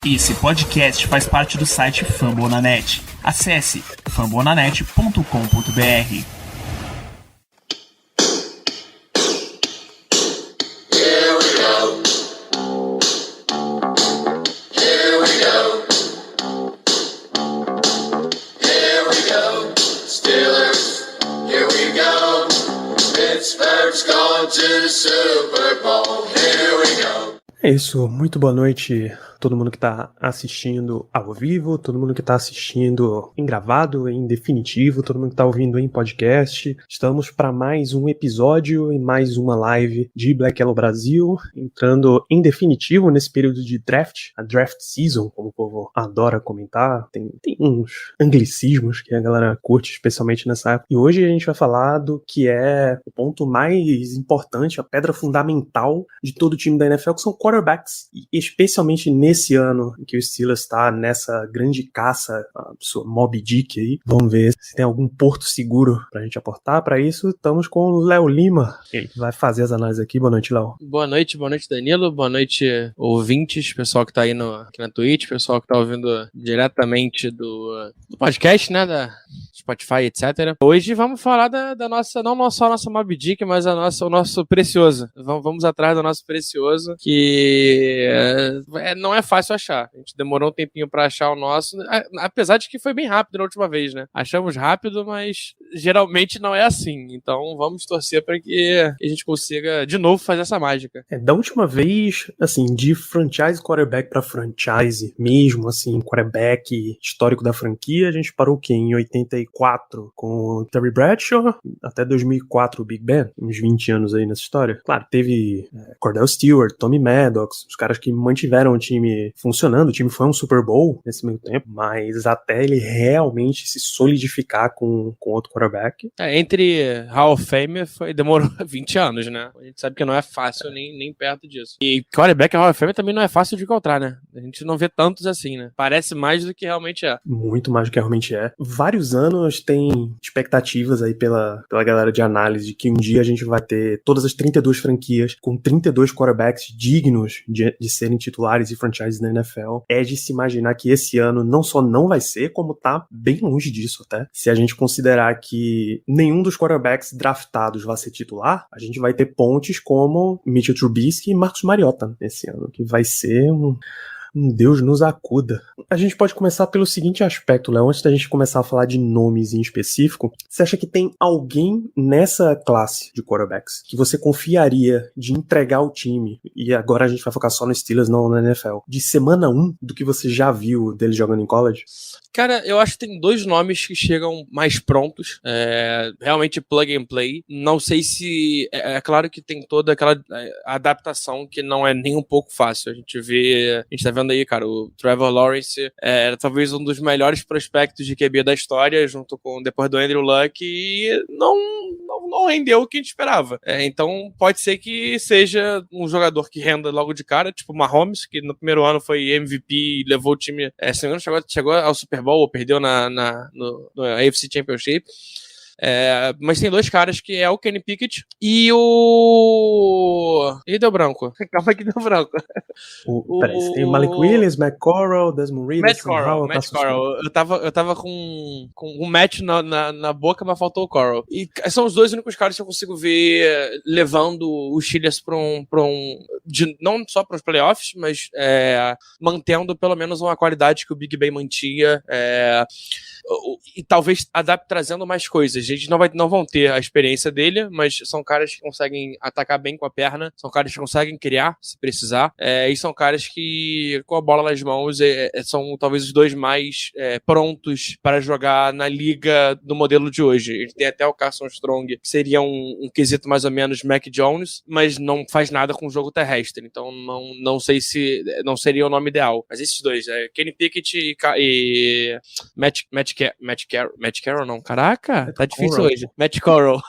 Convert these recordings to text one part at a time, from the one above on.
Esse podcast faz parte do site Fambonanet. Acesse fambonanet.com.br. É isso, muito boa noite todo mundo que está assistindo ao vivo, todo mundo que está assistindo em gravado, em definitivo, todo mundo que está ouvindo em podcast. Estamos para mais um episódio e mais uma live de Black Yellow Brasil, entrando em definitivo nesse período de draft, a draft season, como o povo adora comentar. Tem uns anglicismos que a galera curte, especialmente nessa época. E hoje a gente vai falar do que é o ponto mais importante, a pedra fundamental de todo o time da NFL, que são quarterbacks. E especialmente nesse ano em que o Steelers está nessa grande caça, a sua Moby Dick aí. Vamos ver se tem algum porto seguro pra gente aportar. Para isso, estamos com o Léo Lima. Ele vai fazer as análises aqui. Boa noite, Léo. Boa noite, Danilo. Boa noite, ouvintes, pessoal que tá aí aqui na Twitch, pessoal que tá ouvindo diretamente do podcast, né, da Spotify, etc. Hoje vamos falar da nossa, não só a nossa Moby Dick, mas o nosso precioso. Vamos atrás do nosso precioso, que não é fácil achar. A gente demorou um tempinho pra achar o nosso, apesar de que foi bem rápido na última vez, né? Achamos rápido, mas geralmente não é assim. Então vamos torcer para que a gente consiga de novo fazer essa mágica. Da última vez, assim, de franchise quarterback pra franchise mesmo, assim, quarterback histórico da franquia, a gente parou o quê? Em 84 com o Terry Bradshaw, até 2004 o Big Ben, uns 20 anos aí nessa história. Claro, teve Cordell Stewart, Tommy Maddox, os caras que mantiveram o time funcionando, o time foi um Super Bowl nesse meio tempo, mas até ele realmente se solidificar com outro quarterback. Entre Hall of Fame demorou 20 anos, né? A gente sabe que não é fácil nem perto disso. E quarterback Hall of Fame também não é fácil de encontrar, né? A gente não vê tantos assim, né? Parece mais do que realmente é. Muito mais do que realmente é. Vários anos tem expectativas aí pela galera de análise de que um dia a gente vai ter todas as 32 franquias com 32 quarterbacks dignos de serem titulares e franchises na NFL. É de se imaginar que esse ano não só não vai ser, como tá bem longe disso até. Se a gente considerar que nenhum dos quarterbacks draftados vai ser titular, a gente vai ter pontes como Mitchell Trubisky e Marcus Mariota esse ano, que vai ser um Deus nos acuda. A gente pode começar pelo seguinte aspecto, Léo. Antes da gente começar a falar de nomes em específico, você acha que tem alguém nessa classe de quarterbacks que você confiaria de entregar o time, e agora a gente vai focar só no Steelers, não na NFL, de semana 1 do que você já viu dele jogando em college? Cara, eu acho que tem dois nomes que chegam mais prontos, realmente plug and play. Não sei se... É claro que tem toda aquela adaptação que não é nem um pouco fácil. A gente tá vendo aí, cara, o Trevor Lawrence era talvez um dos melhores prospectos de QB da história, junto com depois do Andrew Luck, e não rendeu o que a gente esperava. Então pode ser que seja um jogador que renda logo de cara, tipo o Mahomes, que no primeiro ano foi MVP e levou o time, se não me engano, chegou ao Super Bowl, ou perdeu no AFC Championship. Mas tem dois caras, que é o Kenny Pickett e o... Ih, deu branco. Calma que deu branco. Peraí, você tem o Malik Williams, Matt Corral, Desmond Ridder, Matt Corral. Eu tava com um match na boca, mas faltou o Corral. E são os dois únicos caras que eu consigo ver levando os Steelers não só para os playoffs, mas mantendo pelo menos uma qualidade que o Big Ben mantinha, e talvez trazendo mais coisas. A gente não vão ter a experiência dele, mas são caras que conseguem atacar bem com a perna, são caras que conseguem criar, se precisar, e são caras que, com a bola nas mãos, são talvez os dois mais prontos para jogar na liga do modelo de hoje. Ele tem até o Carson Strong, que seria um quesito mais ou menos Mac Jones, mas não faz nada com o jogo terrestre, então não sei se não seria o nome ideal. Mas esses dois, Kenny Pickett e Matt Carroll, não. Caraca, tá difícil. difícil hoje. Matt Corral.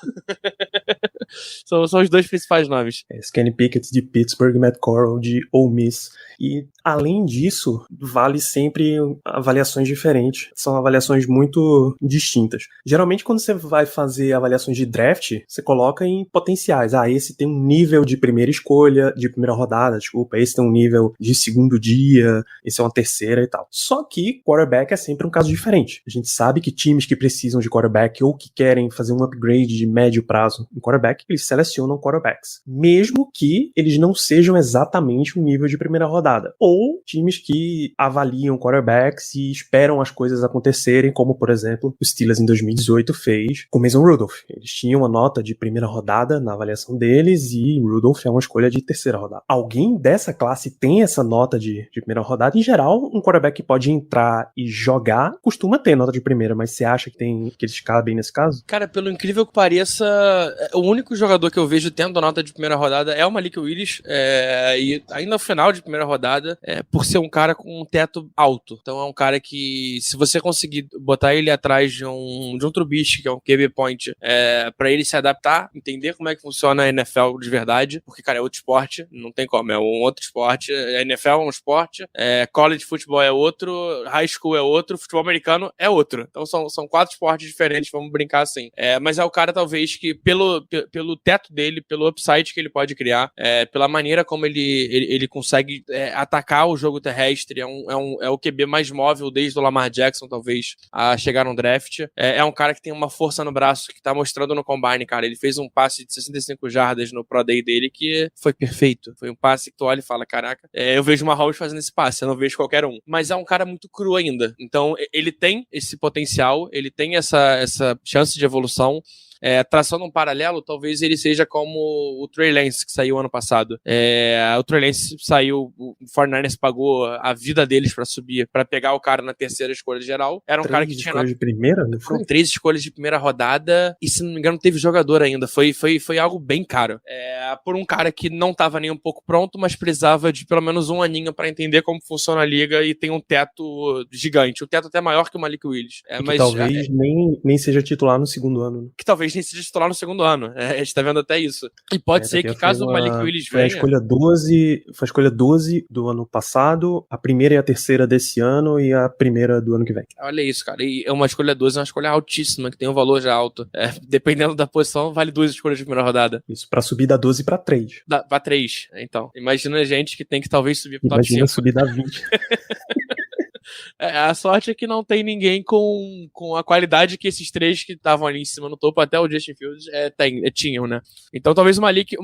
são os dois principais nomes. Kenny Pickett de Pittsburgh, Matt Corral de Ole Miss. E, além disso, vale sempre avaliações diferentes. São avaliações muito distintas. Geralmente, quando você vai fazer avaliações de draft, você coloca em potenciais. Esse tem um nível de primeira escolha, de primeira rodada, esse tem um nível de segundo dia, esse é uma terceira e tal. Só que quarterback é sempre um caso diferente. A gente sabe que times que precisam de quarterback ou que querem fazer um upgrade de médio prazo em quarterback, eles selecionam quarterbacks. Mesmo que eles não sejam exatamente um nível de primeira rodada. Ou times que avaliam quarterbacks e esperam as coisas acontecerem, como, por exemplo, o Steelers em 2018 fez com Mason Rudolph. Eles tinham uma nota de primeira rodada na avaliação deles e Rudolph é uma escolha de terceira rodada. Alguém dessa classe tem essa nota de primeira rodada? Em geral, um quarterback que pode entrar e jogar costuma ter nota de primeira, mas você acha que eles cabem nesse caso? Cara, pelo incrível que pareça, o único jogador que eu vejo tendo nota de primeira rodada é o Malik Willis, e ainda no final de primeira rodada, por ser um cara com um teto alto. Então é um cara que, se você conseguir botar ele atrás de um Trubisky, que é um QB point, pra ele se adaptar, entender como é que funciona a NFL de verdade, porque, cara, é outro esporte, não tem como, é um outro esporte, a NFL é um esporte, college football é outro, high school é outro, futebol americano é outro. Então são 4 esportes diferentes, vamos brincar assim. Mas é o cara, talvez, que pelo teto dele, pelo upside que ele pode criar, pela maneira como ele consegue atacar o jogo terrestre, é o QB mais móvel desde o Lamar Jackson, talvez, a chegar no draft. É um cara que tem uma força no braço, que tá mostrando no combine, cara. Ele fez um passe de 65 jardas no Pro Day dele que foi perfeito. Foi um passe que tu olha e fala, caraca, eu vejo uma Mahomes fazendo esse passe, eu não vejo qualquer um. Mas é um cara muito cru ainda. Então, ele tem esse potencial, ele tem essa chance de evolução. Traçando um paralelo, talvez ele seja como o Trey Lance, que saiu ano passado. O Trey Lance saiu, o 49ers pagou a vida deles pra subir, pra pegar o cara na terceira escolha geral. Era um cara que tinha... escolhas de primeira? Foram 3 escolhas de primeira rodada, e se não me engano teve jogador ainda. Foi algo bem caro. Por um cara que não tava nem um pouco pronto, mas precisava de pelo menos um aninho pra entender como funciona a liga e tem um teto gigante. O teto até maior que o Malik Willis. Que talvez nem seja titular no segundo ano. Né? Que talvez nem se titular no segundo ano. A gente tá vendo até isso. E pode ser que caso o Malik Willis venha... Foi a escolha 12 do ano passado, a primeira e a terceira desse ano e a primeira do ano que vem. Olha isso, cara. E uma escolha 12 é uma escolha altíssima, que tem um valor já alto. Dependendo da posição, vale 2 escolhas de primeira rodada. Isso, pra subir da 12 pra 3. Pra 3, então. Imagina a gente que tem que talvez subir pro top 5. Imagina subir da 20. A sorte é que não tem ninguém com a qualidade que esses 3 que estavam ali em cima no topo, até o Justin Fields, tinham, né? Então talvez o Malik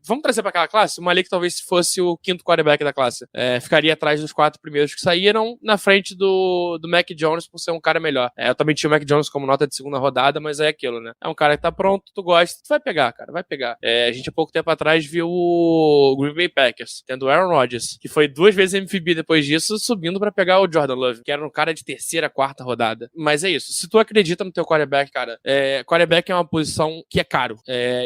vamos trazer pra aquela classe? O Malik talvez fosse o 5º quarterback da classe. Ficaria atrás dos 4 primeiros que saíram, na frente do Mac Jones, por ser um cara melhor. Eu também tinha o Mac Jones como nota de segunda rodada, mas é aquilo, né? É um cara que tá pronto, tu gosta, tu vai pegar, cara, vai pegar. A gente há pouco tempo atrás viu o Green Bay Packers, tendo o Aaron Rodgers, que foi 2 vezes MVP depois disso, subindo pra pegar o Jordan Love, que era um cara de terceira, 4ª rodada. Mas é isso. Se tu acredita no teu quarterback, cara, quarterback é uma posição que é caro.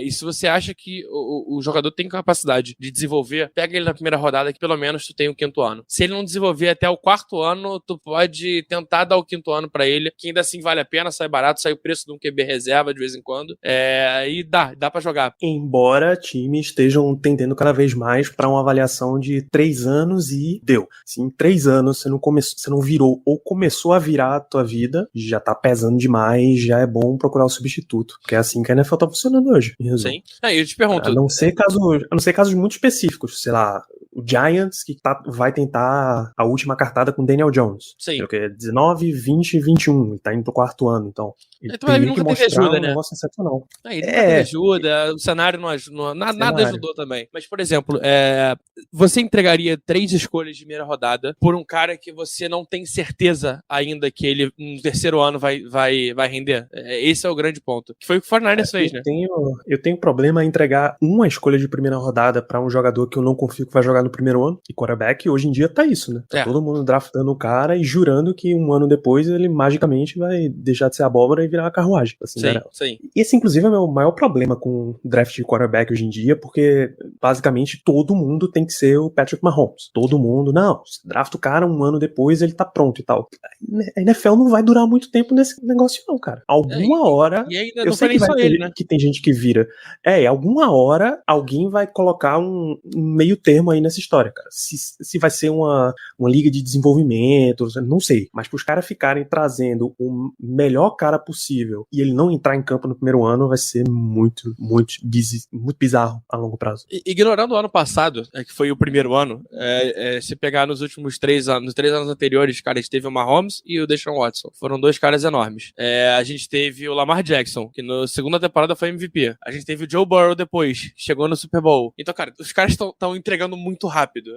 E se você acha que o jogador tem capacidade de desenvolver, pega ele na primeira rodada, que pelo menos tu tem o 5º ano. Se ele não desenvolver até o 4º ano, tu pode tentar dar o 5º ano pra ele, que ainda assim vale a pena, sai barato, sai o preço de um QB reserva de vez em quando. E dá pra jogar. Embora times estejam tendendo cada vez mais pra uma avaliação de 3 anos e deu. Se em 3 anos você não virou ou começou a virar a tua vida, já tá pesando demais, já é bom procurar o substituto. Porque é assim que a NFL tá funcionando hoje. Sim. Eu te pergunto. A não ser casos muito específicos, sei lá, o Giants que vai tentar a última cartada com Daniel Jones. Sim. Que é 19, 20 e 21. Ele tá indo pro 4º ano, então. Ele nunca teve ajuda, um negócio excepcional. Ele nunca teve ajuda, o cenário nada ajudou também. Mas, por exemplo, você entregaria 3 escolhas de primeira rodada por um cara que você não tem certeza ainda que ele no terceiro ano vai render? Esse é o grande ponto. Que foi o que o 49ers fez, né? Eu tenho problema em entregar uma escolha de primeira rodada pra um jogador que eu não confio que vai jogar jogar no primeiro ano. E quarterback, hoje em dia, tá isso, né? Tá todo mundo draftando o cara e jurando que um ano depois ele magicamente vai deixar de ser abóbora e virar uma carruagem. Assim, sim. E esse, inclusive, é o meu maior problema com o draft de quarterback hoje em dia, porque basicamente todo mundo tem que ser o Patrick Mahomes. Todo mundo, não, se drafta o cara um ano depois, ele tá pronto e tal. A NFL não vai durar muito tempo nesse negócio não, cara. Alguma hora... E ainda eu não sei foi que nem vai só ter ele, né? que tem gente que vira. Alguma hora alguém vai colocar um meio termo aí nessa história, cara. Se vai ser uma liga de desenvolvimento, não sei. Mas pros caras ficarem trazendo o melhor cara possível e ele não entrar em campo no primeiro ano vai ser muito bizarro a longo prazo. Ignorando o ano passado, que foi o primeiro ano, se pegar nos últimos 3 anos, nos 3 anos anteriores, cara, a gente teve o Mahomes e o Deshaun Watson. Foram 2 caras enormes. A gente teve o Lamar Jackson, que na segunda temporada foi MVP. A gente teve o Joe Burrow depois, chegou no Super Bowl. Então, cara, os caras estão entregando muito rápido.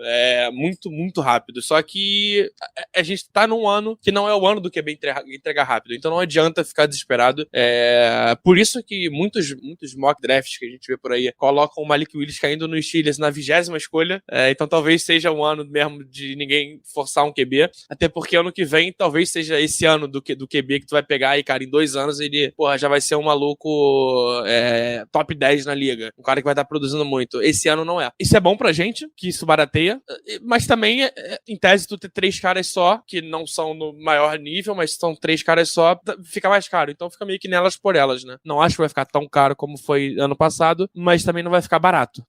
Muito, muito rápido. Só que a gente tá num ano que não é o ano do QB entregar rápido. Então não adianta ficar desesperado. Por isso que muitos mock drafts que a gente vê por aí colocam o Malik Willis caindo nos Steelers na 20ª escolha. Então talvez seja um ano mesmo de ninguém forçar um QB. Até porque ano que vem talvez seja esse ano do QB que tu vai pegar e, cara, em 2 anos ele, já vai ser um maluco top 10 na liga. Um cara que vai estar produzindo muito. Esse ano não é. Isso é bom pra gente, que isso barateia, mas também, em tese, tu ter 3 caras só, que não são no maior nível, mas são 3 caras só, fica mais caro. Então fica meio que nelas por elas, né? Não acho que vai ficar tão caro como foi ano passado, mas também não vai ficar barato.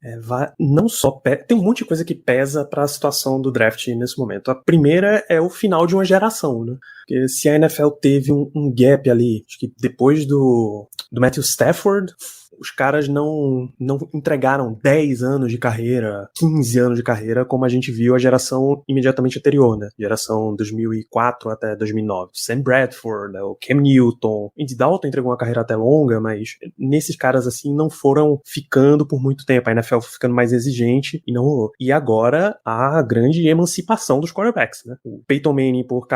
Não só tem um monte de coisa que pesa pra situação do draft nesse momento. A primeira é o final de uma geração, né? Porque se a NFL teve um gap ali, acho que depois do Matthew Stafford, os caras não entregaram 10 anos de carreira, 15 anos de carreira, como a gente viu a geração imediatamente anterior, né? Geração 2004 até 2009. Sam Bradford, né? O Cam Newton. Andy Dalton entregou uma carreira até longa, mas nesses caras assim não foram ficando por muito tempo. A NFL foi ficando mais exigente e não rolou. E agora a grande emancipação dos quarterbacks, né? O Peyton Manning, por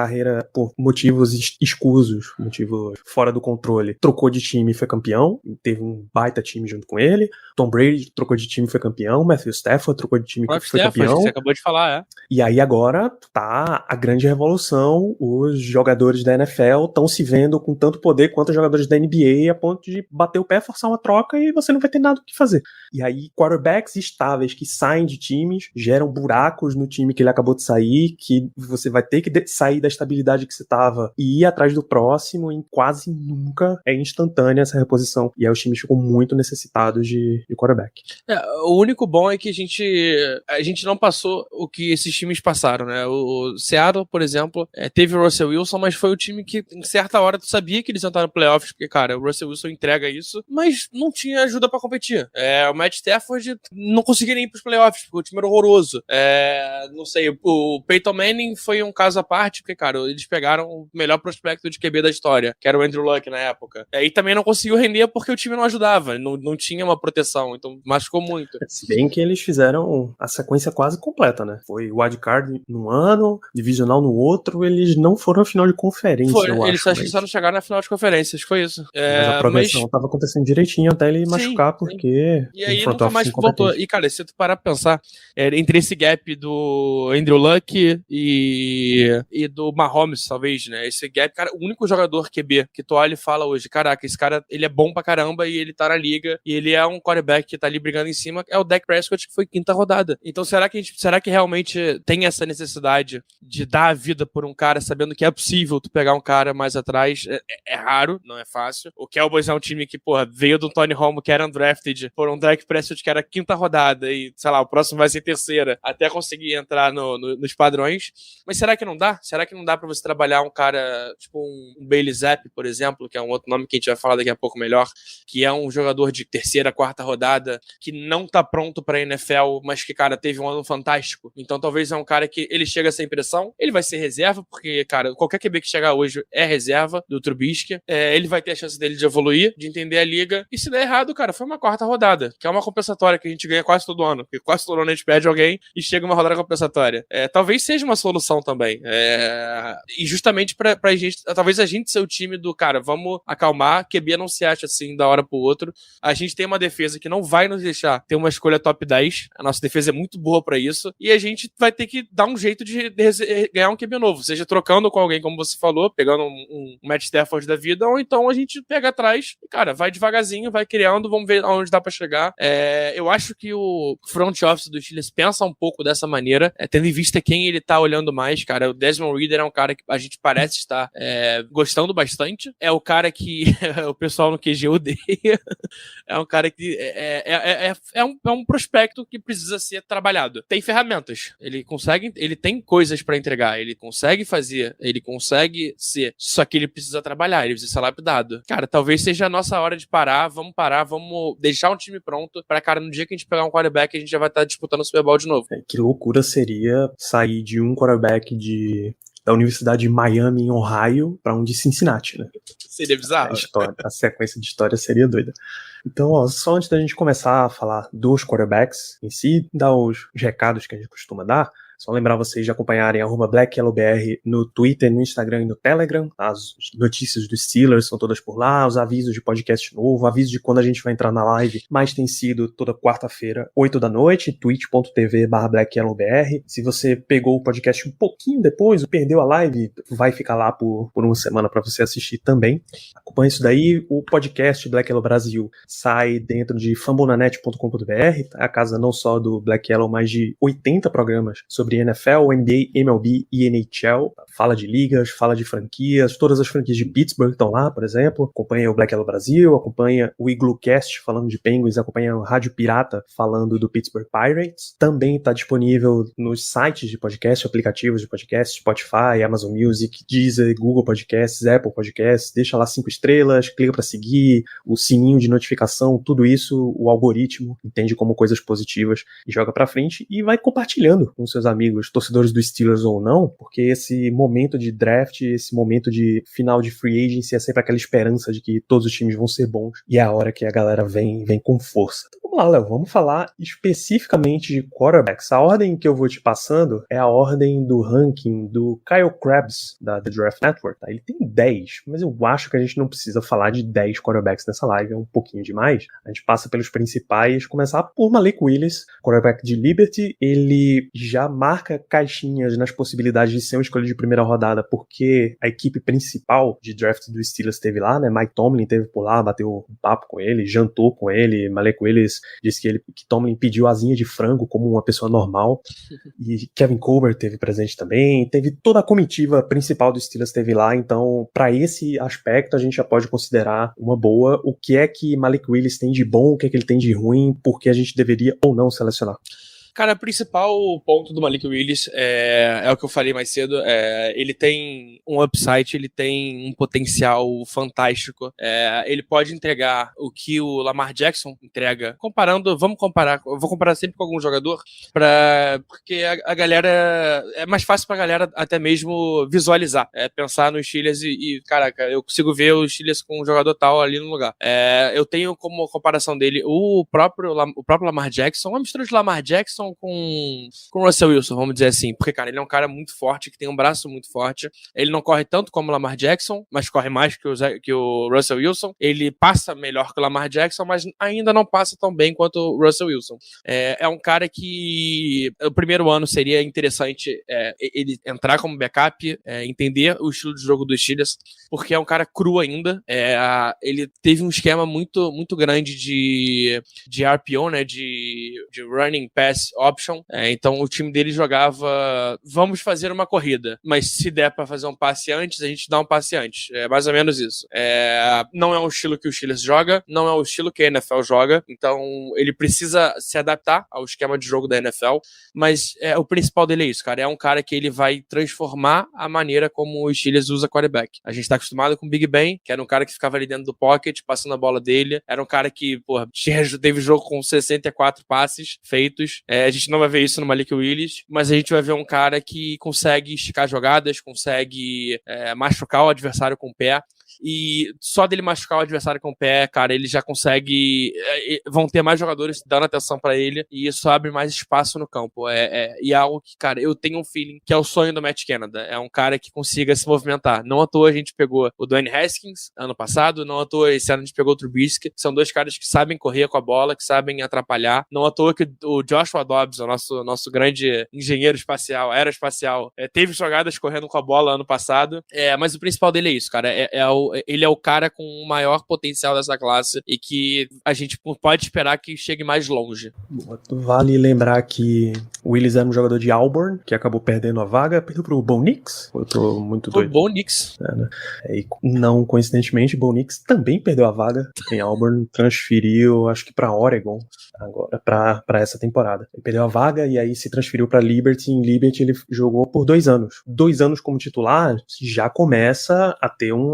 motivos escusos, motivos fora do controle, trocou de time e foi campeão. Teve um baita time junto com ele. Tom Brady trocou de time e foi campeão. Matthew Stafford trocou de time e foi campeão. Você acabou de falar, E aí agora tá a grande revolução. Os jogadores da NFL estão se vendo com tanto poder quanto os jogadores da NBA a ponto de bater o pé, forçar uma troca e você não vai ter nada o que fazer. E aí quarterbacks estáveis que saem de times geram buracos no time que ele acabou de sair, que você vai ter que sair da estabilidade que você tava e ir atrás do próximo, e quase nunca é instantânea essa reposição. E aí os times ficam muito necessitados de quarterback. O único bom é que a gente não passou o que esses times passaram, né? O Seattle, por exemplo, teve o Russell Wilson, mas foi o time que, em certa hora, tu sabia que eles iam estar no playoffs, porque, cara, o Russell Wilson entrega isso, mas não tinha ajuda pra competir. O Matt Stafford não conseguia nem ir pros playoffs, porque o time era horroroso. Não sei, o Peyton Manning foi um caso à parte, porque, cara, eles pegaram o melhor prospecto de QB da história, que era o Andrew Luck na época. E também não conseguiu render porque o time não ajudava, não tinha uma proteção, então machucou muito. Se bem que eles fizeram a sequência quase completa, né? Foi wildcard num ano, divisional no outro, eles não foram à final de conferência, eles só não chegaram na final de conferência, acho que foi isso. Mas a progressão tava acontecendo direitinho até ele machucar, porque... E aí nunca mais voltou. E, cara, se tu parar pra pensar, entre esse gap do Andrew Luck e do Mahomes, talvez, né? Esse gap, cara, o único jogador QB que tu olha e fala hoje, caraca, esse cara, ele é bom pra caramba e ele tá na liga, e ele é um quarterback que tá ali brigando em cima, é o Dak Prescott, que foi 5ª rodada. Então será que realmente tem essa necessidade de dar a vida por um cara, sabendo que é possível tu pegar um cara mais atrás? É raro, não é fácil. O Cowboys é um time que, veio do Tony Romo, que era undrafted, por um Dak Prescott que era 5ª rodada, e, sei lá, o próximo vai ser 3ª, até conseguir entrar nos padrões. Mas será que não dá? Será que não dá pra você trabalhar um cara, tipo um Bailey Zappe, por exemplo, que é um outro nome que a gente vai falar daqui a pouco melhor, que é um jogador de 3ª, 4ª rodada, que não tá pronto pra NFL, mas que, cara, teve um ano fantástico. Então talvez é um cara que ele chega sem pressão, ele vai ser reserva, porque, cara, qualquer QB que chegar hoje é reserva do Trubisky, ele vai ter a chance dele de evoluir, de entender a liga, e se der errado, cara, foi uma 4ª rodada, que é uma compensatória que a gente ganha quase todo ano, porque quase todo ano a gente perde alguém e chega uma rodada compensatória. Talvez seja uma solução também. E justamente pra gente, talvez a gente ser o time do, cara, vamos acalmar, QB não se acha assim da hora pro outro, A gente tem uma defesa que não vai nos deixar ter uma escolha top 10. A nossa defesa é muito boa pra isso. E a gente vai ter que dar um jeito de ganhar um QB novo. Seja trocando com alguém, como você falou, pegando um Matt Stafford da vida, ou então a gente pega atrás e, cara, vai devagarzinho, vai criando, vamos ver aonde dá pra chegar. Eu acho que o front office do Steelers pensa um pouco dessa maneira, tendo em vista quem ele tá olhando mais, cara. O Desmond Ridder é um cara que a gente parece estar gostando bastante. É o cara que o pessoal no QG odeia. É um cara que é um prospecto que precisa ser trabalhado. Tem ferramentas. Ele tem coisas pra entregar. Ele consegue fazer. Ele consegue ser. Só que ele precisa trabalhar. Ele precisa ser lapidado. Cara, talvez seja a nossa hora de parar. Vamos deixar um time pronto pra, cara, no dia que a gente pegar um quarterback, a gente já vai estar disputando o Super Bowl de novo. Que loucura seria sair de um quarterback da Universidade de Miami, em Ohio, pra um de Cincinnati, né? Seria bizarro. A sequência de história seria doida. Então, só antes da gente começar a falar dos quarterbacks em si, dar os recados que a gente costuma dar, só lembrar vocês de acompanharem @BlackYellowBR no Twitter, no Instagram e no Telegram. As notícias dos Steelers são todas por lá, os avisos de podcast novo, aviso de quando a gente vai entrar na live, mas tem sido toda quarta-feira, 8 da noite, twitch.tv/BlackYellowBR. Se você pegou o podcast um pouquinho depois, ou perdeu a live, vai ficar lá por uma semana para você assistir também. Acompanhe isso daí. O podcast Black Yellow Brasil sai dentro de fambonanet.com.br, tá? A casa não só do Black Yellow, mas de 80 programas sobre NFL, NBA, MLB e NHL. Fala de ligas, fala de franquias, todas as franquias de Pittsburgh estão lá, por exemplo. Acompanha o Black Yellow Brasil, acompanha o Iglocast falando de Penguins, acompanha o Rádio Pirata falando do Pittsburgh Pirates. Também está disponível nos sites de podcast, aplicativos de podcast, Spotify, Amazon Music, Deezer, Google Podcasts, Apple Podcasts. Deixa lá 5 estrelas, clica para seguir, o sininho de notificação, tudo isso o algoritmo entende como coisas positivas e joga para frente e vai compartilhando com seus amigos, torcedores do Steelers ou não, porque esse momento de draft, esse momento de final de free agency é sempre aquela esperança de que todos os times vão ser bons e é a hora que a galera vem com força. Então vamos lá, Léo, vamos falar especificamente de quarterbacks. A ordem que eu vou te passando é a ordem do ranking do Kyle Krabs, da The Draft Network. Tá? Ele tem 10, mas eu acho que a gente não precisa falar de 10 quarterbacks nessa live, é um pouquinho demais. A gente passa pelos principais, começar por Malik Willis, quarterback de Liberty. Ele já marca caixinhas nas possibilidades de ser uma escolha de primeira rodada, porque a equipe principal de draft do Steelers esteve lá, né? Mike Tomlin esteve por lá, bateu um papo com ele, jantou com ele. Malik Willis disse que Tomlin pediu asinha de frango como uma pessoa normal. E Kevin Colbert esteve presente também. Teve toda a comitiva principal do Steelers esteve lá, então para esse aspecto a gente já pode considerar uma boa. O que é que Malik Willis tem de bom, o que é que ele tem de ruim, porque a gente deveria ou não selecionar. Cara, o principal ponto do Malik Willis é o que eu falei mais cedo. Ele tem um upside, ele tem um potencial fantástico. Ele pode entregar o que o Lamar Jackson entrega. Eu vou comparar sempre com algum jogador, porque a galera, é mais fácil pra galera até mesmo visualizar, pensar nos Steelers e, caraca, eu consigo ver os Steelers com um jogador tal ali no lugar. Eu tenho como comparação dele o próprio Lamar Jackson, uma mistura de Lamar Jackson com Russell Wilson, vamos dizer assim, porque, cara, ele é um cara muito forte, que tem um braço muito forte, ele não corre tanto como o Lamar Jackson, mas corre mais que o Russell Wilson, ele passa melhor que o Lamar Jackson, mas ainda não passa tão bem quanto o Russell Wilson. É um cara que o primeiro ano seria interessante ele entrar como backup, entender o estilo de jogo dos Steelers, porque é um cara cru ainda, ele teve um esquema muito, muito grande de RPO, né, de running pass option, então o time dele jogava, vamos fazer uma corrida, mas se der pra fazer um passe antes, a gente dá um passe antes, mais ou menos isso. Não é o estilo que o Steelers joga, não é o estilo que a NFL joga, então ele precisa se adaptar ao esquema de jogo da NFL, mas o principal dele é isso, cara, é um cara que ele vai transformar a maneira como o Steelers usa quarterback. A gente tá acostumado com o Big Ben, que era um cara que ficava ali dentro do pocket, passando a bola dele, era um cara que, teve jogo com 64 passes feitos, a gente não vai ver isso no Malik Willis, mas a gente vai ver um cara que consegue esticar jogadas, consegue machucar o adversário com o pé. e só dele machucar o adversário com o pé, cara, ele já consegue, vão ter mais jogadores dando atenção pra ele, e isso abre mais espaço no campo, e é algo que, cara, eu tenho um feeling que é o sonho do Matt Canada, é um cara que consiga se movimentar. Não à toa a gente pegou o Dwayne Haskins ano passado, não à toa esse ano a gente pegou o Trubisky, são dois caras que sabem correr com a bola, que sabem atrapalhar, não à toa que o Joshua Dobbs, o nosso grande engenheiro espacial, aeroespacial, teve jogadas correndo com a bola ano passado, mas o principal dele é isso, cara, ele é o cara com o maior potencial dessa classe e que a gente pode esperar que chegue mais longe. Vale lembrar que o Willis era um jogador de Auburn, que acabou perdendo a vaga, perdeu pro Bo Nix, eu tô muito doido. O Bo Nix. Né? E não coincidentemente, Bo Nix também perdeu a vaga em Auburn, transferiu, acho que pra Oregon, agora, pra essa temporada. Ele perdeu a vaga e aí se transferiu pra Liberty, e em Liberty ele jogou por 2 anos. 2 anos como titular, já começa a ter um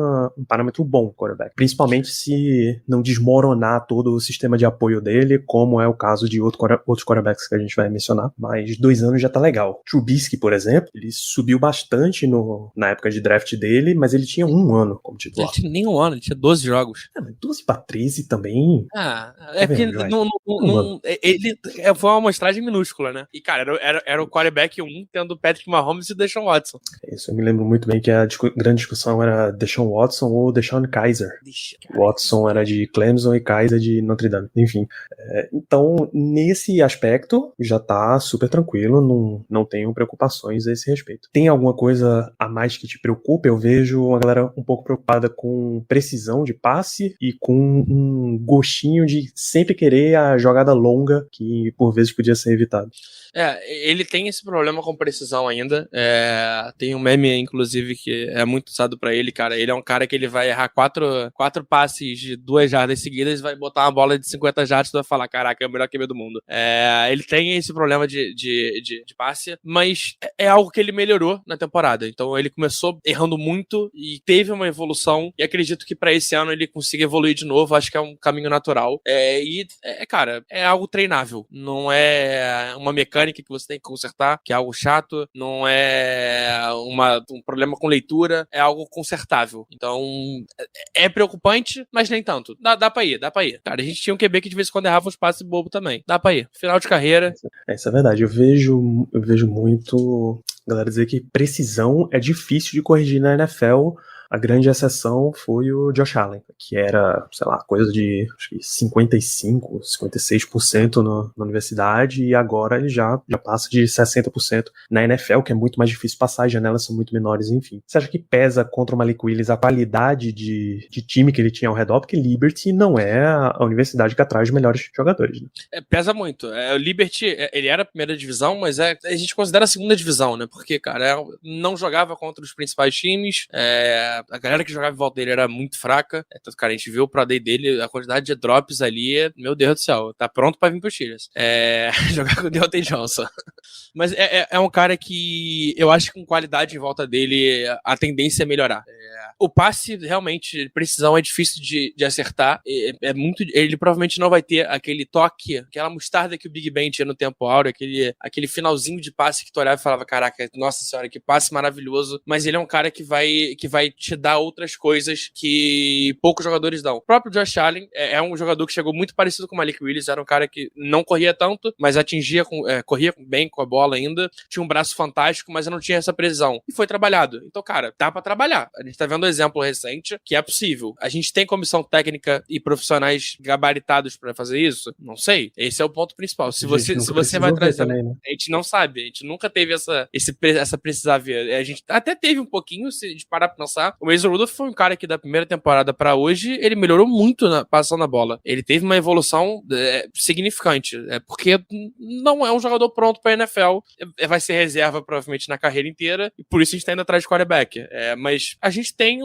parâmetro bom, quarterback. Principalmente se não desmoronar todo o sistema de apoio dele, como é o caso de outros quarterbacks que a gente vai mencionar. Mas 2 anos já tá legal. Trubisky, por exemplo, ele subiu bastante na época de draft dele, mas ele tinha 1 ano como titular. Ele tinha nem 1 ano, ele tinha 12 jogos. Mas 12 pra 13 também. Porque ele foi uma amostragem minúscula, né? E, cara, era o quarterback 1 tendo Patrick Mahomes e Deshaun Watson. Isso, eu me lembro muito bem que a grande discussão era Deshaun Watson ou Deshaun Kaiser. Watson era de Clemson e Kaiser de Notre Dame. Enfim, então, nesse aspecto, já tá super tranquilo, não tenho preocupações a esse respeito. Tem alguma coisa a mais que te preocupa? Eu vejo a galera um pouco preocupada com precisão de passe e com um gostinho de sempre querer a jogada longa, que por vezes podia ser evitado. Ele tem esse problema com precisão ainda. Tem um meme, inclusive, que é muito usado pra ele, cara. Ele é um cara que ele vai errar 4 passes de 2 jardas seguidas e vai botar uma bola de 50 jardas e vai falar, caraca, é o melhor QB do mundo. Ele tem esse problema de passe, mas é algo que ele melhorou na temporada. Então ele começou errando muito e teve uma evolução, e acredito que pra esse ano ele consiga evoluir de novo. Acho que é um caminho natural. Cara, é algo treinável. Não é uma mecânica que você tem que consertar, que é algo chato, não é um problema com leitura, é algo consertável. Então, é preocupante, mas nem tanto. Dá pra ir. Cara, a gente tinha um QB que de vez em quando errava uns passes bobo também. Dá pra ir. Final de carreira. Isso é verdade. Eu vejo muito galera dizer que precisão é difícil de corrigir na NFL. A grande exceção foi o Josh Allen, que era, sei lá, coisa de acho que 55%, 56% na universidade, e agora ele já passa de 60% na NFL, que é muito mais difícil passar, as janelas são muito menores, enfim. Você acha que pesa contra o Malik Willis a qualidade de time que ele tinha ao redor? Porque Liberty não é a universidade que atrai os melhores jogadores, né? Pesa muito. O Liberty, ele era a primeira divisão, mas a gente considera a segunda divisão, né? Porque, cara, não jogava contra os principais times, a galera que jogava em volta dele era muito fraca. Tanto, cara, a gente viu o Pro Day dele, a quantidade de drops ali, meu Deus do céu, tá pronto pra vir pro Steelers. Jogar com o Deontay Johnson. Mas é um cara que eu acho que com qualidade em volta dele, a tendência é melhorar. O passe, realmente, precisão é difícil de acertar. Ele provavelmente não vai ter aquele toque, aquela mostarda que o Big Ben tinha no tempo áureo, aquele finalzinho de passe que tu olhava e falava, caraca, nossa senhora, que passe maravilhoso. Mas ele é um cara que vai te dar outras coisas que poucos jogadores dão. O próprio Josh Allen é um jogador que chegou muito parecido com o Malik Willis, era um cara que não corria tanto, mas corria bem com a bola ainda, tinha um braço fantástico, mas não tinha essa precisão. E foi trabalhado. Então, cara, dá pra trabalhar. A gente tá vendo um exemplo recente que é possível. A gente tem comissão técnica e profissionais gabaritados pra fazer isso? Não sei. Esse é o ponto principal. Se você vai trazer... Também, né? A gente não sabe. A gente nunca teve essa precisar ver. A gente até teve um pouquinho, se a gente parar pra pensar. O Mason Rudolph foi um cara que da primeira temporada pra hoje, ele melhorou muito passando a bola. Ele teve uma evolução significante. Porque não é um jogador pronto pra NFL. Vai ser reserva provavelmente na carreira inteira. E por isso a gente tá indo atrás de quarterback. Mas a gente tem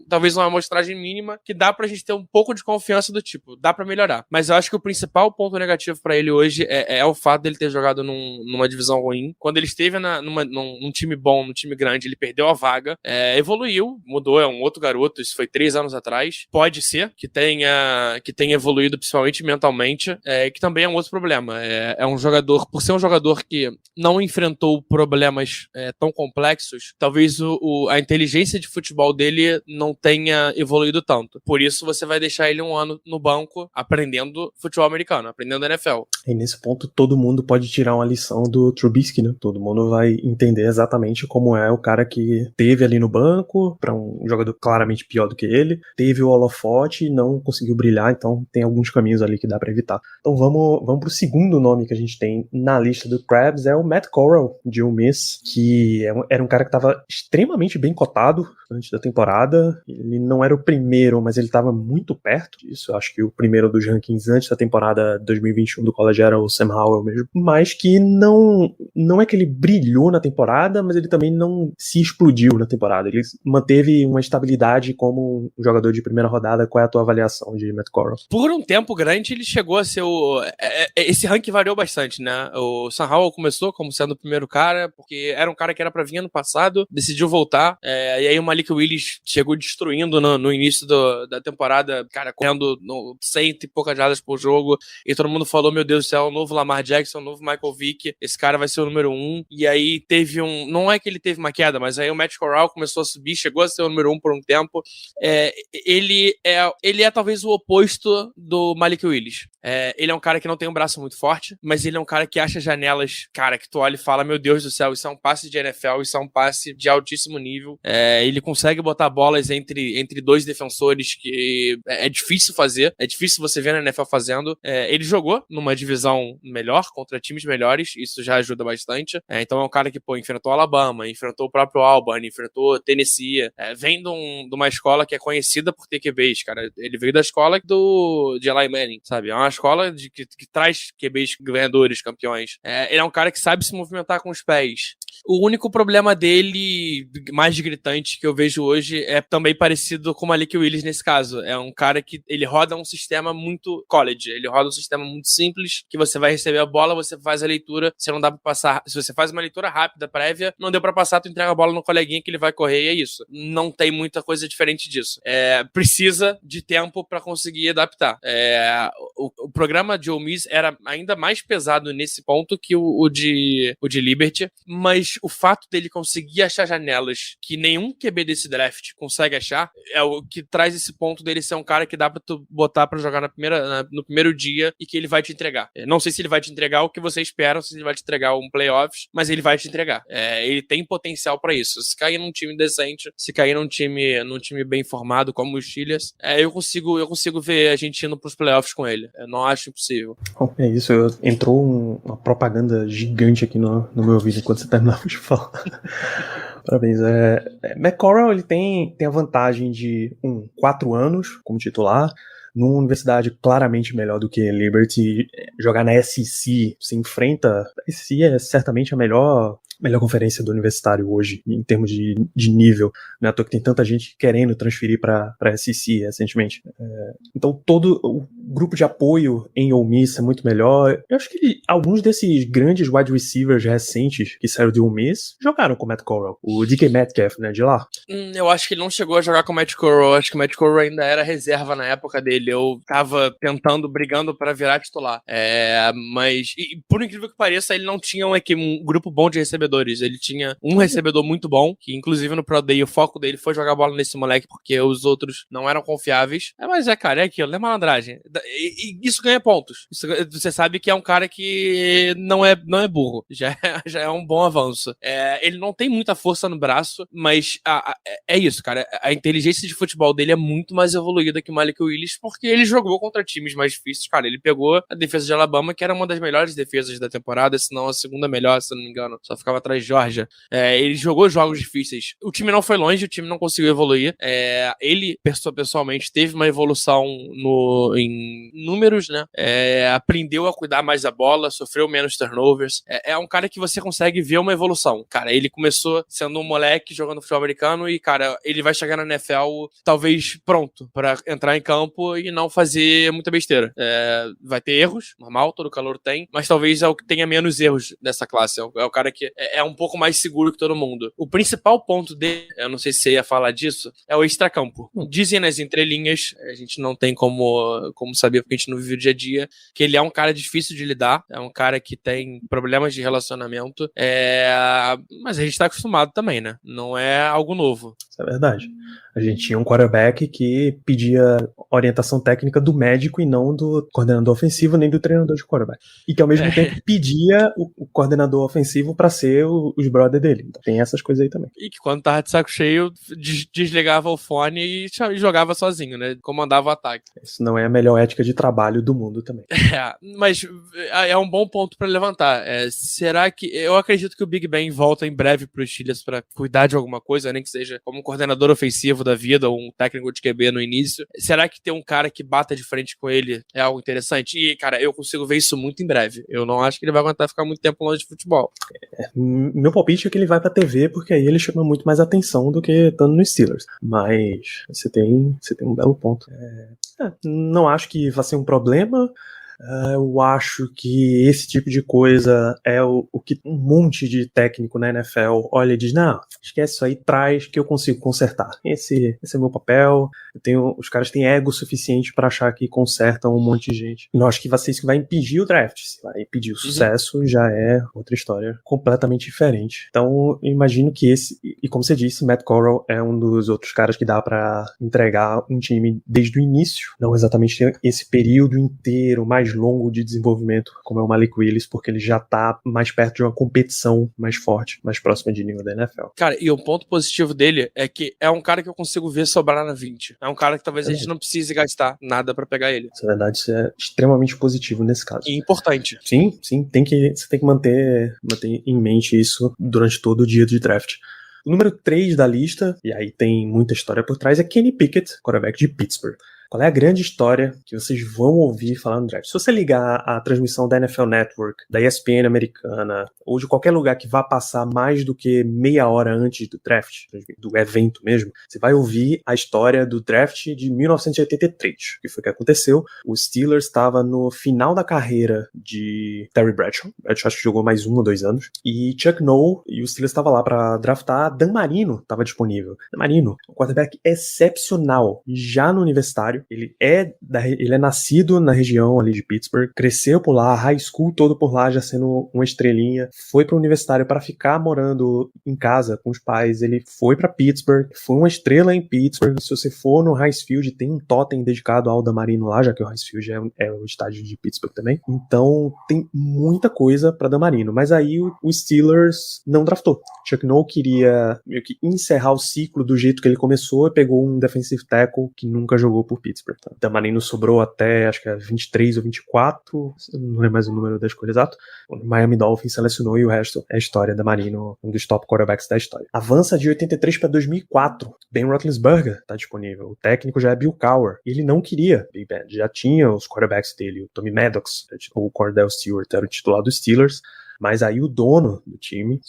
talvez uma amostragem mínima que dá pra gente ter um pouco de confiança do tipo, dá pra melhorar. Mas eu acho que o principal ponto negativo pra ele hoje é o fato dele ter jogado numa divisão ruim. Quando ele esteve num time bom, num time grande, ele perdeu a vaga, evoluiu, mudou, é um outro garoto, isso foi 3 anos atrás. Pode ser que tenha evoluído principalmente mentalmente, que também é um outro problema. É um jogador, por ser um jogador que não enfrentou problemas tão complexos, talvez a inteligência de futebol dele dele não tenha evoluído tanto. Por isso você vai deixar ele um ano no banco aprendendo futebol americano, aprendendo NFL. E nesse ponto todo mundo pode tirar uma lição do Trubisky, né? Todo mundo vai entender exatamente como é o cara que teve ali no banco, para um jogador claramente pior do que ele, teve o holofote e não conseguiu brilhar, então tem alguns caminhos ali que dá pra evitar. Então vamos pro segundo nome que a gente tem na lista do Krabs, é o Matt Corral, de Ole Miss, que era um cara que tava extremamente bem cotado antes da temporada. Ele não era o primeiro, mas ele tava muito perto disso. Eu acho que o primeiro dos rankings antes da temporada 2021 do college era o Sam Howell mesmo, mas que não é que ele brilhou na temporada, mas ele também não se explodiu na temporada. Ele manteve uma estabilidade como um jogador de primeira rodada. Qual é a tua avaliação de Matt Corral? Por um tempo grande, ele chegou a ser esse ranking variou bastante, né? O Sam Howell começou como sendo o primeiro cara, porque era um cara que era pra vir ano passado, decidiu voltar, e aí o Malik Willis chegou destruindo no início da temporada, cara, correndo 100 e poucas jardas por jogo, e todo mundo falou, meu Deus do céu, o novo Lamar Jackson, o novo Michael Vick, esse cara vai ser o número 1, e aí teve não é que ele teve uma queda, mas aí o Matt Corral começou a subir, chegou a ser o número 1 por um tempo. Ele é talvez o oposto do Malik Willis. Ele é um cara que não tem um braço muito forte, mas ele é um cara que acha janelas, cara, que tu olha e fala, meu Deus do céu, isso é um passe de NFL, isso é um passe de altíssimo nível. Ele consegue botar bolas entre dois defensores que é difícil fazer, é difícil você ver na NFL fazendo. Ele jogou numa divisão melhor, contra times melhores, isso já ajuda bastante. Então é um cara que, enfrentou Alabama, enfrentou o próprio Auburn, enfrentou Tennessee, vem de uma escola que é conhecida por ter QBs, cara. Ele veio da escola de Eli Manning, sabe? É uma escola que traz QBs ganhadores, campeões. Ele é um cara que sabe se movimentar com os pés. O único problema dele, mais gritante, que eu vejo hoje, é também parecido com o Malik Willis nesse caso. É um cara que ele roda um sistema muito college. Ele roda um sistema muito simples, que você vai receber a bola, você faz a leitura, se não dá pra passar. Se você faz uma leitura rápida, prévia, não deu pra passar, tu entrega a bola no coleguinha que ele vai correr e é isso. Não tem muita coisa diferente disso. Precisa de tempo pra conseguir adaptar. O programa de Ole Miss era ainda mais pesado nesse ponto que o de Liberty, mas o fato dele conseguir achar janelas que nenhum QB desse draft consegue achar é o que traz esse ponto dele ser um cara que dá pra tu botar pra jogar no primeiro dia e que ele vai te entregar. Não sei se ele vai te entregar o que você espera, se ele vai te entregar um playoffs, mas ele vai te entregar. Ele tem potencial pra isso. Se cair num time decente, se cair num time bem formado como os Steelers, eu consigo ver a gente indo pros playoffs com ele. Eu não acho impossível. É isso, entrou uma propaganda gigante aqui no meu ouvido enquanto você terminava de falar. Parabéns. Matt Corral, ele tem a vantagem de 4 anos como titular, numa universidade claramente melhor do que Liberty. Jogar na SEC, se enfrenta, a SEC é certamente a melhor conferência do universitário hoje, em termos de nível. Não é à toa que tem tanta gente querendo transferir para a SEC recentemente. Então todo o grupo de apoio em Ole Miss é muito melhor. Eu acho que alguns desses grandes wide receivers recentes que saíram de Ole Miss jogaram com o Matt Corral. O DK Metcalf, né, de lá. Eu acho que ele não chegou a jogar com o Matt Corral. Acho que o Matt Corral ainda era reserva na época dele. Eu tava brigando para virar titular. Mas, por incrível que pareça, ele não tinha um grupo bom de recebedores. Ele tinha um recebedor muito bom, que inclusive no Pro Day o foco dele foi jogar bola nesse moleque, porque os outros não eram confiáveis. Mas cara, é aquilo, é malandragem. E isso ganha pontos. Você sabe que é um cara que não é burro. Já é um bom avanço. Ele não tem muita força no braço, mas é isso, cara. A inteligência de futebol dele é muito mais evoluída que o Malik Willis, porque ele jogou contra times mais difíceis. Cara, ele pegou a defesa de Alabama, que era uma das melhores defesas da temporada, se não a segunda melhor, se eu não me engano. Só ficava atrás de Georgia. Ele jogou jogos difíceis. O time não foi longe, o time não conseguiu evoluir. Ele, pessoalmente, teve uma evolução em números, né? Aprendeu a cuidar mais da bola, sofreu menos turnovers. É um cara que você consegue ver uma evolução. Cara, ele começou sendo um moleque jogando futebol americano e, cara, ele vai chegar na NFL talvez pronto pra entrar em campo e não fazer muita besteira. Vai ter erros, normal, todo calor tem, mas talvez é o que tenha menos erros dessa classe. É o cara que é um pouco mais seguro que todo mundo. O principal ponto dele, eu não sei se você ia falar disso, é o extracampo. Dizem nas entrelinhas, a gente não tem como sabia porque a gente não vive o dia a dia, que ele é um cara difícil de lidar, é um cara que tem problemas de relacionamento, mas a gente tá acostumado também, né? Não é algo novo. Isso é verdade. A gente tinha um quarterback que pedia orientação técnica do médico e não do coordenador ofensivo nem do treinador de quarterback. E que ao mesmo tempo pedia o coordenador ofensivo pra ser os brother dele. Então tem essas coisas aí também. E que quando tava de saco cheio, desligava o fone e jogava sozinho, né? Comandava o ataque. Isso não é a melhor ética de trabalho do mundo também. Mas é um bom ponto pra levantar. Será que... Eu acredito que o Big Ben volta em breve pros Steelers pra cuidar de alguma coisa, nem que seja como um coordenador ofensivo da vida ou um técnico de QB no início. Será que ter um cara que bata de frente com ele é algo interessante? E, cara, eu consigo ver isso muito em breve. Eu não acho que ele vai aguentar ficar muito tempo longe de futebol. Meu palpite é que ele vai pra TV, porque aí ele chama muito mais atenção do que estando no Steelers. Mas você tem um belo ponto. Não acho que vai ser um problema. Eu acho que esse tipo de coisa é o que um monte de técnico na NFL olha e diz, não, esquece isso aí, traz que eu consigo consertar. Esse é o meu papel. Os caras têm ego suficiente pra achar que consertam um monte de gente. Não acho que vai ser isso que vai impedir o draft. Se vai impedir o sucesso, já é outra história completamente diferente. Então, eu imagino que e como você disse, Matt Corral é um dos outros caras que dá pra entregar um time desde o início. Não exatamente esse período inteiro, mais longo de desenvolvimento, como é o Malik Willis, porque ele já tá mais perto de uma competição mais forte, mais próxima de nível da NFL. Cara, e o ponto positivo dele é que é um cara que eu consigo ver sobrar na 20. É um cara que talvez a gente não precise gastar nada pra pegar ele. Isso é verdade, isso é extremamente positivo nesse caso. E importante. Sim, você tem que manter em mente isso durante todo o dia de draft. O número 3 da lista, e aí tem muita história por trás, é Kenny Pickett, quarterback de Pittsburgh. Qual é a grande história que vocês vão ouvir falar no draft? Se você ligar a transmissão da NFL Network, da ESPN americana, ou de qualquer lugar que vá passar mais do que meia hora antes do draft, do evento mesmo, você vai ouvir a história do draft de 1983, que foi o que aconteceu. O Steelers estava no final da carreira de Terry Bradshaw. Bradshaw acho que jogou mais 1 ou 2 anos. E Chuck Noll, e o Steelers estava lá para draftar. Dan Marino estava disponível. Dan Marino, um quarterback excepcional, já no universitário. Ele é nascido na região ali de Pittsburgh, cresceu por lá, high school todo por lá, já sendo uma estrelinha, foi para o universitário para ficar morando em casa com os pais. Ele foi para Pittsburgh, foi uma estrela em Pittsburgh. Se você for no Heinz Field, tem um totem dedicado ao Dan Marino lá, já que o Heinz Field é o estádio de Pittsburgh também. Então tem muita coisa para Dan Marino, mas aí o Steelers não draftou. Chuck Noll queria meio que encerrar o ciclo do jeito que ele começou e pegou um defensive tackle que nunca jogou por Pittsburgh. Dan Marino sobrou até, acho que é 23 ou 24, não lembro mais o número da escolha exato. O Miami Dolphins selecionou e o resto é a história. Dan Marino, um dos top quarterbacks da história. Avança de 83 para 2004. Ben Roethlisberger tá disponível. O técnico já é Bill Cowher. E ele não queria Big Ben. Já tinha os quarterbacks dele. O Tommy Maddox, o Cordell Stewart, era o titular dos Steelers. Mas aí o dono do time,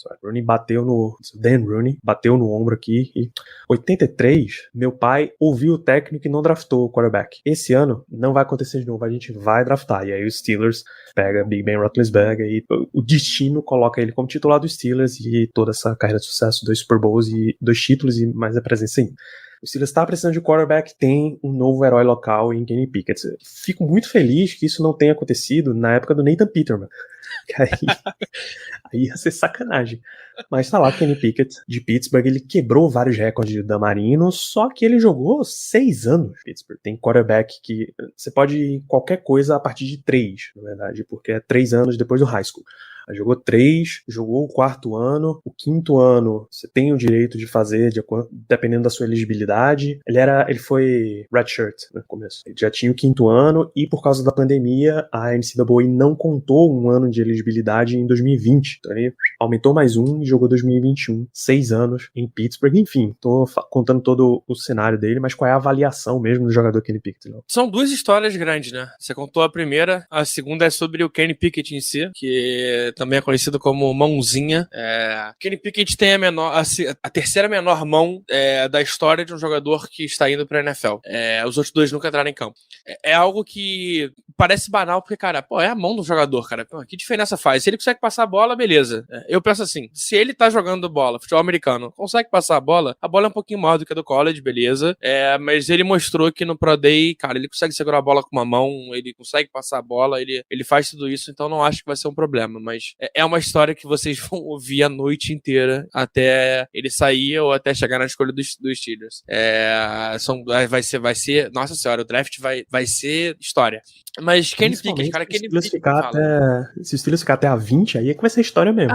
Dan Rooney, bateu no ombro aqui e 83, meu pai ouviu o técnico e não draftou o quarterback. Esse ano não vai acontecer de novo, a gente vai draftar. E aí o Steelers pega Big Ben Roethlisberger e o destino coloca ele como titular dos Steelers e toda essa carreira de sucesso, 2 Super Bowls e 2 títulos e mais a presença ainda. O Steelers está precisando de quarterback, tem um novo herói local em Kenny Pickett. Fico muito feliz que isso não tenha acontecido na época do Nathan Peterman. Aí ia ser sacanagem. Mas tá lá, Kenny Pickett, de Pittsburgh. Ele quebrou vários recordes de Dan Marino, só que ele jogou 6 anos em Pittsburgh. Tem quarterback que você pode ir qualquer coisa a partir de 3, na verdade, porque é 3 anos depois do high school. Jogou 3, jogou o 4º ano, o 5º ano você tem o direito de fazer, dependendo da sua elegibilidade. Ele foi redshirt no começo. Ele já tinha o 5º ano e por causa da pandemia a NCAA não contou um ano de elegibilidade em 2020. Então ele aumentou mais um e jogou 2021. 6 anos em Pittsburgh. Enfim, tô contando todo o cenário dele, mas qual é a avaliação mesmo do jogador Kenny Pickett? Não? São 2 histórias grandes, né? Você contou a primeira, a segunda é sobre o Kenny Pickett em si, que também é conhecido como mãozinha. Kenny Pickett tem a terceira menor mão da história de um jogador que está indo pra NFL. Os outros dois nunca entraram em campo. É algo que parece banal, porque, cara, é a mão do jogador, cara. Pô, que diferença faz? Se ele consegue passar a bola, beleza. Eu penso assim, se ele tá jogando bola, futebol americano, consegue passar a bola é um pouquinho maior do que a do college, beleza. Mas ele mostrou que no Pro Day, cara, ele consegue segurar a bola com uma mão, ele consegue passar a bola, ele faz tudo isso, então não acho que vai ser um problema. Mas é uma história que vocês vão ouvir a noite inteira até ele sair ou até chegar na escolha dos Steelers. Vai ser, nossa senhora, o draft vai ser história. Mas Kenny Pickett, cara, Kenny Pickett. Se o Steelers ficar até a 20, aí é que vai ser história mesmo.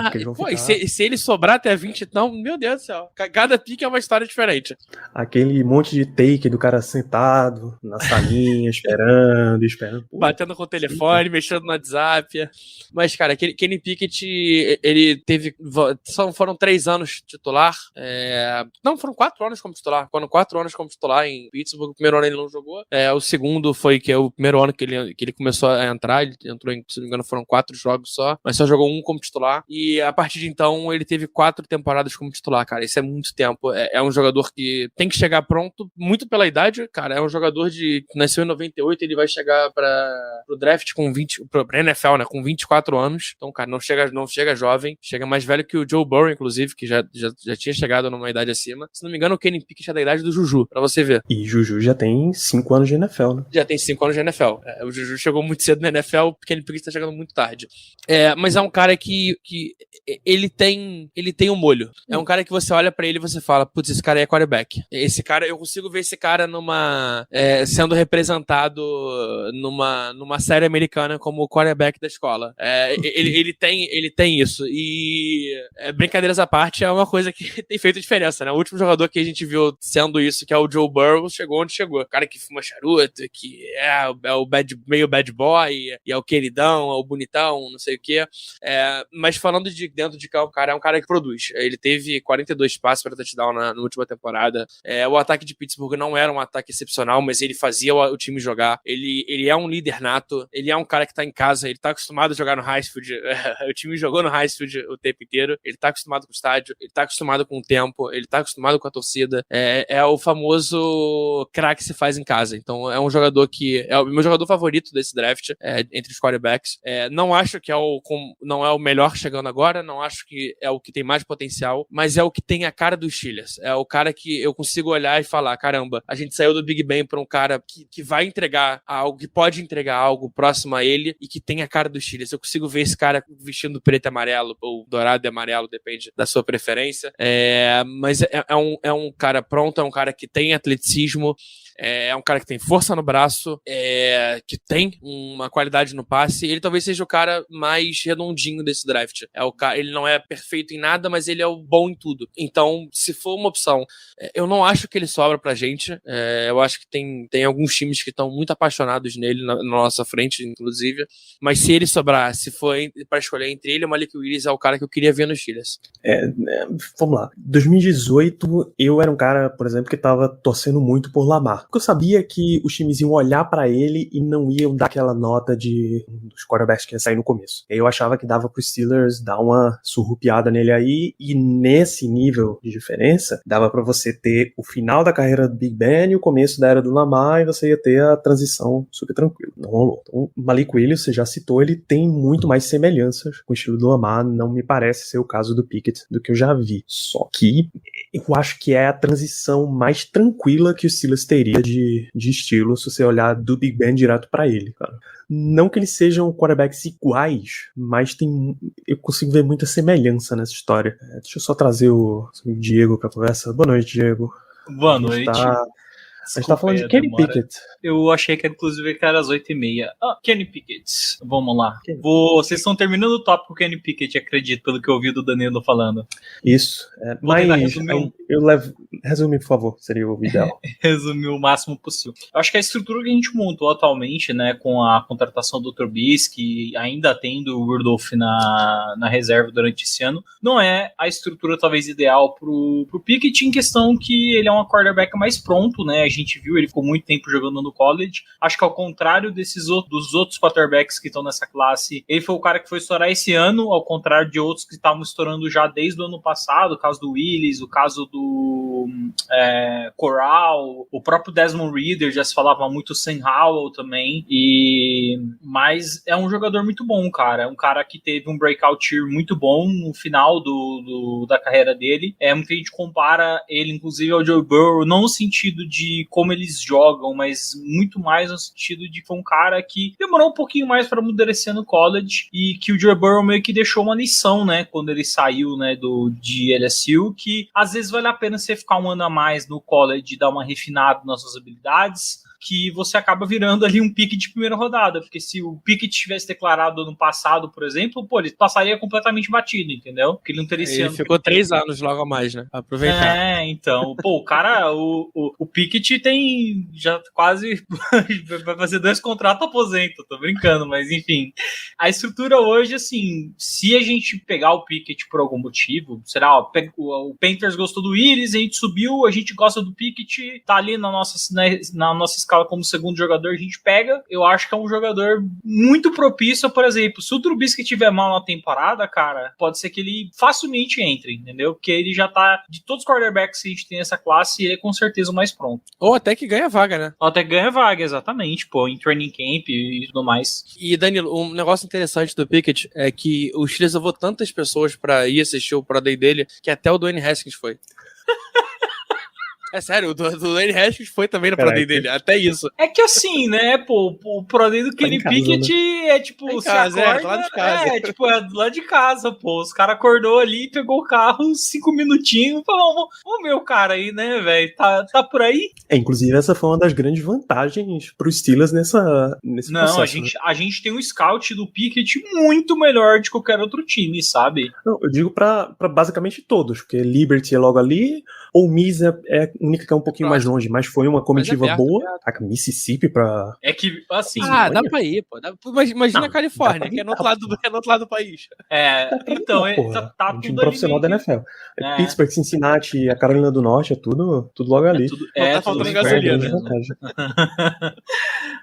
Se ele sobrar até a 20, então, meu Deus do céu. Cada pick é uma história diferente. Aquele monte de take do cara sentado na salinha, esperando. Batendo com o telefone, mexendo no WhatsApp. Mas, cara, Kenny Pickett, ele teve. Foram 3 anos titular. Não, foram 4 anos como titular. Foram 4 anos como titular em Pittsburgh. O primeiro ano ele não jogou. O segundo foi o primeiro ano que ele começou a entrar. Ele entrou em, se não me engano, foram 4 jogos só. Mas só jogou 1 como titular. E a partir de então, ele teve 4 temporadas como titular, cara. Isso é muito tempo. É um jogador que tem que chegar pronto, muito pela idade, cara. É um jogador que nasceu em 98, ele vai chegar pro draft com pra NFL, né? Com 24 anos. Então, cara, não chega jovem. Chega mais velho que o Joe Burrow, inclusive, que já tinha chegado numa idade acima. Se não me engano, o Kenny Pickett é da idade do Juju, pra você ver. E Juju já tem 5 anos de NFL, né? Já tem 5 anos de NFL. O Juju chegou muito cedo na NFL, o Kenny Pickett tá chegando muito tarde. Mas é um cara que ele tem um molho. É um cara que você olha pra ele e você fala, putz, esse cara é quarterback. Esse cara, eu consigo ver esse cara sendo representado numa série americana como o quarterback da escola. Ele tem isso. E brincadeiras à parte, é uma coisa que tem feito diferença, né? O último jogador que a gente viu sendo isso, que é o Joe Burrow, chegou onde chegou. O cara que fuma charuto, que é o meio bad boy, e é o queridão, é o bonitão, não sei o quê. Mas falando de dentro de campo, cara, é um cara que produz. Ele teve 42 passes para touchdown na última temporada. O ataque de Pittsburgh não era um ataque excepcional, mas ele fazia o time jogar. Ele é um líder nato, ele é um cara que tá em casa, ele tá acostumado a jogar no Highfield. O time jogou no Highfield o tempo inteiro, ele tá acostumado com o estádio, ele tá acostumado com o tempo, ele tá acostumado com a torcida. É o famoso craque que se faz em casa. Então é um jogador que é o meu jogador favorito desse draft, entre os quarterbacks. Não acho que não é o melhor chegando agora, não acho que é o que tem mais potencial, mas é o que tem a cara dos Steelers. É o cara que eu consigo olhar e falar, caramba, a gente saiu do Big Ben pra um cara que vai entregar algo, que pode entregar algo próximo a ele e que tem a cara dos Steelers. Eu consigo ver esse cara vestindo preto e amarelo, ou dourado e amarelo, depende da sua preferência. Mas é um cara pronto, é um cara que tem atleticismo, é um cara que tem força no braço, que tem uma qualidade no passe. Ele talvez seja o cara mais redondinho desse draft. Ele não é perfeito em nada, mas ele é o bom em tudo. Então, se for uma opção, eu não acho que ele sobra pra gente. Eu acho que tem alguns times que estão muito apaixonados nele, na nossa frente, inclusive. Mas se ele sobrar, se for pra escolher entre ele e o Malik Willis, é o cara que eu queria ver nos Steelers. Vamos lá. 2018, eu era um cara, por exemplo, que tava torcendo muito por Lamar. Porque eu sabia que os times iam olhar pra ele e não iam dar aquela nota dos quarterbacks que ia sair no começo. Eu achava que dava pros Steelers dar uma surrupiada nele aí, e nesse nível de diferença, dava pra você ter o final da carreira do Big Ben e o começo da era do Lamar, e você ia ter a transição super tranquila. Não rolou. Então, Malik Willis, você já citou, ele tem muito mais semelhanças com o estilo do Lamar, não me parece ser o caso do Pickett, do que eu já vi. Só que eu acho que é a transição mais tranquila que o Steelers teria de estilo, se você olhar do Big Ben direto pra ele, cara. Não que eles sejam quarterbacks iguais, mas eu consigo ver muita semelhança nessa história. Deixa eu só trazer o Diego pra conversa. Boa noite, Diego. Boa noite. A gente tá falando de Kenny Pickett. Eu achei que inclusive que era às 8h30. Kenny Pickett. Vamos lá. Vocês estão terminando o tópico Kenny Pickett, acredito, pelo que eu ouvi do Danilo falando. Isso. Mas resume, por favor, seria o ideal. Resumir o máximo possível. Eu acho que a estrutura que a gente montou atualmente, né, com a contratação do Trubisky, ainda tendo o Rudolph na reserva durante esse ano, não é a estrutura talvez ideal pro Pickett, em questão que ele é um quarterback mais pronto, né? A gente viu, ele ficou muito tempo jogando no college. Acho que ao contrário dos outros quarterbacks que estão nessa classe, ele foi o cara que foi estourar esse ano, ao contrário de outros que estavam estourando já desde o ano passado, o caso do Willis, o caso do Corral, o próprio Desmond Ridder, já se falava muito Sam Howell também, mas é um jogador muito bom, cara. É um cara que teve um breakout year muito bom no final da carreira dele. Muita gente compara ele, inclusive, ao Joe Burrow, não no sentido de como eles jogam, mas muito mais no sentido de que foi um cara que demorou um pouquinho mais para amadurecer no college e que o Joe Burrow meio que deixou uma lição, né, quando ele saiu, né, de LSU, que às vezes vale a pena você ficar um ano a mais no college e dar uma refinada nas suas habilidades, que você acaba virando ali um pique de primeira rodada, porque se o Pickett tivesse declarado ano passado, por exemplo, ele passaria completamente batido, entendeu? Porque ele não teria esse ano. Ele ficou 3 anos logo a mais, né? Pra aproveitar. Então, o cara, o Pickett tem já quase vai fazer 2 contratos aposento, tô brincando, mas enfim. A estrutura hoje, assim, se a gente pegar o Pickett por algum motivo, será, o Panthers gostou do Willis, a gente subiu, a gente gosta do Pickett, tá ali na nossa escala como segundo jogador, a gente pega. Eu acho que é um jogador muito propício, por exemplo, se o Trubisky tiver mal na temporada, cara, pode ser que ele facilmente entre, entendeu? Porque ele já tá, de todos os quarterbacks que a gente tem nessa classe, ele é com certeza o mais pronto. Ou até que ganha vaga, né? Ou até que ganha vaga, exatamente, em training camp e tudo mais. E, Danilo, um negócio interessante do Pickett é que o Steelers levou tantas pessoas pra ir assistir o Pro Day dele, que até o Dwayne Haskins foi. É sério, o Dwayne Haskins foi também no Pro Day dele, até isso. É que assim, né, o Pro Day do Kenny Pickett, né? É tipo, você acorda, é do lado de casa. É do lado de casa, pô. Os caras acordou ali, pegou o carro, 5 minutinhos, falou, vamos ver o cara aí, né, velho, tá por aí? Inclusive essa foi uma das grandes vantagens pro Steelers nesse Não, processo. a gente tem um scout do Pickett muito melhor de qualquer outro time, sabe? Não, eu digo pra basicamente todos, porque Liberty é logo ali, ou Miss é a única que é um pouquinho mais longe, mas foi uma comitiva boa. Mississippi pra... É que, assim... dá pra ir, pô. Imagina a Califórnia, que é no outro lado do país. Então, tá um tudo time profissional da NFL. Pittsburgh, Cincinnati, a Carolina do Norte, é tudo logo ali. Tá faltando gasolina.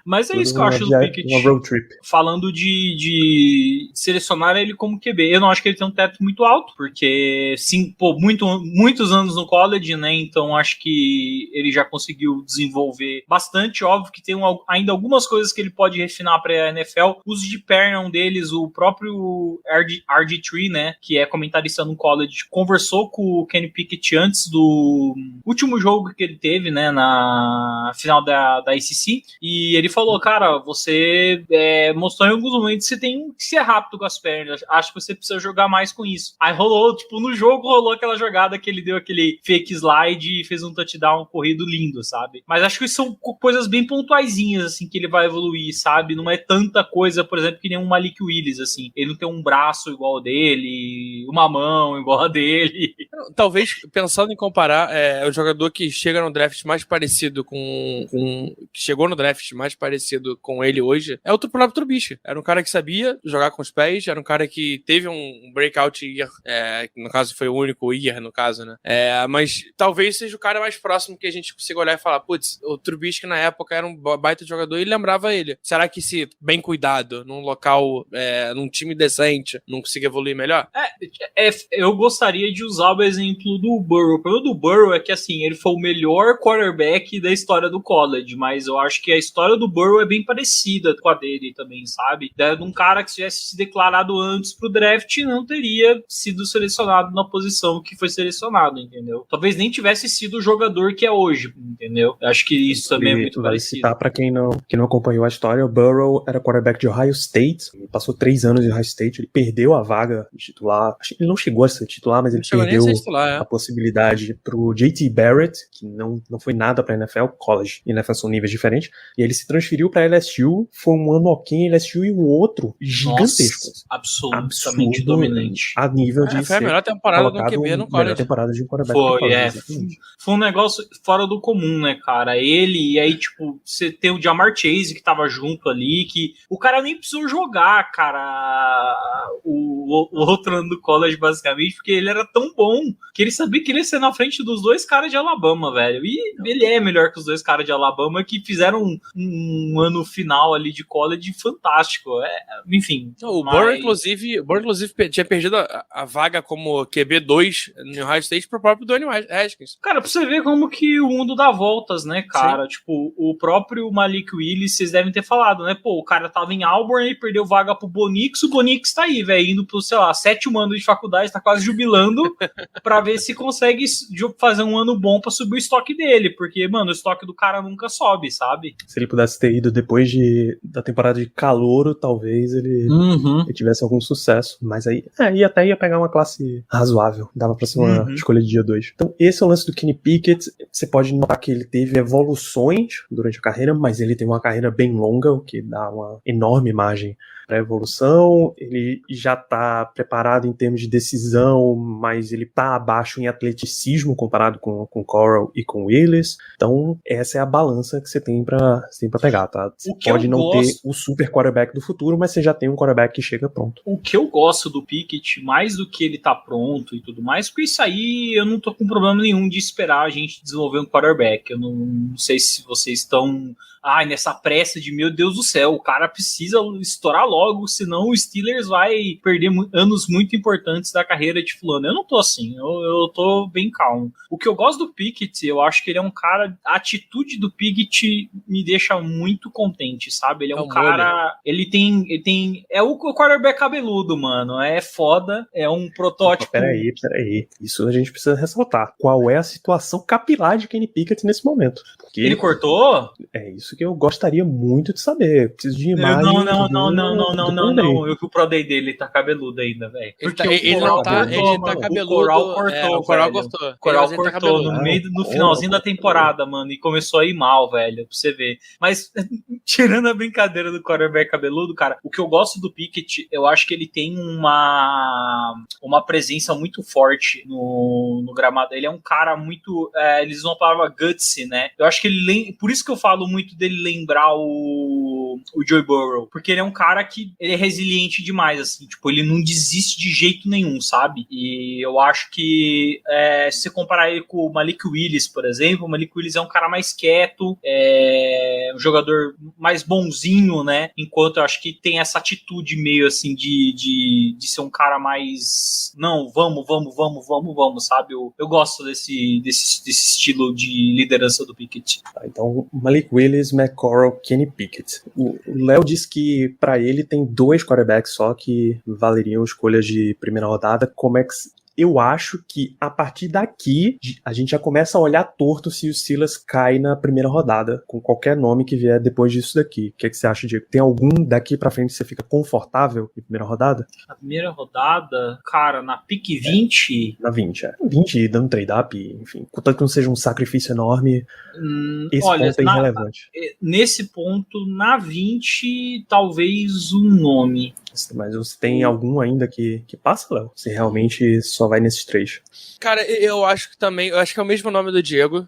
Mas é isso que eu acho do Pickett. Uma road trip. Falando de selecionar ele como QB. Eu não acho que ele tem um teto muito alto, porque sim, muitos anos no college, né? Então acho que ele já conseguiu desenvolver bastante. Óbvio que tem ainda algumas coisas que ele pode refinar para a NFL. O uso de perna, um deles, o próprio RG3, né? Que é comentarista no college, conversou com o Kenny Pickett antes do último jogo que ele teve, né? Na final da ACC. E ele falou, cara, você mostrou em alguns momentos que você tem que ser rápido com as pernas. Acho que você precisa jogar mais com isso. Aí rolou, no jogo rolou aquela jogada que ele deu aquele fake slide e fez um touchdown corrido lindo, sabe? Mas acho que são coisas bem pontuaisinhas, assim, que ele vai evoluir, sabe? Não é tanta coisa, por exemplo, que nem um Malik Willis, assim. Ele não tem um braço igual ao dele, uma mão igual a dele. Talvez, pensando em comparar, o jogador que chega no draft mais parecido que chegou no draft mais parecido com ele hoje, é o próprio Trubisky. Era um cara que sabia jogar com os pés, era um cara que teve um breakout year, no caso foi o único year, no caso, né? Mas talvez seja o cara mais próximo que a gente consiga olhar e falar, putz, o Trubisky na época era um baita jogador e lembrava ele. Será que se bem cuidado, num local, num time decente, não consiga evoluir melhor? Eu gostaria de usar o exemplo do Burrow. O problema do Burrow é que, assim, ele foi o melhor quarterback da história do college, mas eu acho que a história do Burrow é bem parecida com a dele também, sabe? De um cara que tivesse se declarado antes pro draft não teria sido selecionado na posição que foi selecionado, entendeu? Talvez nem tivesse sido o jogador que é hoje, entendeu? Eu acho que isso também é muito parecido. Citar pra quem não acompanhou a história, o Burrow era quarterback de Ohio State, ele passou 3 anos em Ohio State, ele perdeu a vaga de titular, acho que ele não chegou a ser titular, mas ele perdeu a possibilidade pro JT Barrett, que não foi nada pra NFL, college e NFL são níveis diferentes, e ele se transferiu pra LSU, foi um ano ok em LSU e o outro gigantesco. Nossa, absolutamente dominante. A nível de Foi a ser melhor temporada do colocado QB no melhor college. temporada de um quarterback no Foi, college, exatamente. foi um negócio fora do comum, né, cara? Ele, e aí, tipo, você tem o Jamar Chase que tava junto ali, que o cara nem precisou jogar, cara, o outro ano do college, basicamente, porque ele era tão bom que ele sabia que ele ia ser na frente dos dois caras de Alabama, velho. E ele é melhor que os dois caras de Alabama que fizeram um ano final ali de college fantástico. Enfim. O Burrow, inclusive, tinha perdido a vaga como QB2 no Ohio State pro próprio Dwayne Haskins. Cara, pra você ver como que o mundo dá voltas, né, cara? Sim. Tipo, o próprio Malik Willis, vocês devem ter falado, né? Pô, o cara tava em Auburn e perdeu vaga pro Bonix, o Bonix tá aí, velho, indo pro, sei lá, 7º ano de faculdade, tá quase jubilando pra ver se consegue fazer um ano bom pra subir o estoque dele, porque, mano, o estoque do cara nunca sobe, sabe? Se ele pudesse ter ido depois da temporada de calouro, talvez ele tivesse algum sucesso, mas aí até ia pegar uma classe razoável, dava pra ser uma escolha de dia 2. Então esse é o lance do Kenny Pickett. Você pode notar que ele teve evoluções durante a carreira, mas ele tem uma carreira bem longa, o que dá uma enorme margem para evolução. Ele já tá preparado em termos de decisão, mas ele tá abaixo em atleticismo comparado com Corral e com Willis. Então essa é a balança que você tem pra pegar, tá? Você pode não ter o super quarterback do futuro, mas você já tem um quarterback que chega pronto. O que eu gosto do Pickett, mais do que ele tá pronto e tudo mais, porque isso aí eu não tô com problema nenhum de esperar a gente desenvolver um quarterback. Eu não sei se vocês estão nessa pressa de, meu Deus do céu, o cara precisa estourar logo, senão o Steelers vai perder anos muito importantes da carreira de fulano. Eu não tô assim, eu tô bem calmo. O que eu gosto do Pickett, eu acho que ele é um cara, a atitude do Pickett me deixa muito contente, sabe? Ele é um cara, ele tem, é o quarterback cabeludo, mano, é foda, é um protótipo. Peraí, isso a gente precisa ressaltar. Qual é a situação capilar de Kenny Pickett nesse momento? Porque ele cortou? É isso que eu gostaria muito de saber. Preciso de imagem. Não. Eu que o Pro Day dele tá cabeludo ainda, velho. Ele tá cabeludo. O Coral cortou. O Coral cortou no finalzinho da temporada, mano, e começou a ir mal, velho, pra você ver. Mas, tirando a brincadeira do quarterback cabeludo, cara, o que eu gosto do Pickett, eu acho que ele tem uma presença muito forte no gramado. Ele é um cara muito, eles usam a palavra gutsy, né? Eu acho que ele, por isso que eu falo muito dele lembrar o Joe Burrow, porque ele é um cara que ele é resiliente demais, assim, tipo, ele não desiste de jeito nenhum, sabe? E eu acho que se você comparar ele com o Malik Willis, por exemplo, o Malik Willis é um cara mais quieto, um jogador mais bonzinho, né? Enquanto eu acho que tem essa atitude meio assim de ser um cara mais, não, vamos, sabe? Eu gosto desse estilo de liderança do Pickett. Então, Malik Willis, McCorral, Kenny Pickett. O Léo disse que pra ele tem 2 quarterbacks só que valeriam escolhas de primeira rodada. Como é que... Eu acho que a partir daqui a gente já começa a olhar torto se o Steelers cai na primeira rodada, com qualquer nome que vier depois disso daqui. O que é que você acha, Diego? Tem algum daqui pra frente que você fica confortável em primeira rodada? Na primeira rodada, cara, na pick 20... Na 20, 20 dando trade-up, enfim. Contanto que não seja um sacrifício enorme, esse ponto é irrelevante. Nesse ponto, na 20, talvez um nome. Mas você tem algum ainda que passa, Léo? Você realmente só vai nesses 3? Cara, eu acho que é o mesmo nome do Diego.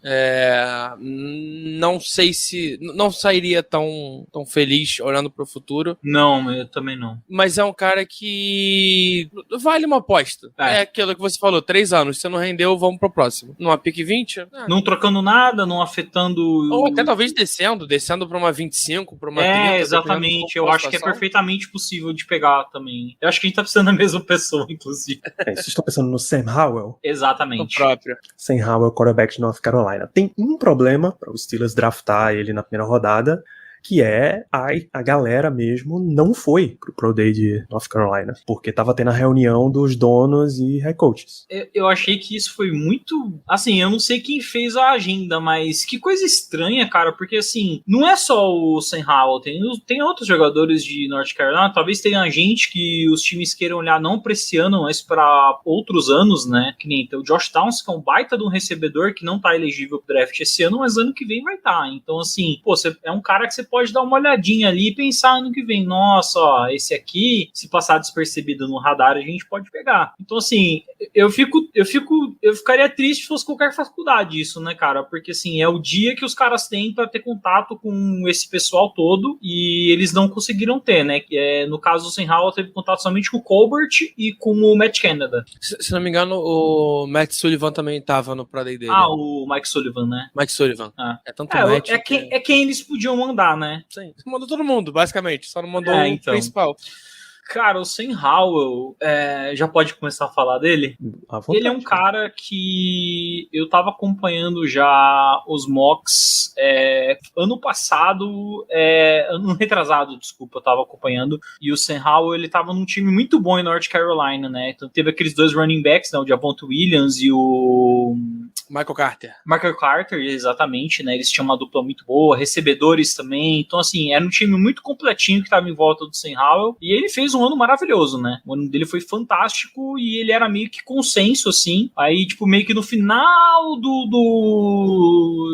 Não sei se... Não sairia tão feliz olhando pro futuro. Não, eu também não. Mas é um cara que vale uma aposta. É aquilo que você falou, 3 anos. Se não rendeu, vamos pro próximo. Numa pick 20? Não trocando nada, não afetando... Ou até talvez descendo pra uma 25, pra uma 30. Exatamente. Eu acho que é perfeitamente possível de pegar também. Eu acho que a gente tá precisando da mesma pessoa, inclusive. Vocês estão pensando no Sam Howell? Exatamente. O próprio. Sam Howell, quarterback de North Carolina. Tem um problema para os Steelers draftar ele na primeira rodada, que é a galera mesmo não foi pro Pro Day de North Carolina, porque tava tendo a reunião dos donos e head coaches. Eu achei que isso foi muito... Assim, eu não sei quem fez a agenda, mas que coisa estranha, cara, porque assim, não é só o Sam Howell, tem outros jogadores de North Carolina, talvez tenha gente que os times queiram olhar não pra esse ano, mas pra outros anos, né? Que nem então, o Josh Downs, que é um baita de um recebedor que não tá elegível pro draft esse ano, mas ano que vem vai estar. Então, assim, é um cara que você pode dar uma olhadinha ali e pensar ano que vem, nossa, ó, esse aqui, se passar despercebido no radar, a gente pode pegar. Então, assim, eu ficaria triste se fosse qualquer faculdade isso, né, cara? Porque, assim, é o dia que os caras têm pra ter contato com esse pessoal todo e eles não conseguiram ter, né? No caso, o Sam Howell teve contato somente com o Colbert e com o Matt Canada. Se não me engano, o Matt Sullivan também tava no Pro Day dele. Ah, o Mike Sullivan, né? Mike Sullivan. Ah. É tanto Matt... É quem eles podiam mandar, né? Sim. Mandou todo mundo, basicamente. Só não mandou o então. principal. Cara, o Sam Howell, já pode começar a falar dele? Ele é um cara que eu tava acompanhando já os mocks ano passado, ano retrasado, desculpa, eu tava acompanhando, e o Sam Howell, ele tava num time muito bom em North Carolina, né? Então teve aqueles dois running backs, né? O Javonte Williams e o... Michael Carter, exatamente, né? Eles tinham uma dupla muito boa, recebedores também. Então, assim, era um time muito completinho que estava em volta do Sam Howell. E ele fez um ano maravilhoso, né? O ano dele foi fantástico e ele era meio que consenso, assim. Aí, tipo, meio que no final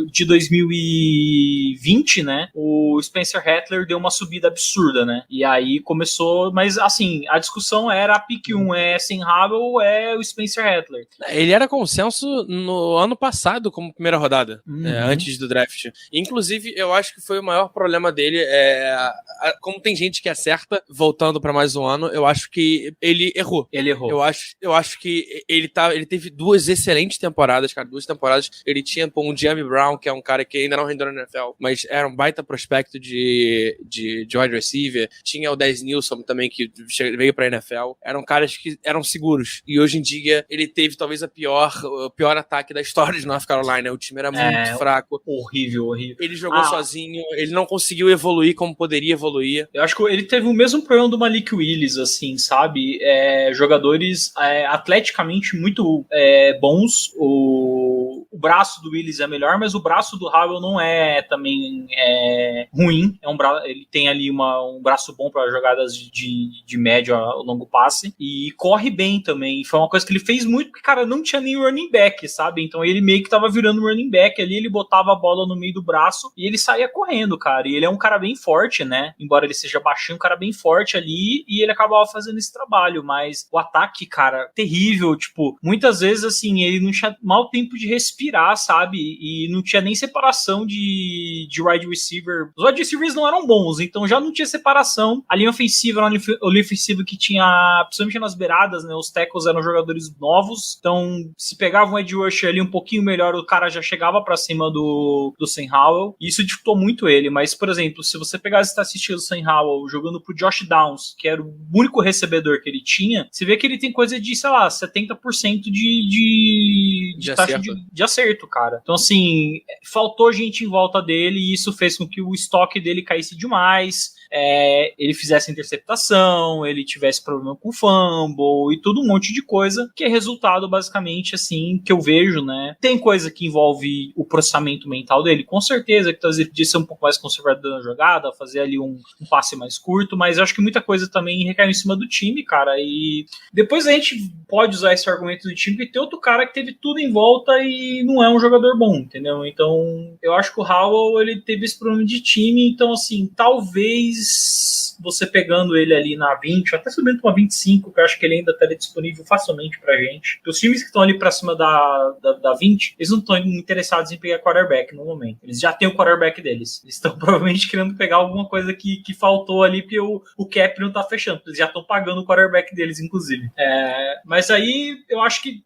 de 2020, né? O Spencer Rattler deu uma subida absurda, né? E aí começou... Mas, assim, a discussão era a pick 1 é Sam Howell ou é o Spencer Rattler? Ele era consenso no ano passado como primeira rodada, antes do draft. Inclusive, eu acho que foi o maior problema dele. Como tem gente que acerta, voltando pra mais um ano, eu acho que ele errou. Eu acho que ele teve duas excelentes temporadas, cara. 2 temporadas. Ele tinha um Jamie Brown, que é um cara que ainda não rendeu na NFL, mas era um baita prospecto de wide receiver. Tinha o Dez Nilsson também, que veio pra NFL. Eram caras que eram seguros. E hoje em dia, ele teve talvez o pior ataque da história de North Carolina. O time era muito fraco. Horrível. Ele jogou sozinho, ele não conseguiu evoluir como poderia evoluir. Eu acho que ele teve o mesmo problema do Malik Willis, assim, sabe? Jogadores atleticamente muito bons. O braço do Willis é melhor, mas o braço do Howell não é também ruim. Ele tem ali um braço bom para jogadas de médio a longo passe. E corre bem também. Foi uma coisa que ele fez muito, porque, cara, não tinha nem running back, sabe? Então ele meio que tava virando running back ali, ele botava a bola no meio do braço e ele saía correndo, cara. E ele é um cara bem forte, né? Embora ele seja baixinho, um cara bem forte ali, e ele acabava fazendo esse trabalho. Mas o ataque, cara, terrível. Tipo, muitas vezes, assim, ele não tinha mal tempo de respirar, sabe? E não tinha nem separação de wide receiver. Os wide receivers não eram bons, então já não tinha separação. A linha ofensiva era uma linha ofensiva que tinha, principalmente nas beiradas, né? Os tackles eram jogadores novos, então se pegava um edge rusher ali um pouquinho melhor, o cara já chegava pra cima do Sam Howell, e isso dificultou muito ele. Mas, por exemplo, se você pegar as estatísticas do Sam Howell jogando pro Josh Downs, que era o único recebedor que ele tinha, você vê que ele tem coisa de, sei lá, 70% de taxa de acerto, cara. Então, assim, faltou gente em volta dele, e isso fez com que o estoque dele caísse demais. Ele fizesse interceptação, ele tivesse problema com fumble e tudo um monte de coisa, que é resultado basicamente assim, que eu vejo, né? Tem coisa que envolve o processamento mental dele, com certeza, que talvez ele podia ser um pouco mais conservador na jogada, fazer ali um passe mais curto, mas eu acho que muita coisa também recai em cima do time, cara, e depois a gente pode usar esse argumento do time, que tem outro cara que teve tudo em volta e não é um jogador bom, entendeu? Então, eu acho que o Howell, ele teve esse problema de time, então assim, talvez você pegando ele ali na 20, até subindo para uma 25, que eu acho que ele ainda estaria disponível facilmente pra gente. Os times que estão ali pra cima da 20, eles não estão interessados em pegar quarterback no momento. Eles já têm o quarterback deles. Eles estão provavelmente querendo pegar alguma coisa que faltou ali, porque o cap não tá fechando. Eles já estão pagando o quarterback deles, inclusive. Mas aí,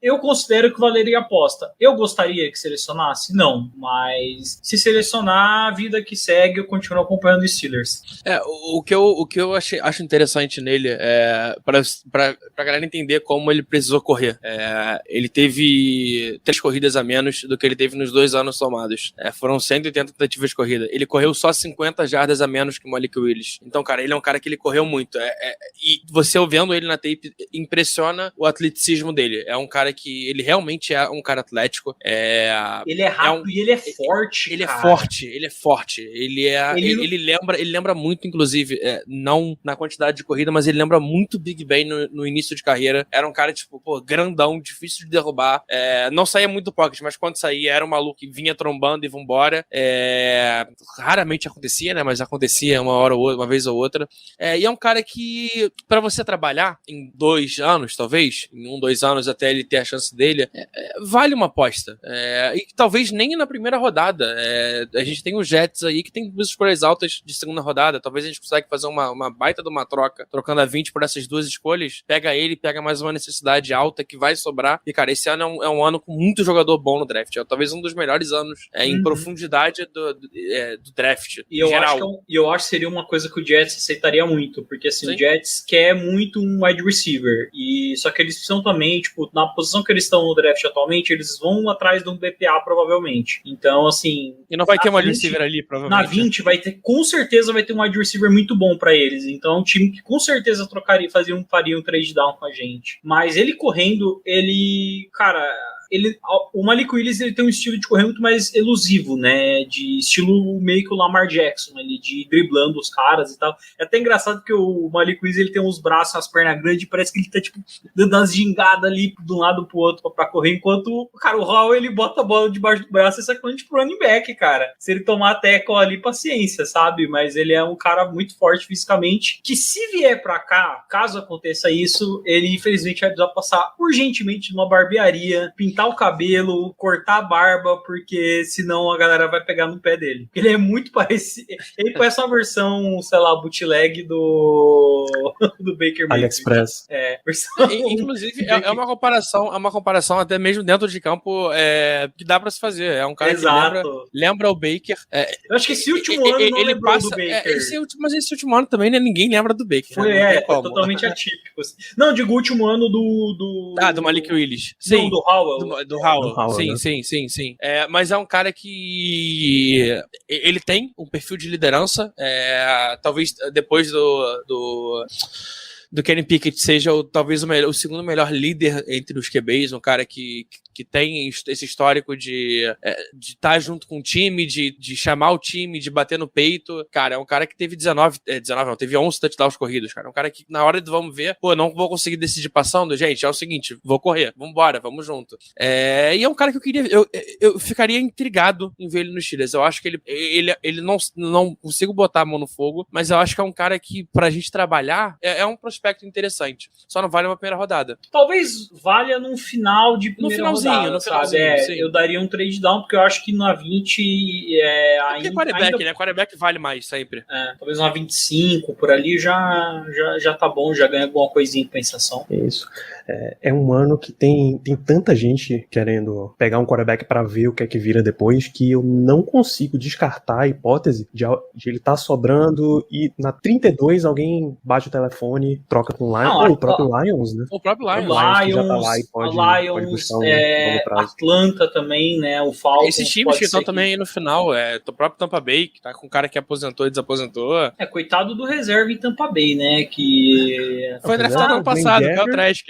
eu considero que valeria a aposta. Eu gostaria que selecionasse? Não. Mas se selecionar, a vida que segue, eu continuo acompanhando os Steelers. O que eu acho interessante nele pra galera entender como ele precisou correr. Ele teve 3 corridas a menos do que ele teve nos 2 anos somados. Foram 180 tentativas de corrida. Ele correu só 50 jardas a menos que o Malik Willis. Então, cara, ele é um cara que ele correu muito. E você vendo ele na tape, impressiona o atleticismo dele. É um cara que ele realmente é um cara atlético. Ele é rápido e ele é forte. Ele é forte. Ele lembra muito, inclusive, não na quantidade de corrida, mas ele lembra muito Big Ben no início de carreira. Era um cara, tipo, grandão, difícil de derrubar. Não saía muito do pocket, mas quando saía era um maluco que vinha trombando e vambora. Raramente acontecia, né? Mas acontecia uma vez ou outra. E é um cara que, pra você trabalhar em 2 anos, talvez, em 2 anos até ele ter a chance dele, vale uma aposta. E talvez nem na primeira rodada. A gente tem os Jets aí que tem 2 escolhas altas de segunda rodada. Talvez a gente consiga fazer uma baita de uma troca, trocando a 20 por essas 2 escolhas. Pega ele, pega mais uma necessidade alta que vai sobrar. E, cara, esse ano é um ano com muito jogador bom no draft. Talvez um dos melhores anos em profundidade do draft. E eu acho que seria uma coisa que o Jets aceitaria muito, porque assim, Sim. o Jets quer muito um wide receiver. Só que eles precisam também, tipo, na posição que eles estão no draft atualmente, eles vão atrás de um BPA, provavelmente. Então, assim. E não vai ter um wide 20, receiver ali, provavelmente. Na 20 com certeza vai ter um wide receiver muito bom pra eles. Então é um time que com certeza faria um trade down com a gente. Mas ele correndo, cara, o Malik Willis ele tem um estilo de correr muito mais elusivo, né? De estilo meio que o Lamar Jackson, ali, de driblando os caras e tal. É até engraçado que o Malik Willis ele tem uns braços, as pernas grandes, parece que ele tá tipo dando umas gingadas ali de um lado pro outro pra correr, enquanto cara, o Howell ele bota a bola debaixo do braço e sacando pro running back, cara. Se ele tomar a tackle ali, paciência, sabe? Mas ele é um cara muito forte fisicamente, que se vier pra cá, caso aconteça isso, ele infelizmente vai precisar passar urgentemente numa barbearia, pintar o cabelo, cortar a barba, porque senão a galera vai pegar no pé dele. Ele é muito parecido. Ele parece uma versão, sei lá, bootleg do Baker Mayfield. AliExpress. Inclusive, é uma comparação até mesmo dentro de campo que dá pra se fazer. É um cara que lembra o Baker. Eu acho que esse último ano não lembrou do Baker. Mas esse último ano também, né, ninguém lembra do Baker. Foi totalmente atípico. Não, digo o último ano do do Malik Willis. Sim. Não, do Howell. Do Howell. Sim, né? sim. Mas é um cara que ele tem um perfil de liderança. Talvez depois do Kenny Pickett seja talvez o segundo melhor líder entre os QBs, um cara que tem esse histórico de estar junto com o time, de chamar o time, de bater no peito. Cara, é um cara que teve teve 11 touchdowns corridos, cara. É um cara que na hora de vamos ver, não vou conseguir decidir passando, gente, é o seguinte, vou correr, vambora, vamos junto. E é um cara que eu ficaria intrigado em ver ele nos Steelers. Eu acho que ele não consigo botar a mão no fogo, mas eu acho que é um cara que pra gente trabalhar é um prospecto interessante. Só não vale uma primeira rodada. Talvez valha num final de primeira rodada. No finalzinho, sim. Eu daria um trade down, porque eu acho que na 20 ainda... quarterback, né? Quarterback vale mais sempre. Talvez uma 25, por ali já tá bom, já ganha alguma coisinha em compensação. Isso. É um ano que tem tanta gente querendo pegar um quarterback pra ver o que é que vira depois, que eu não consigo descartar a hipótese de ele tá sobrando e na 32 alguém bate o telefone, troca com o Lions, ou o próprio Lions, né? O próprio Lions. Que já tá lá e pode buscar longo prazo. Atlanta também, né? O Falcons. Esses times que estão também aí no final, o próprio Tampa Bay, que tá com um cara que aposentou e desaposentou. Coitado do reserva em Tampa Bay, né? Que foi draftado ano passado, o Kyle Trask.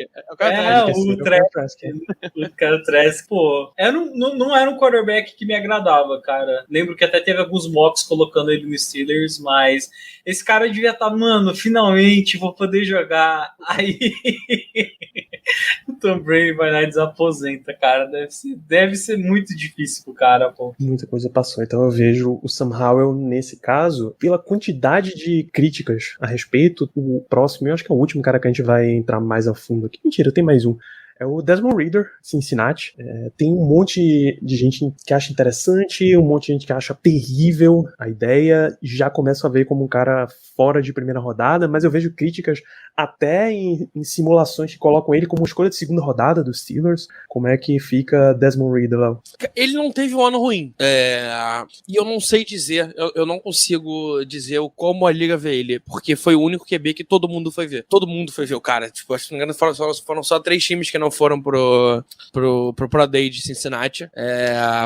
O Kyle Trask, pô. Não era um quarterback que me agradava, cara. Lembro que até teve alguns mocks colocando ele no Steelers, mas esse cara devia estar, mano, finalmente vou poder jogar. Aí o Tom Brady vai lá e desaposenta, cara. Deve ser muito difícil pro cara, pô. Muita coisa passou. Então eu vejo o Sam Howell, nesse caso, pela quantidade de críticas a respeito, o próximo, eu acho que é o último cara que a gente vai entrar mais a fundo aqui. Mentira, tem mais um. É o Desmond Ridder, Cincinnati. Tem um monte de gente que acha interessante, um monte de gente que acha terrível a ideia. Já começo a ver como um cara fora de primeira rodada, mas eu vejo críticas até em simulações que colocam ele como escolha de segunda rodada dos Steelers. Como é que fica Desmond Ridder lá? Ele não teve um ano ruim. E eu não sei dizer, eu não consigo dizer como a liga vê ele, porque foi o único QB que todo mundo foi ver. Todo mundo foi ver o cara. Tipo, acho que não me engano, foram só 3 times que não foram pro Pro Day de Cincinnati.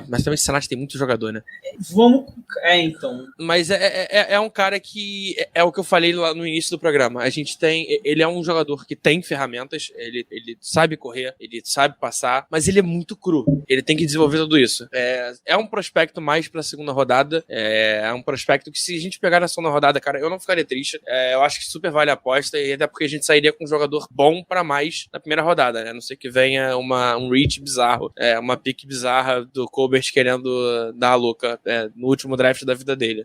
Mas também Cincinnati tem muito jogador, né? Então. Mas é um cara que é o que eu falei lá no início do programa. A gente tem... ele é um jogador que tem ferramentas, ele sabe correr, ele sabe passar, mas ele é muito cru. Ele tem que desenvolver tudo isso. É um prospecto mais pra segunda rodada, é um prospecto que se a gente pegar na segunda rodada, cara, eu não ficaria triste. Eu acho que super vale a aposta, e até porque a gente sairia com um jogador bom pra mais na primeira rodada, né? A não ser que venha um reach bizarro, uma pick bizarra do Colbert querendo dar a louca no último draft da vida dele.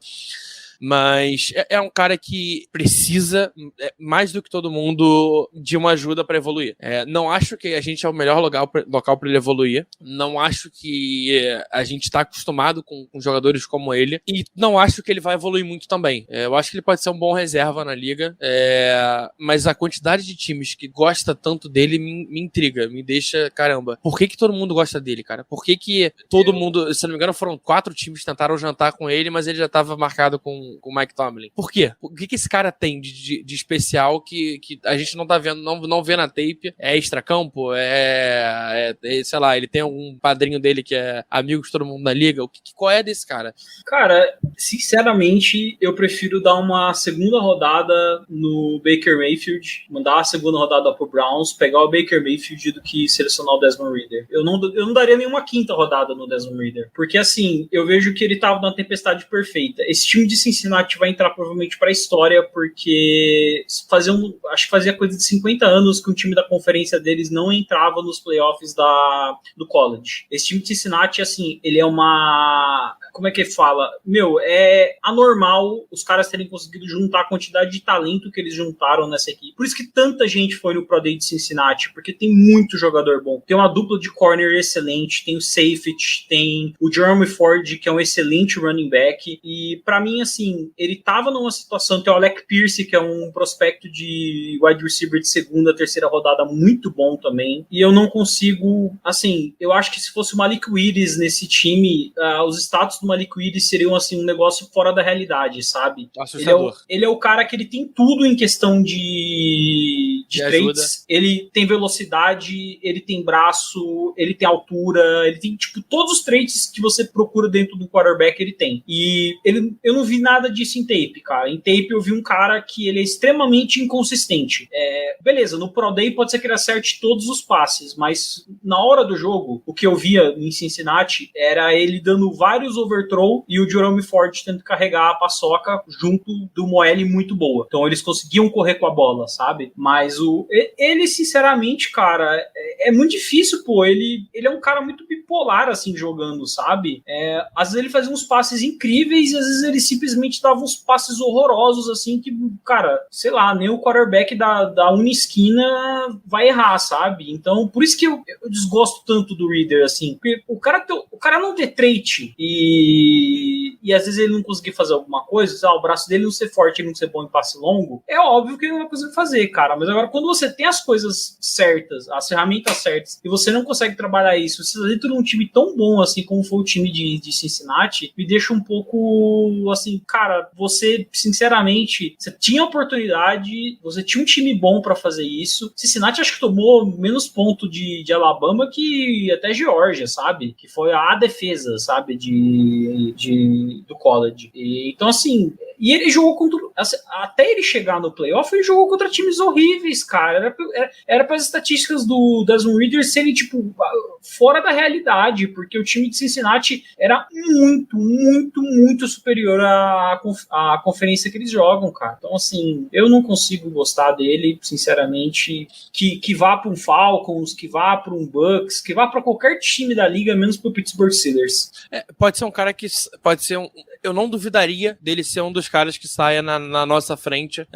Mas é um cara que precisa, mais do que todo mundo, de uma ajuda para evoluir. Não acho que a gente é o melhor local para ele evoluir. Não acho que a gente está acostumado com jogadores como ele. E não acho que ele vai evoluir muito também. Eu acho que ele pode ser um bom reserva na liga. Mas a quantidade de times que gosta tanto dele me intriga. Me deixa, caramba. Por que todo mundo gosta dele, cara? Por que todo mundo... Se não me engano, foram 4 times que tentaram jantar com ele, mas ele já estava marcado com o Mike Tomlin. Por quê? O que esse cara tem de especial que a gente não tá vendo, não vê na tape? É extracampo? Sei lá, ele tem algum padrinho dele que é amigo de todo mundo na liga? Qual é desse cara? Cara, sinceramente, eu prefiro dar uma segunda rodada no Baker Mayfield, mandar a segunda rodada pro Browns, pegar o Baker Mayfield do que selecionar o Desmond Ridder. Eu não daria nenhuma quinta rodada no Desmond Ridder, porque assim, eu vejo que ele tava numa tempestade perfeita. Esse time de Cincinnati vai entrar provavelmente pra história, porque acho que fazia coisa de 50 anos que um time da conferência deles não entrava nos playoffs do college. Esse time de Cincinnati, assim, ele é uma... Como é que fala? É anormal os caras terem conseguido juntar a quantidade de talento que eles juntaram nessa equipe. Por isso que tanta gente foi no Pro Day de Cincinnati, porque tem muito jogador bom. Tem uma dupla de corner excelente, tem o safety, tem o Jeremy Ford, que é um excelente running back, e pra mim, assim, ele tava numa situação, tem o Alec Pierce, que é um prospecto de wide receiver de segunda, terceira rodada muito bom também, e eu não consigo, assim, eu acho que se fosse o Malik Willis nesse time, os status do Malik Willis seriam, assim, um negócio fora da realidade, sabe? Assustador. Ele é o cara que ele tem tudo em questão de traits, ele tem velocidade, ele tem braço, ele tem altura, ele tem, tipo, todos os traits que você procura dentro do quarterback, ele tem. E eu não vi nada disso em tape, cara. Em tape eu vi um cara que ele é extremamente inconsistente. Beleza, no Pro Day pode ser que ele acerte todos os passes, mas na hora do jogo, o que eu via em Cincinnati era ele dando vários overthrow e o Jerome Ford tendo carregar a paçoca junto de uma OL muito boa. Então eles conseguiam correr com a bola, sabe? Mas ele, sinceramente, cara, é muito difícil, pô. Ele é um cara muito bipolar, assim, jogando, sabe? Às vezes ele fazia uns passes incríveis e às vezes ele simplesmente dava uns passes horrorosos, assim, que, cara, sei lá, nem o quarterback da Unisquina vai errar, sabe? Então, por isso que eu desgosto tanto do Ridder, assim, porque o cara não ter trait e às vezes ele não conseguir fazer alguma coisa, o braço dele não ser forte e não ser bom em passe longo, é óbvio que ele não vai conseguir fazer, cara, mas agora quando você tem as coisas certas, as ferramentas certas, e você não consegue trabalhar isso, você tá dentro de um time tão bom, assim, como foi o time de Cincinnati, me deixa um pouco, assim, cara, você, sinceramente, você tinha oportunidade, você tinha um time bom pra fazer isso. Cincinnati acho que tomou menos ponto de Alabama que até Geórgia, sabe? Que foi a defesa, sabe? Do college. Então, assim, e ele jogou contra... Assim, até ele chegar no playoff, ele jogou contra times horríveis, cara. Era para as estatísticas do Desmond Ridder serem, tipo, fora da realidade, porque o time de Cincinnati era muito, muito, muito superior à conferência que eles jogam, cara. Então, assim, eu não consigo gostar dele, sinceramente. Que vá para um Falcons, que vá para um Bucks, que vá para qualquer time da liga, menos para o Pittsburgh Steelers. Pode ser um cara que pode ser eu não duvidaria dele ser um dos caras que saia na nossa frente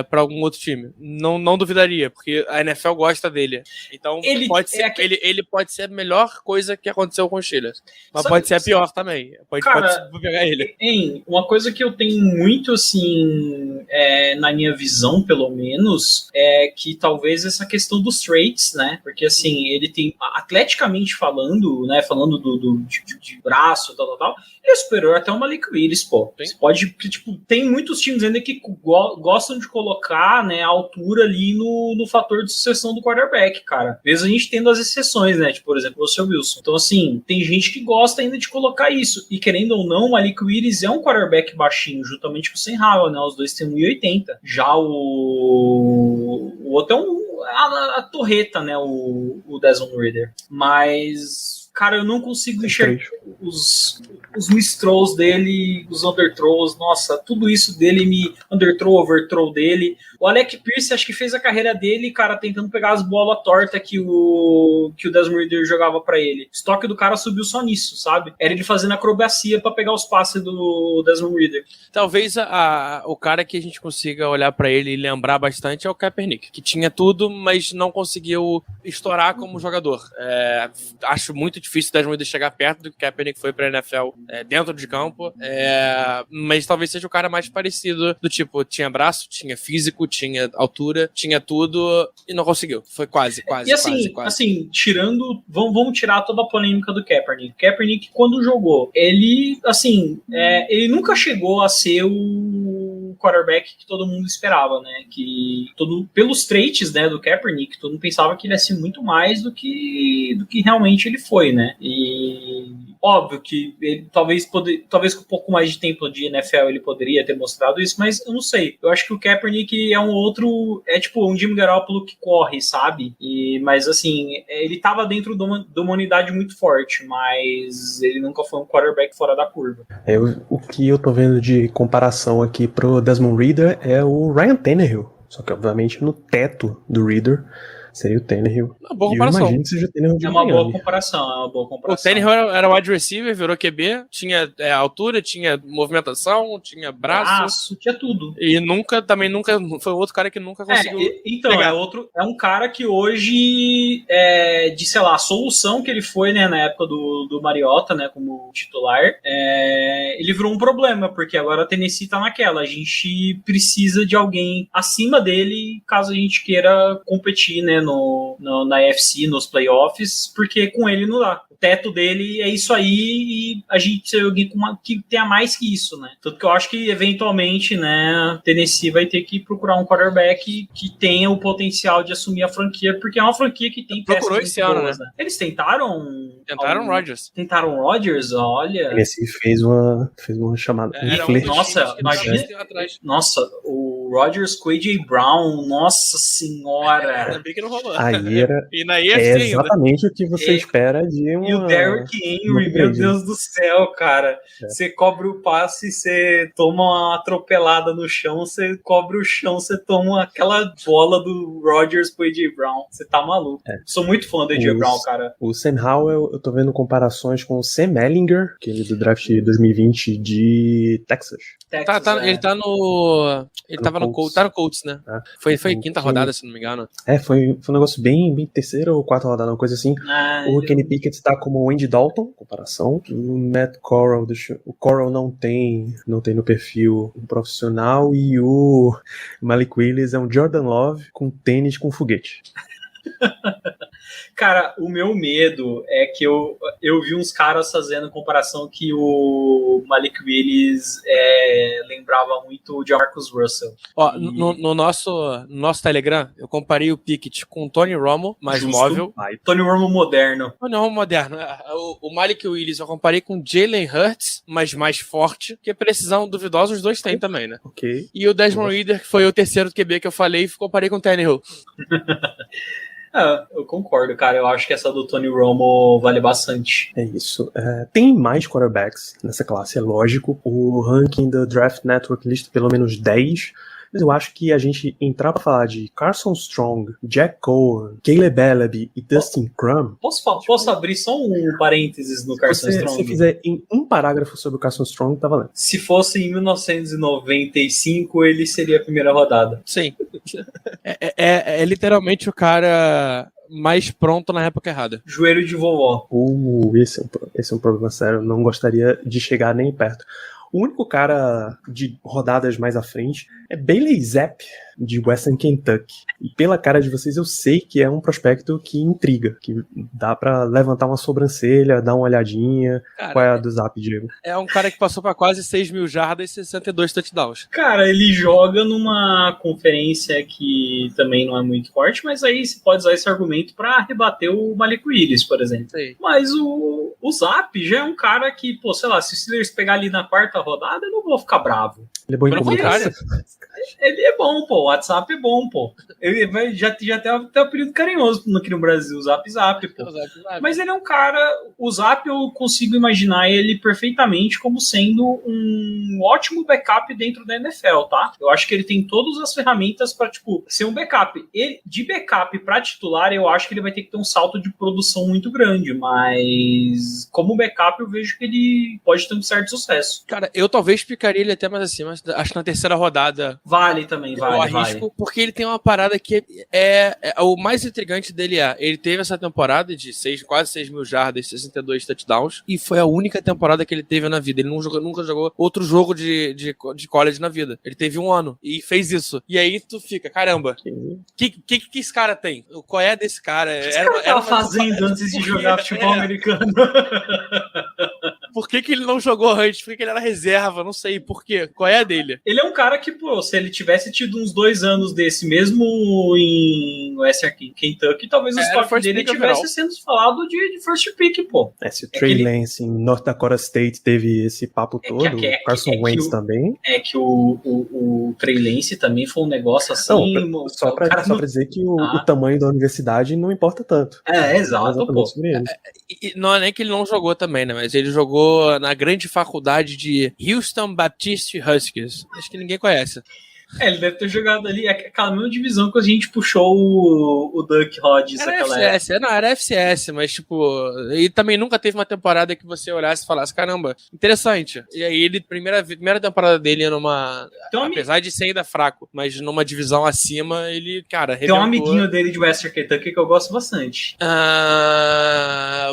pra algum outro time. Não duvidaria, porque a NFL gosta dele. Então ele pode ser a melhor coisa que aconteceu com o Steelers. Mas pode ser a pior também. Pode pegar ele. Uma coisa que eu tenho muito, assim, na minha visão, pelo menos, é que talvez essa questão dos traits, né? Porque, assim, ele tem, atleticamente falando, né? Falando de braço, tal, ele é superior até o Malik Willis. Willis, pô. Sim. Você pode, porque, tipo, tem muitos times ainda que gostam de colocar, né, a altura ali no fator de sucessão do quarterback, cara. Mesmo a gente tendo as exceções, né, tipo, por exemplo, o Russell Wilson. Então, assim, tem gente que gosta ainda de colocar isso. E querendo ou não, o Malik Willis é um quarterback baixinho, juntamente com o Sam Howell, né? Os dois têm 1,80. Já o outro é a torreta, né? O Desmond Ridder. Mas, cara, eu não consigo enxergar os mistrolls dele, os underthrows, nossa, tudo isso dele, underthrow, overthrow dele. O Alec Pierce acho que fez a carreira dele, cara, tentando pegar as bolas tortas que o Desmond Ridder jogava pra ele. O estoque do cara subiu só nisso, sabe? Era ele fazendo acrobacia pra pegar os passes do Desmond Ridder. Talvez o cara que a gente consiga olhar pra ele e lembrar bastante é o Kaepernick, que tinha tudo, mas não conseguiu estourar como jogador. Acho muito difícil o Desmond Ridder chegar perto do que o Kaepernick foi pra NFL dentro de campo, mas talvez seja o cara mais parecido, do tipo, tinha braço, tinha físico, tinha altura, tinha tudo e não conseguiu. Foi quase. E assim, tirando, vamos tirar toda a polêmica do Kaepernick. Kaepernick, quando jogou, ele, assim, ele nunca chegou a ser o quarterback que todo mundo esperava, né? Que pelos traits, né, do Kaepernick, todo mundo pensava que ele ia ser muito mais do que realmente ele foi, né? E óbvio que ele talvez com um pouco mais de tempo de NFL ele poderia ter mostrado isso, mas eu não sei. Eu acho que o Kaepernick é tipo um Jimmy Garoppolo que corre, sabe? Mas assim, ele tava dentro de uma unidade muito forte, mas ele nunca foi um quarterback fora da curva. O que eu tô vendo de comparação aqui pro Desmond Ridder é o Ryan Tannehill, só que obviamente no teto do Ridder seria o Tannehill. Uma boa comparação. Eu imagino que seja o Tannehill de É uma Miami. boa comparação. O Tannehill era wide receiver, virou QB, tinha altura, tinha movimentação, tinha braço, tinha tudo. E nunca foi outro cara que nunca conseguiu. Então, é um cara que hoje, sei lá, a solução que ele foi, né, na época do Mariota, né, como titular, ele virou um problema, porque agora a Tennessee tá naquela. A gente precisa de alguém acima dele, caso a gente queira competir, né, na AFC, nos playoffs, porque com ele não dá. O teto dele é isso aí e a gente precisa de alguém que tenha mais que isso, né? Tanto que eu acho que, eventualmente, né, Tennessee vai ter que procurar um quarterback que tenha o potencial de assumir a franquia, porque é uma franquia que tem peças muito esse ano, boas, né? Eles tentaram Rodgers. Tentaram Rodgers, olha. Tennessee fez uma chamada. Nossa, imagina. Nossa, o Rodgers com o A.J. Brown, nossa senhora. Ainda bem que não rolou. Aí e na EFC exatamente o que você espera de E o Derrick Henry, meu Deus do céu, cara. Você cobre o passe, você toma uma atropelada no chão, você cobre o chão, você toma aquela bola do Rodgers pro A.J. Brown. Você tá maluco. Sou muito fã do A.J. Brown, cara. O Sam Howell, eu tô vendo comparações com o Sam Ehlinger, aquele do draft de 2020 de Texas. Ele tá no. Ele tava no Colts. Tá no Colts, né? Foi quinta rodada, se não me engano. Foi um negócio bem terceira ou quarta rodada, uma coisa assim. O Kenny Pickett tá como o Andy Dalton, comparação. O Matt Corral, o Corral não tem no perfil um profissional. E o Malik Willis é um Jordan Love com tênis com foguete. Cara, o meu medo é que eu vi uns caras fazendo comparação que o Malik Willis lembrava muito o Jamarcus Russell. Ó, no nosso Telegram, eu comparei o Pickett com o Tony Romo, mais móvel. Tony Romo moderno. Tony Romo moderno. O Malik Willis eu comparei com Jalen Hurts, mas mais forte, que precisão duvidosa os dois têm também, né? Ok. E o Desmond Ridder, que foi o terceiro QB que eu falei, comparei com o Tannehill. Eu concordo, cara. Eu acho que essa do Tony Romo vale bastante. É isso. Tem mais quarterbacks nessa classe, é lógico. O ranking do Draft Network lista pelo menos 10. Mas eu acho que a gente entrar pra falar de Carson Strong, Jack Cohen, Caleb Ellaby e Dustin Crum... Posso abrir só um parênteses no Carson Strong? Se você fizer em um parágrafo sobre o Carson Strong, tá valendo. Se fosse em 1995, ele seria a primeira rodada. Sim. É literalmente o cara mais pronto na época errada. Joelho de vovó. Esse é um problema sério. Eu não gostaria de chegar nem perto. O único cara de rodadas mais à frente é Bailey Zappe, de Western Kentucky. E pela cara de vocês, eu sei que é um prospecto que intriga, que dá pra levantar uma sobrancelha, dar uma olhadinha. Cara, Qual é a do Zap, Diego? é um cara que passou pra quase 6 mil jardas e 62 touchdowns. Cara, ele joga numa conferência que também não é muito forte, mas aí você pode usar esse argumento pra rebater o Malik Willis, por exemplo. Sei. Mas o Zap já é um cara que, pô, sei lá, se o Steelers pegar ali na quarta rodada, eu não vou ficar bravo. Ele é bom em Pelo comunicação. Ele é bom, pô. O WhatsApp é bom, pô. Ele já tem até um apelido carinhoso aqui no Brasil, o Zap Zap, pô. Mas ele é um cara. O Zap eu consigo imaginar ele perfeitamente como sendo um ótimo backup dentro da NFL, tá? Eu acho que ele tem todas as ferramentas pra, tipo, ser um backup. Ele, de backup pra titular, eu acho que ele vai ter que ter um salto de produção muito grande, mas como backup eu vejo que ele pode ter um certo sucesso. Cara, eu talvez picaria ele até mais acima, acho que na terceira rodada Vale também, eu vale. arrisco, porque ele tem uma parada que é o mais intrigante dele ele teve essa temporada de quase 6 mil jardas, 62 touchdowns, e foi a única temporada que ele teve na vida. Ele nunca jogou outro jogo de college na vida. Ele teve um ano e fez isso. E aí tu fica, caramba, que esse cara tem? Qual é desse cara? O que esse cara tava fazendo antes de jogar futebol americano? Por que ele não jogou antes? Por que ele era reserva? Não sei. Por quê? Qual é a dele? Ele é um cara que, pô, se ele tivesse tido uns 2 anos desse mesmo em Western Kentucky, talvez o stock dele tivesse sendo falado de first pick, pô. Se o Trey Lance em North Dakota State teve esse papo todo, o Carson Wentz também. É que o Trey Lance também foi um negócio assim... Não, só pra dizer que o tamanho da universidade não importa tanto. Exato, pô. Não é nem que ele não jogou também, né? Mas ele jogou na grande faculdade de Houston Baptist Huskies. Acho que ninguém conhece. Ele deve ter jogado ali aquela mesma divisão que a gente puxou o Duck Hodges. Era FCS, era FCS, mas tipo, ele também nunca teve uma temporada que você olhasse e falasse, caramba, interessante. E aí ele, primeira temporada dele apesar de ser ainda fraco, mas numa divisão acima, ele, cara, rebentou. Tem um amiguinho dele de Western Kentucky que eu gosto bastante.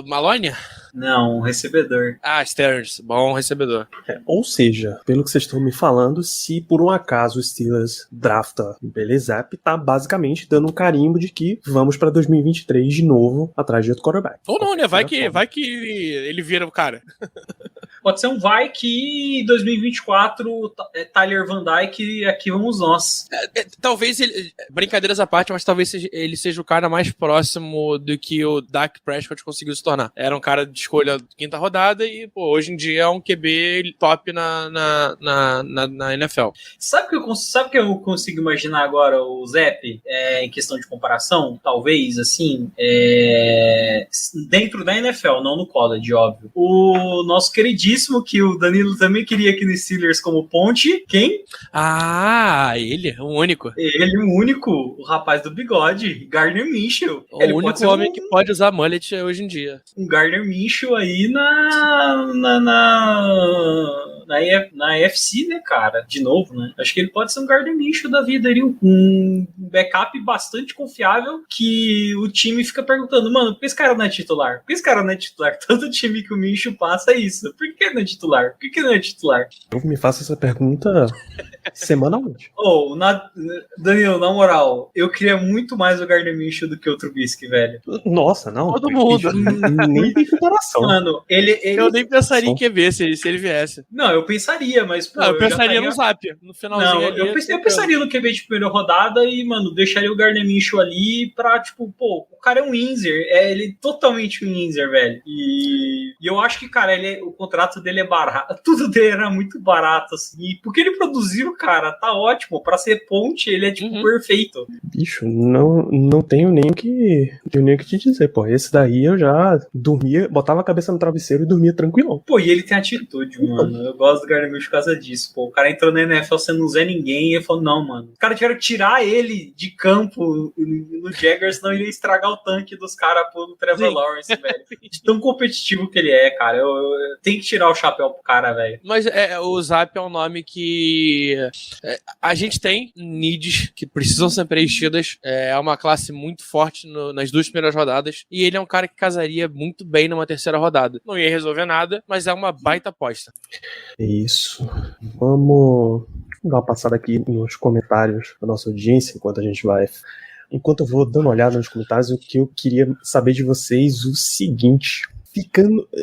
Maloney? Não, um recebedor. Stearns, bom recebedor. Ou seja, pelo que vocês estão me falando, se por um acaso o Steelers drafta o Belezap, tá basicamente dando um carimbo de que vamos pra 2023 de novo atrás de outro quarterback. Ou não, né? Vai que ele vira o cara. Pode ser um vai que 2024 Tyler Van Dyke aqui vamos nós. Talvez brincadeiras à parte, mas talvez ele seja o cara mais próximo do que o Dak Prescott conseguiu se tornar. Era um cara de escolha quinta rodada e, pô, hoje em dia é um QB top na NFL. Sabe o que eu consigo imaginar agora, o Zep, em questão de comparação? Talvez, assim, dentro da NFL, não no college, óbvio. O nosso queridíssimo, que o Danilo também queria aqui no Steelers como ponte, quem? Ele, o único. Ele, o único, o rapaz do bigode, Gardner Minshew. O único homem que pode usar mullet hoje em dia. Um Gardner Minshew aí na AFC, né, cara? De novo, né? Acho que ele pode ser um Gardner Minshew da vida ali, um backup bastante confiável que o time fica perguntando, mano, por que esse cara não é titular? Por que esse cara não é titular? Todo time que o Minshew passa é isso. Por que ele não é titular? Por que ele não é titular? Eu me faço essa pergunta semanalmente. Danilo, na moral, eu queria muito mais o Gardner Minshew do que o Trubisky, velho. Nossa, não. Todo mundo. Nem tem comparação. Mano, eu nem pensaria em QB se ele viesse. Não, eu pensaria, mas... Pô, eu pensaria no Zap, no finalzinho. Não, ali, eu pensaria no QB de primeira rodada e, mano, deixaria o Gardner Minshew ali pra, tipo, pô, o cara é um Windsor. Ele é totalmente um Windsor, velho. E eu acho que, cara, o contrato dele é barato. Tudo dele era muito barato, assim. E porque ele produziu, cara, tá ótimo. Pra ser ponte, ele é, tipo, perfeito. Bicho, não tenho nem o que te dizer, pô. Esse daí eu já dormia, botava a cabeça no travesseiro e dormia tranquilo. Pô, e ele tem atitude, mano. Eu gosto do Gardner Minshew por causa disso, pô. O cara entrou na NFL sendo um Zé Ninguém e ele falou, não, mano. Os caras tiveram que tirar ele de campo no Jaguars, senão ele ia estragar o tanque dos caras pro Trevor Lawrence, velho. De tão competitivo que ele é, cara. Eu tenho que tirar o chapéu pro cara, velho. Mas o Zap é um nome que a gente tem needs que precisam ser preenchidas. É uma classe muito forte nas 2 primeiras rodadas. E ele é um cara que casaria muito bem numa terceira rodada. Não ia resolver nada, mas é uma baita aposta. É isso. Vamos dar uma passada aqui nos comentários da nossa audiência, enquanto eu vou dando uma olhada nos comentários, o que eu queria saber de vocês o seguinte.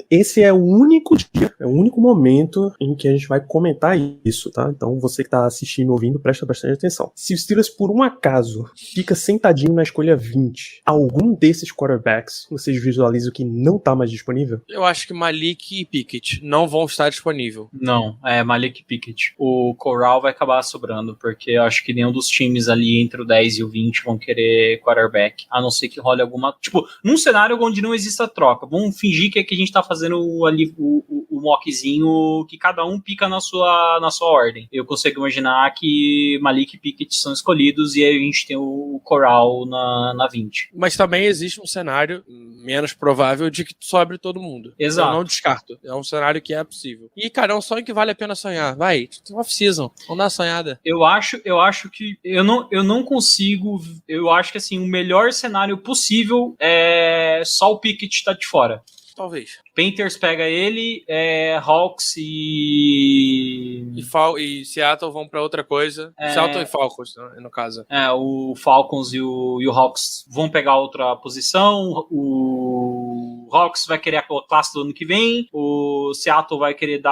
Esse é o único dia, é o único momento em que a gente vai comentar isso, tá? Então você que tá assistindo, ouvindo, presta bastante atenção. Se o Steelers, por um acaso, fica sentadinho na escolha 20, algum desses quarterbacks, vocês visualizam que não tá mais disponível? Eu acho que Malik e Pickett não vão estar disponíveis. Não, é Malik e Pickett. O Corral vai acabar sobrando, porque eu acho que nenhum dos times ali entre o 10 e o 20 vão querer quarterback, a não ser que role alguma... Tipo, num cenário onde não exista troca, vamos fingir que a gente tá fazendo ali o mockzinho que cada um pica na sua ordem. Eu consigo imaginar que Malik e Pickett são escolhidos e aí a gente tem o Corral na 20. Mas também existe um cenário menos provável de que sobre todo mundo. Exato. Eu não descarto. É um cenário que é possível. E, cara, é um sonho que vale a pena sonhar. Vai, off-season. Vamos dar uma sonhada. Eu acho que eu não consigo. Eu acho que assim, o melhor cenário possível é só o Pickett tá de fora. Talvez. Panthers pega ele, Hawks e Seattle vão pra outra coisa. Seattle e Falcons, no caso. O Falcons e o Hawks vão pegar outra posição. O Hawks vai querer a classe do ano que vem. O Seattle vai querer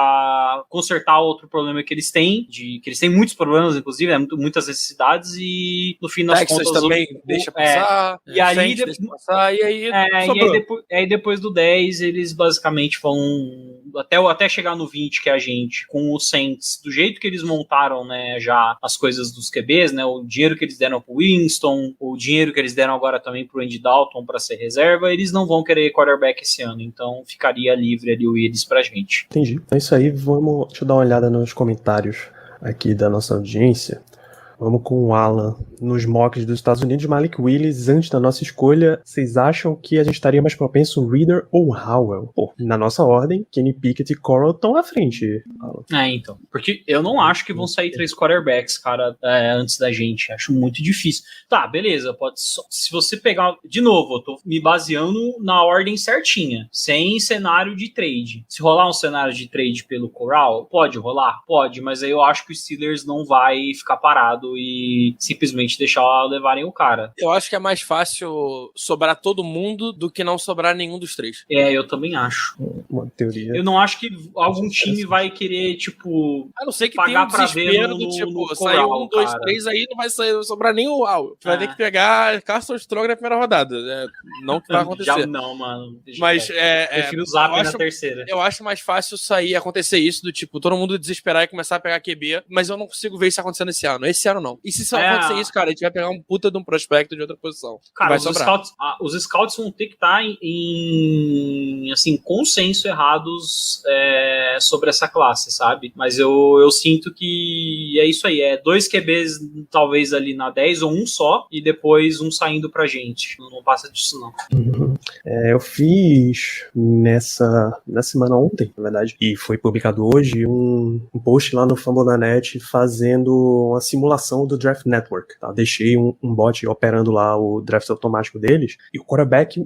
consertar outro problema que eles têm. Que eles têm muitos problemas, inclusive, muitas necessidades. E no fim das Texas contas. também deixa passar. E aí, deixa passar. E aí, aí depois do 10, eles basicamente vão até chegar no 20, que é a gente, com os Saints, do jeito que eles montaram, né, já as coisas dos QBs, né, o dinheiro que eles deram pro Winston, o dinheiro que eles deram agora também pro Andy Dalton para ser reserva, eles não vão querer quarterback esse ano, então ficaria livre ali o Willis pra gente. Entendi. É isso aí, deixa eu dar uma olhada nos comentários aqui da nossa audiência. Vamos com o Alan. Nos mocks dos Estados Unidos, Malik Willis, antes da nossa escolha, vocês acham que a gente estaria mais propenso Reader ou Howell? Pô, na nossa ordem, Kenny Pickett e Corral estão à frente, Alan. Então. Porque eu não acho que vão sair 3 quarterbacks, cara, antes da gente. Acho muito difícil. Tá, beleza. Se você pegar... De novo, eu tô me baseando na ordem certinha. Sem cenário de trade. Se rolar um cenário de trade pelo Corral, pode rolar? Pode, mas aí eu acho que o Steelers não vai ficar parado e simplesmente deixar levarem o cara. Eu acho que é mais fácil sobrar todo mundo do que não sobrar nenhum dos 3. Eu também acho. Uma teoria. Eu não acho que algum time vai querer, tipo, a não ser que pagar tenha um desespero do tipo, saiu 1, 2, 3, aí não vai sobrar nem o Howell. Vai ter que pegar Carson Strong na primeira rodada. Não que vai acontecer. Já não, mano. Mas prefiro o Zap na terceira. Eu acho mais fácil acontecer isso, do tipo, todo mundo desesperar e começar a pegar QB, mas eu não consigo ver isso acontecendo esse ano. Esse ano não. E se só acontecer isso, cara, a gente vai pegar um puta de um prospecto de outra posição. Cara, os scouts vão ter que estar em assim, consenso errados sobre essa classe, sabe? Mas eu sinto que é isso aí. 2 QBs talvez ali na 10 ou um só, e depois um saindo pra gente. Não passa disso, não. Uhum. Eu fiz na semana ontem, na verdade, e foi publicado hoje, um post lá no Fambonanet fazendo uma simulação do Draft Network, tá? Deixei um bot operando lá o draft automático deles, e o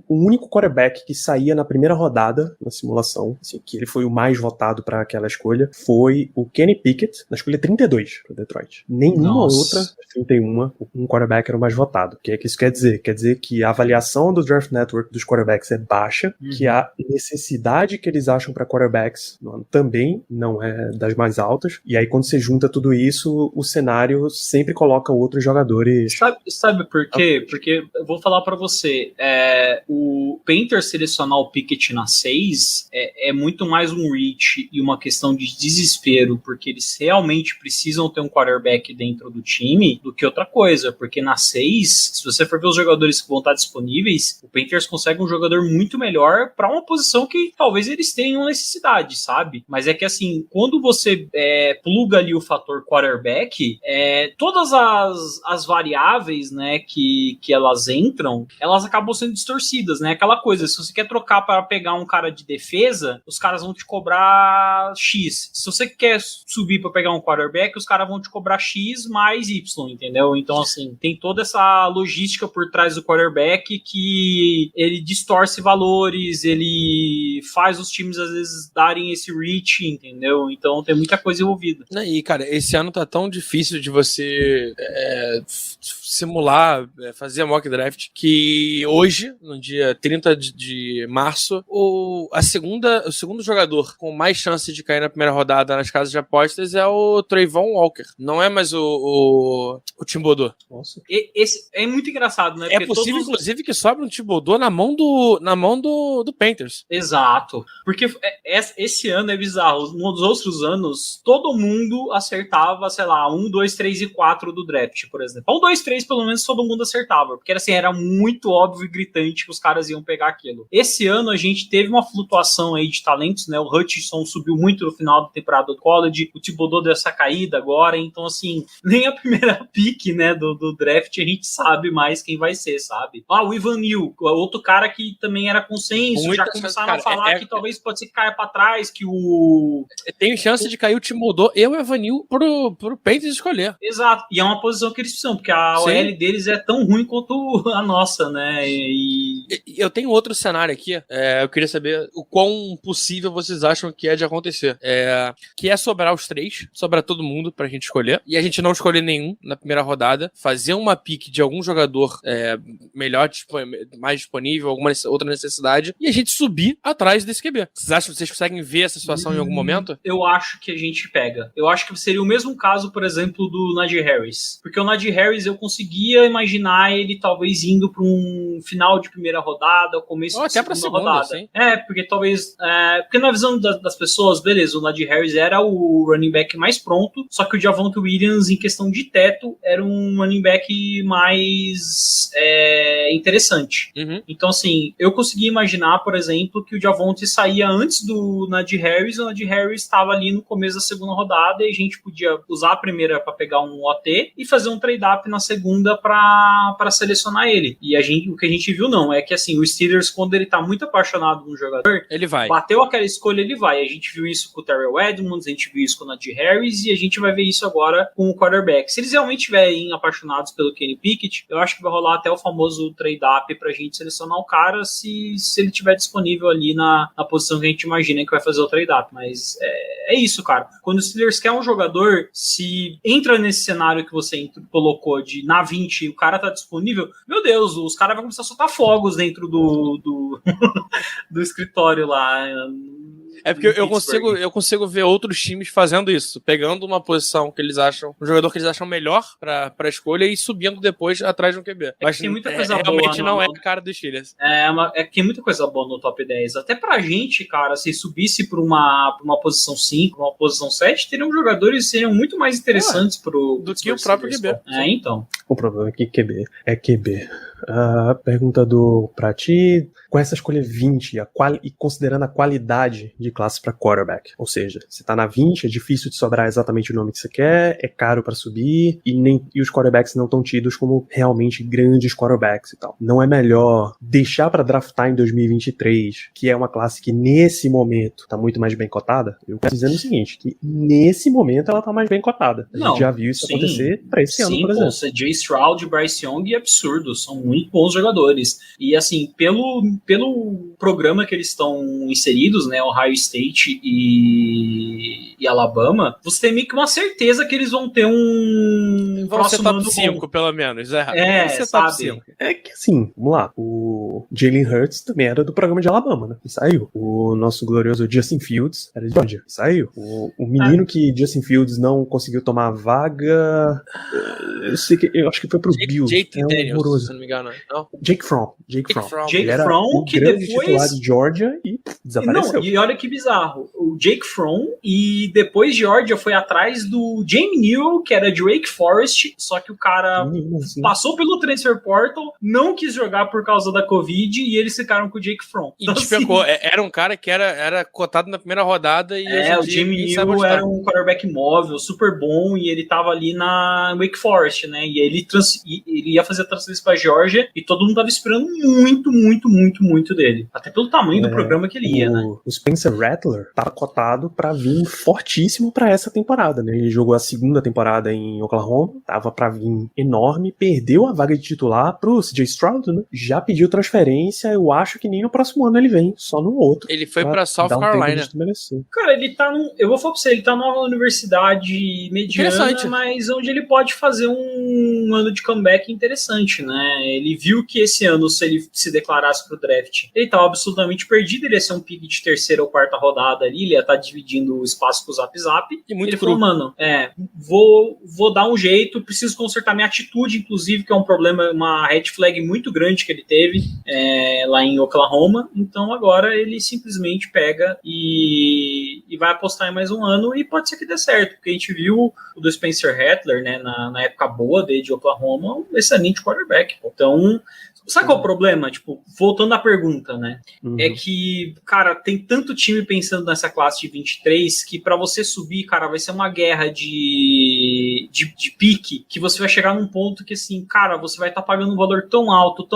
único quarterback que saía na primeira rodada na simulação, assim, que ele foi o mais votado para aquela escolha, foi o Kenny Pickett, na escolha 32 para Detroit. Nenhuma outra, 31, um quarterback era o mais votado. O que é que isso quer dizer? Quer dizer que a avaliação do Draft Network dos quarterbacks é baixa, que a necessidade que eles acham para quarterbacks também não é das mais altas, e aí quando você junta tudo isso, o cenário sempre coloca outros jogadores... Sabe por quê? Porque eu vou falar pra você, o Panthers selecionar o Pickett na 6 é muito mais um reach e uma questão de desespero, porque eles realmente precisam ter um quarterback dentro do time do que outra coisa, porque na 6, se você for ver os jogadores que vão estar disponíveis, o Panthers consegue um jogador muito melhor pra uma posição que talvez eles tenham necessidade, sabe? Mas é que assim, quando você pluga ali o fator quarterback, todas as variáveis, né, que elas entram, elas acabam sendo distorcidas, né? Aquela coisa, se você quer trocar para pegar um cara de defesa, os caras vão te cobrar cobrar X. Se você quer subir pra pegar um quarterback, os caras vão te cobrar X mais Y, entendeu? Então, assim, tem toda essa logística por trás do quarterback que ele distorce valores, ele faz os times, às vezes, darem esse reach, entendeu? Então, tem muita coisa envolvida. E, cara, esse ano tá tão difícil de você simular, fazer mock draft, que hoje, no dia 30 de março, o segundo jogador com mais chance de cair na primeira rodada nas casas de apostas é o Trayvon Walker. Não é mais o Thibodeau. Nossa. Esse é muito engraçado, né? É possível, inclusive, que sobre um Thibodeau na mão do Panthers. Exato. Porque esse ano é bizarro. Nos outros anos, todo mundo acertava, sei lá, 1, 2, 3 e 4 do draft, por exemplo. 1, 2, 3, pelo menos, todo mundo acertava. Porque, assim, era muito óbvio e gritante que os caras iam pegar aquilo. Esse ano, a gente teve uma flutuação aí de talentos, né? O Hutchinson subiu muito no final da temporada do college. O Thibodeau deu essa caída agora. Então, assim, nem a primeira pick, né, do draft a gente sabe mais quem vai ser, sabe? O Ivan Neal, outro cara que também era consenso. Muita já começaram chance, a falar que talvez pode ser que caia pra trás, que o... Tem chance de cair o Thibodeau e o Evanil pro Panthers escolher. Exato. E é uma posição que eles precisam, porque a OL deles é tão ruim quanto a nossa, né? E eu tenho outro cenário aqui. Eu queria saber o quão possível vocês acham que é de acontecer. Que é sobrar os 3, sobrar todo mundo pra gente escolher. E a gente não escolher nenhum na primeira rodada. Fazer uma pick de algum jogador melhor, mais disponível, alguma outra necessidade. E a gente subir atrás desse QB. Vocês acham que vocês conseguem ver essa situação em algum momento? Eu acho que a gente pega. Eu acho que seria o mesmo caso, por exemplo, do Najee Harris. Porque o Najee Harris eu conseguia imaginar ele talvez indo para um final de primeira rodada, ou começo de segunda rodada. Sim. Porque talvez... porque na visão das pessoas, beleza, o Najee Harris era o running back mais pronto, só que o Javonte Williams, em questão de teto, era um running back mais interessante. Uhum. Então, assim, eu conseguia imaginar, por exemplo, que o Javonte saía antes do Najee Harris, o Najee Harris estava ali no começo da segunda rodada e a gente podia usar a primeira para pegar um OT e fazer um trade-up na segunda para selecionar ele. E o que a gente viu não, é que assim, o Steelers, quando ele tá muito apaixonado no jogador, ele vai. Bateu aquela escolha, ele vai. A gente viu isso com o Terrell Edmonds, a gente viu isso com o Najee Harris e a gente vai ver isso agora com o quarterback. Se eles realmente estiverem apaixonados pelo Kenny Pickett, eu acho que vai rolar até o famoso trade-up pra gente selecionar o cara se ele estiver disponível ali na posição que a gente imagina que vai fazer o trade-up. Mas é isso, cara. Quando o Steelers quer um jogador, se entra nesse cenário que você colocou de na 20 o cara tá disponível, meu Deus, os caras vão começar a soltar fogos dentro do escritório lá. É porque eu consigo ver outros times fazendo isso, pegando uma posição que eles acham, um jogador que eles acham melhor pra escolha e subindo depois atrás de um QB. Mas tem muita coisa boa. Realmente não é a cara dos Steelers. Tem muita coisa boa no top 10. Até pra gente, cara, se subisse pra uma posição 5, uma posição 7, teriam jogadores que seriam muito mais interessantes do que o próprio QB. Então. O problema é que QB é QB. A pergunta pra ti, com essa escolha 20 e considerando a qualidade de classe para quarterback, ou seja, você tá na 20, é difícil de sobrar exatamente o nome que você quer, é caro para subir e os quarterbacks não estão tidos como realmente grandes quarterbacks e tal. Não é melhor deixar para draftar em 2023, que é uma classe que nesse momento tá muito mais bem cotada? Eu quero dizer o seguinte, que nesse momento ela tá mais bem cotada. A gente já viu isso acontecer para esse ano, por exemplo. Jay Stroud, Bryce Young, absurdo, são muito bons jogadores. E assim, pelo programa que eles estão inseridos, né, Ohio State e Alabama, você tem meio que uma certeza que eles vão ter vão ser top 5, pelo menos. Vão ser top 5. É que assim, vamos lá, o Jalen Hurts também era do programa de Alabama, né? E saiu. O nosso glorioso Justin Fields era de Georgia. E saiu. O menino que Justin Fields não conseguiu tomar a vaga, eu acho que foi pro Bills. Jake Daniels, horroroso. se não me engano. Não? Jake Fromm. Jake Ele era Fromm, o que grande depois titular de Georgia e desapareceu. Não, e olha que bizarro. O Jake Fromm E depois Georgia foi atrás do Jamie Newell, que era de Wake Forest, só que o cara passou pelo Transfer Portal, não quis jogar por causa da Covid e eles ficaram com o Jake Fromm. E despecou. Era um cara que era cotado na primeira rodada e o Jamie Newell era um quarterback móvel, super bom, e ele tava ali na Wake Forest, né? E ele ia fazer a transferência pra Georgia e todo mundo tava esperando muito dele. Até pelo tamanho do programa que ele ia, né? O Spencer Rattler tava cotado pra vir fortíssimo pra essa temporada, né? Ele jogou a segunda temporada em Oklahoma, tava pra vir enorme, perdeu a vaga de titular pro CJ Stroud, né? Já pediu transferência, eu acho que nem no próximo ano ele vem, só no outro. Ele foi pra South Carolina. Cara, ele tá eu vou falar pra você, ele tá numa universidade mediana, mas onde ele pode fazer um ano de comeback interessante, né? Ele viu que esse ano, se ele se declarasse pro draft, ele tava absolutamente perdido, ele ia ser um pick de terceira ou quarta rodada ali, ele ia estar dividindo o espaço com o Zap Zap. E muito ele falou, mano, vou dar um jeito, preciso consertar minha atitude, inclusive, que é um problema, uma red flag muito grande que ele teve lá em Oklahoma. Então agora ele simplesmente pega e vai apostar em mais um ano e pode ser que dê certo, porque a gente viu o do Spencer Rattler, né, na época boa dele de Oklahoma, um excelente quarterback. Pô. Então, sabe qual é o problema? Tipo, voltando à pergunta, né? É que, cara, tem tanto time pensando nessa classe de 23 que pra você subir, cara, vai ser uma guerra de pique, que você vai chegar num ponto que, assim, cara, você vai estar pagando um valor tão alto,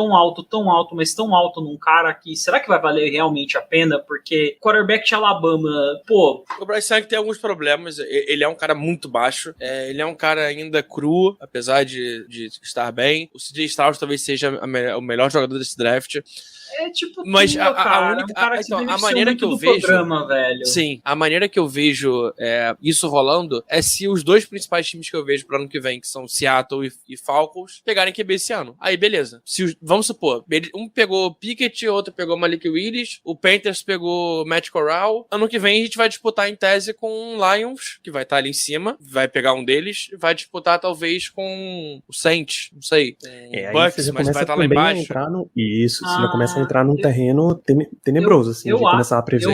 mas tão alto num cara que, será que vai valer realmente a pena? Porque quarterback de Alabama, pô... O Bryce Young tem alguns problemas, ele é um cara muito baixo, ele é um cara ainda cru, apesar de estar bem. O CJ Stroud talvez seja o melhor jogador desse draft. É tipo, mas a maneira que eu vejo, programa, velho. Sim, a maneira que eu vejo isso rolando é se os dois principais times que eu vejo pro ano que vem, que são Seattle e Falcons, pegarem QB esse ano. Aí, beleza. Vamos supor, um pegou Pickett, outro pegou Malik Willis, o Panthers pegou Matt Corral. Ano que vem a gente vai disputar em tese com o Lions, que vai estar ali em cima, vai pegar um deles, vai disputar talvez com o Saints, não sei, Bucks, mas vai estar lá embaixo. Você já começa a entrar num terreno tenebroso, assim, de começar a prever.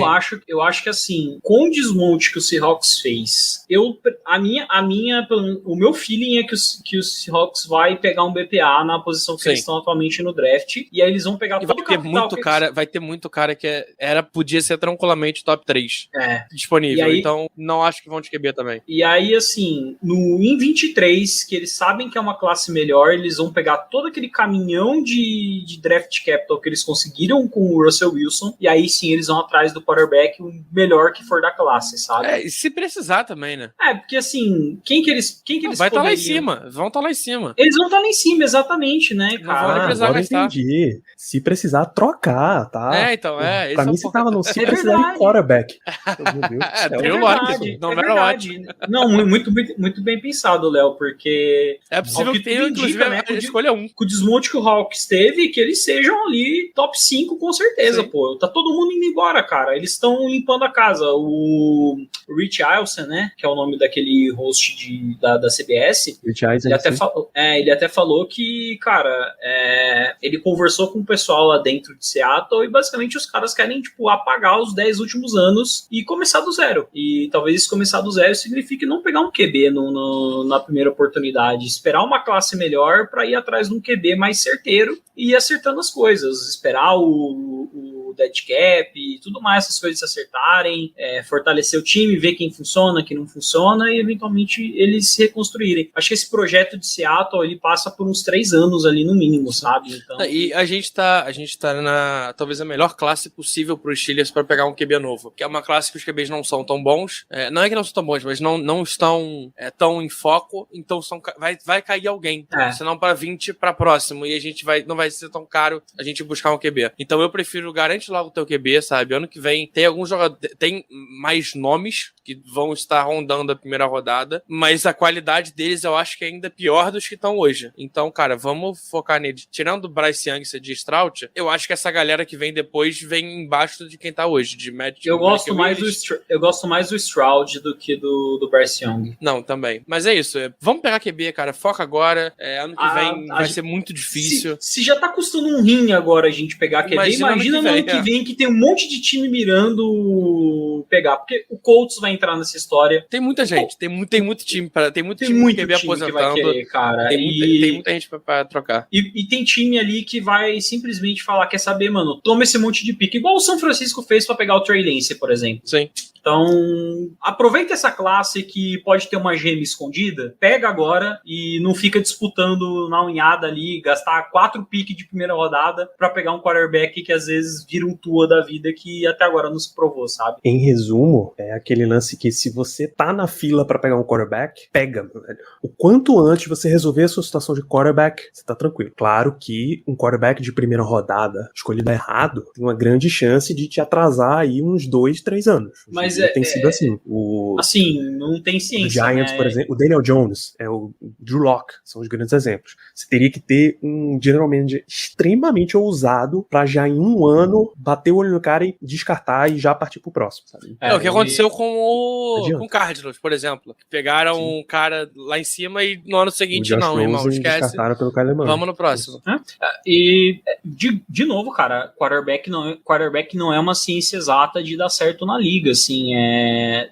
Eu acho que, assim, com o desmonte que o Seahawks fez, o meu feeling é que o Seahawks vai pegar um BPA na posição que eles estão atualmente no draft, e aí eles vão pegar todo o capital. Vai ter muito cara que podia ser tranquilamente top 3 disponível, aí, então não acho que vão de QB também. E aí, assim, em 23, que eles sabem que é uma classe melhor, eles vão pegar todo aquele caminhão de draft capital que eles conseguiram com o Russell Wilson, e aí sim eles vão atrás do quarterback o melhor que for da classe, sabe? E se precisar também, né? Porque assim, quem que eles vai estar lá em cima, vão estar lá em cima. Eles vão estar lá em cima, exatamente, né, cara? Agora eu entendi. Se precisar, trocar, tá? Então, pra mim você tava se precisar de quarterback. Meu Deus, Não, muito bem pensado, Léo, porque é possível que tenha, inclusive, a escolha 1. Com o desmonte que o Hawks teve, que eles sejam ali top 5 com certeza, pô. Tá todo mundo indo embora, cara. Eles estão limpando a casa. O Rich Eisen, né, que é o nome daquele host da CBS, Rich Eisen, ele até falou que, cara, ele conversou com o pessoal lá dentro de Seattle e basicamente os caras querem, tipo, apagar os 10 últimos anos e começar do zero. E talvez isso começar do zero signifique não pegar um QB na primeira oportunidade, esperar uma classe melhor pra ir atrás de um QB mais certeiro e ir acertando as coisas, esperar o dead cap e tudo mais, essas coisas se acertarem, fortalecer o time, ver quem funciona, quem não funciona e eventualmente eles se reconstruírem. Acho que esse projeto de Seattle, ele passa por uns 3 anos ali no mínimo, sabe? Então... E a gente tá na talvez a melhor classe possível pros Steelers para pegar um QB novo, que é uma classe que os QBs não são tão bons, não é que não são tão bons, mas não estão tão em foco, então vai cair alguém, senão para 20 para próximo, e a gente não vai ser tão caro a gente buscar um QB. Então eu prefiro garante logo o teu QB, sabe? Ano que vem tem alguns jogadores, tem mais nomes que vão estar rondando a primeira rodada, mas a qualidade deles eu acho que é ainda pior dos que estão hoje. Então, cara, vamos focar nele. Tirando o Bryce Young e o Stroud, eu acho que essa galera que vem depois vem embaixo de quem tá hoje, de Matt. Eu gosto mais do Stroud do que do Bryce Young. Não, também. Mas é isso. Vamos pegar QB, cara. Foca agora. Ano que vem vai ser muito difícil. Se já tá custando um rim agora a gente pegar QB, imagina no ano que que vem que tem um monte de time mirando pegar, porque o Colts vai entrar nessa história. Tem muita gente, tem muito time tem muito Tem time muito QB time que vai aposentando. querer, cara. Tem muita gente pra trocar. E tem time ali que vai simplesmente falar, quer saber, mano, toma esse monte de pique, igual o São Francisco fez pra pegar o Trey Lance, por exemplo. Sim. Então, aproveita essa classe que pode ter uma gema escondida, pega agora e não fica disputando na unhada ali, gastar 4 piques de primeira rodada pra pegar um quarterback que às vezes vira um Tua da vida que até agora não se provou, sabe? Em resumo, é aquele lance que se você tá na fila pra pegar um quarterback, pega, meu velho. O quanto antes você resolver a sua situação de quarterback, você tá tranquilo. Claro que um quarterback de primeira rodada escolhido errado tem uma grande chance de te atrasar aí uns 2, 3 anos. Mas tem sido assim. Assim, não tem ciência. O Giants, né? por exemplo, o Daniel Jones, o Drew Lock, são os grandes exemplos. Você teria que ter um general manager extremamente ousado pra já em um ano bater o olho no cara e descartar e já partir pro próximo, sabe? O que aconteceu com o Cardinals, por exemplo. Pegaram um cara lá em cima e no ano seguinte, não, irmão, esquece. Descartaram pelo Kyler Murray. Vamos no próximo. E, de novo, cara, quarterback não é uma ciência exata de dar certo na liga, assim,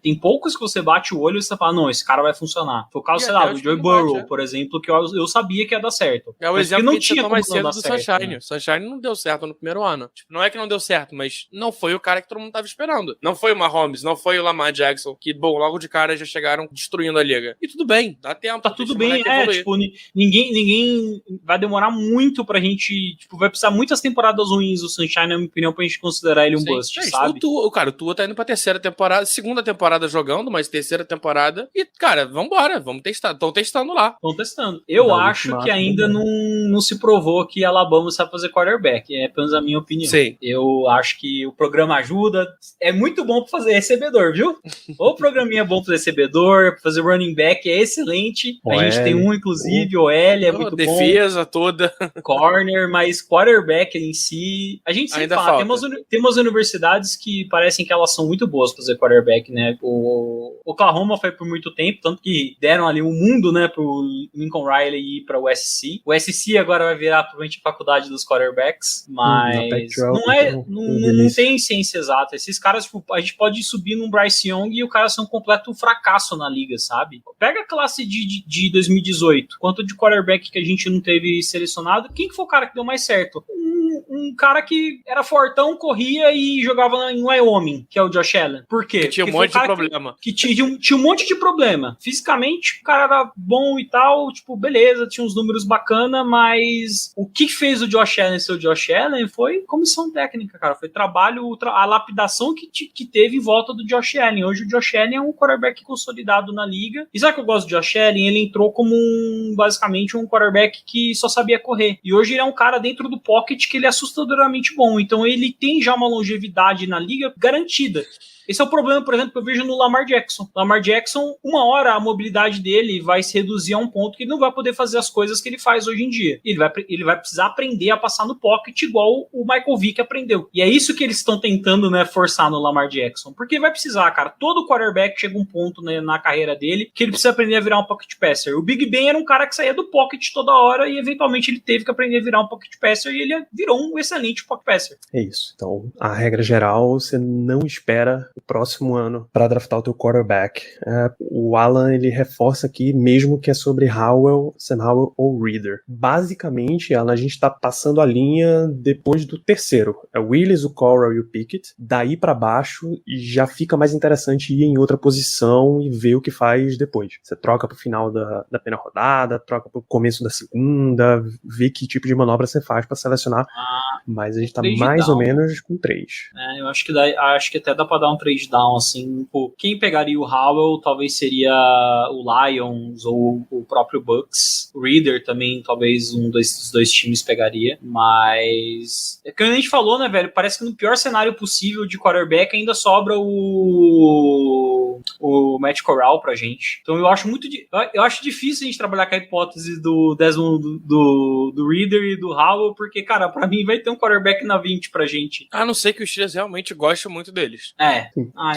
tem poucos que você bate o olho e você fala, não, esse cara vai funcionar. Foi o caso, sei lá, do Joe Burrow, por exemplo, que eu sabia que ia dar certo. É o exemplo não que tinha como mais não cedo dar do certo, Sunshine. né? O Sunshine não deu certo no primeiro ano. Tipo, não é que não deu certo, mas não foi o cara que todo mundo tava esperando. Não foi o Mahomes, não foi o Lamar Jackson, que, bom, logo de cara já chegaram destruindo a liga. E tudo bem, dá tempo. Tá tudo bem, tipo, ninguém vai demorar muito pra gente, tipo, vai precisar muitas temporadas ruins do Sunshine, na minha opinião, pra gente considerar ele um bust, sabe? O Tua tá indo pra terceira temporada, segunda temporada jogando, mas terceira temporada. E, cara, vambora, vamos testar. Estão testando lá. Estão testando. Eu acho que ainda não se provou que Alabama sabe fazer quarterback. É pelo menos a minha opinião. Sim. Eu acho que o programa ajuda. É muito bom pra fazer recebedor, viu? O programinha é bom pra recebedor, pra fazer running back é excelente. A gente tem um, inclusive, OL é muito defesa bom. toda. Corner, mas quarterback em si... A gente sempre ainda fala, falta. Tem umas universidades que parecem que elas são muito boas pra fazer quarterback, né? O Oklahoma foi por muito tempo, tanto que deram ali um mundo, né, pro Lincoln Riley ir pra USC. O USC agora vai virar provavelmente a faculdade dos quarterbacks, mas não tem ciência exata. Esses caras, tipo, a gente pode subir num Bryce Young e o cara ser um completo fracasso na liga, sabe? Pega a classe de 2018, quanto de quarterback que a gente não teve selecionado, quem que foi o cara que deu mais certo? Um cara que era fortão, corria e jogava em Wyoming, que é o Josh Allen. Por quê? Que tinha um monte de problema. Que tinha um monte de problema. Fisicamente, o cara era bom e tal, tipo, beleza, tinha uns números bacana, mas o que fez o Josh Allen ser o Josh Allen foi comissão técnica, cara. Foi trabalho, a lapidação que teve em volta do Josh Allen. Hoje o Josh Allen é um quarterback consolidado na liga. E sabe que eu gosto do Josh Allen? Ele entrou como basicamente um quarterback que só sabia correr. E hoje ele é um cara dentro do pocket que ele é assustadoramente bom. Então ele tem já uma longevidade na liga garantida. Esse é o problema, por exemplo, que eu vejo no Lamar Jackson. Lamar Jackson, uma hora a mobilidade dele vai se reduzir a um ponto que ele não vai poder fazer as coisas que ele faz hoje em dia. Ele vai precisar aprender a passar no pocket igual o Michael Vick aprendeu. E é isso que eles estão tentando, né, forçar no Lamar Jackson. Porque vai precisar, cara. Todo quarterback chega um ponto, né, na carreira dele que ele precisa aprender a virar um pocket passer. O Big Ben era um cara que saía do pocket toda hora e eventualmente ele teve que aprender a virar um pocket passer e ele virou um excelente pocket passer. É isso. Então, a regra geral, você não espera o próximo ano para draftar o teu quarterback. O Alan, ele reforça aqui, mesmo que é sobre Howell, Sam Howell ou Reader. Basicamente, Alan, a gente tá passando a linha depois do terceiro. É o Willis, o Corral e o Pickett. Daí para baixo, já fica mais interessante ir em outra posição e ver o que faz depois. Você troca pro final da primeira rodada, troca pro começo da segunda, vê que tipo de manobra você faz para selecionar. Mas a gente tá mais ou menos com 3. Eu acho que até dá pra dar um trade down, assim. Pô, quem pegaria o Howell talvez seria o Lions ou o próprio Bucks. O Reader também, talvez um desses dois times pegaria. Mas é que a gente falou, né, velho? Parece que no pior cenário possível de quarterback ainda sobra o Matt Corral pra gente. Então eu acho difícil a gente trabalhar com a hipótese do Desmond, do Reader e do Howell, porque, cara, pra mim vai ter um quarterback na 20 pra gente. A não ser que os Steelers realmente gostem muito deles.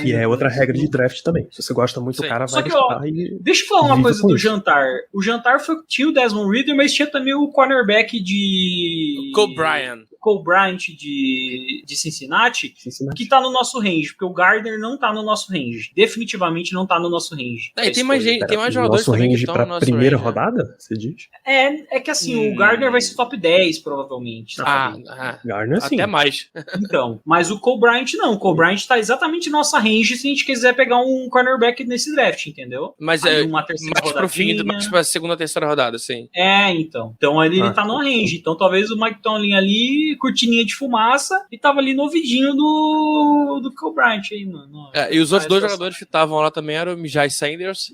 Que é outra regra de draft também. Se você gosta muito, o cara vai deixar. Deixa eu falar uma coisa do Jantar. O Jantar tinha o Desmond Reader, mas tinha também o cornerback de... Cole Bryant. Cole Bryant de Cincinnati, que tá no nosso range, porque o Gardner não tá no nosso range. Definitivamente não tá no nosso range. E tem mais jogadores nosso também que range estão pra no nosso primeira range, né? rodada, você diz? É que assim, o Gardner vai ser top 10, provavelmente. Gardner, sim. Até mais. Então, mas o Cole Bryant não. O Cole Bryant tá exatamente nossa range se a gente quiser pegar um cornerback nesse draft, entendeu? Mas aí uma terceira mais pro fim, rodadinha. mais pra segunda, terceira rodada, sim. Então. Então ali ele tá no range. Então talvez o Mike Tomlin ali, cortininha de fumaça, e tava ali no ouvidinho do Cole Bryant aí, mano. E os outros dois jogadores que estavam lá também eram o Mijai Sanders,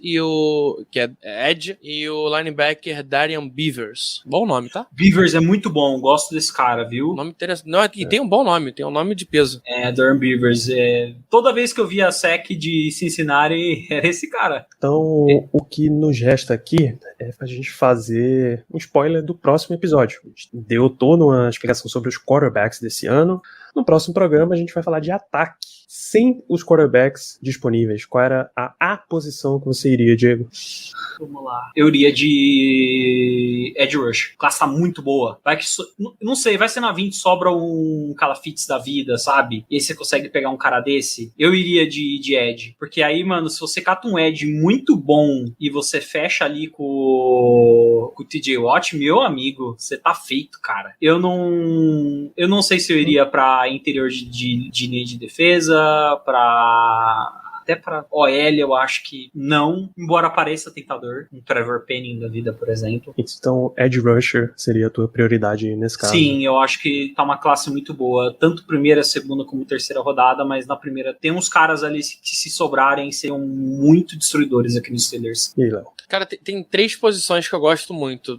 que é Edge, e o linebacker Darian Beavers. Bom nome, tá? Beavers é muito bom, gosto desse cara, viu? Nome interessante. Não, e tem um bom nome, tem um nome de peso. Darian Beavers. Toda vez que eu via a SEC de Cincinnati, era esse cara. Então, o que nos resta aqui é pra gente fazer um spoiler do próximo episódio. A gente deu toda uma explicação sobre os quarterbacks desse ano. No próximo programa a gente vai falar de ataque. Sem os quarterbacks disponíveis, qual era a posição que você iria, Diego? Vamos lá. Eu iria de Edge Rush. Classe tá muito boa. Vai que não sei, vai ser na 20, sobra um Calafits da vida, sabe? E aí você consegue pegar um cara desse. Eu iria de Edge. Porque aí, mano, se você cata um Edge muito bom e você fecha ali com o TJ Watt, meu amigo, você tá feito, cara. Eu não sei se eu iria pra interior de linha de defesa, até pra OL eu acho que não, embora pareça tentador, um Trevor Penning da vida, por exemplo. Então, Edge Rusher seria a tua prioridade nesse caso? Sim, eu acho que tá uma classe muito boa, tanto primeira, segunda como terceira rodada, mas na primeira tem uns caras ali que se sobrarem seriam muito destruidores aqui nos Steelers. E aí, Léo? Cara, tem 3 posições que eu gosto muito.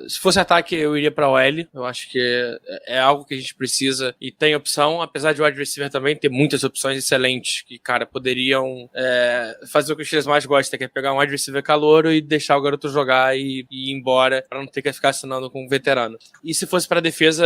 Se fosse ataque, eu iria pra OL. Eu acho que é algo que a gente precisa e tem opção, apesar de wide receiver também ter muitas opções excelentes que, cara, poderiam fazer o que os Steelers mais gostam, que é pegar um wide receiver calouro e deixar o garoto jogar e ir embora pra não ter que ficar assinando com um veterano. E se fosse pra defesa,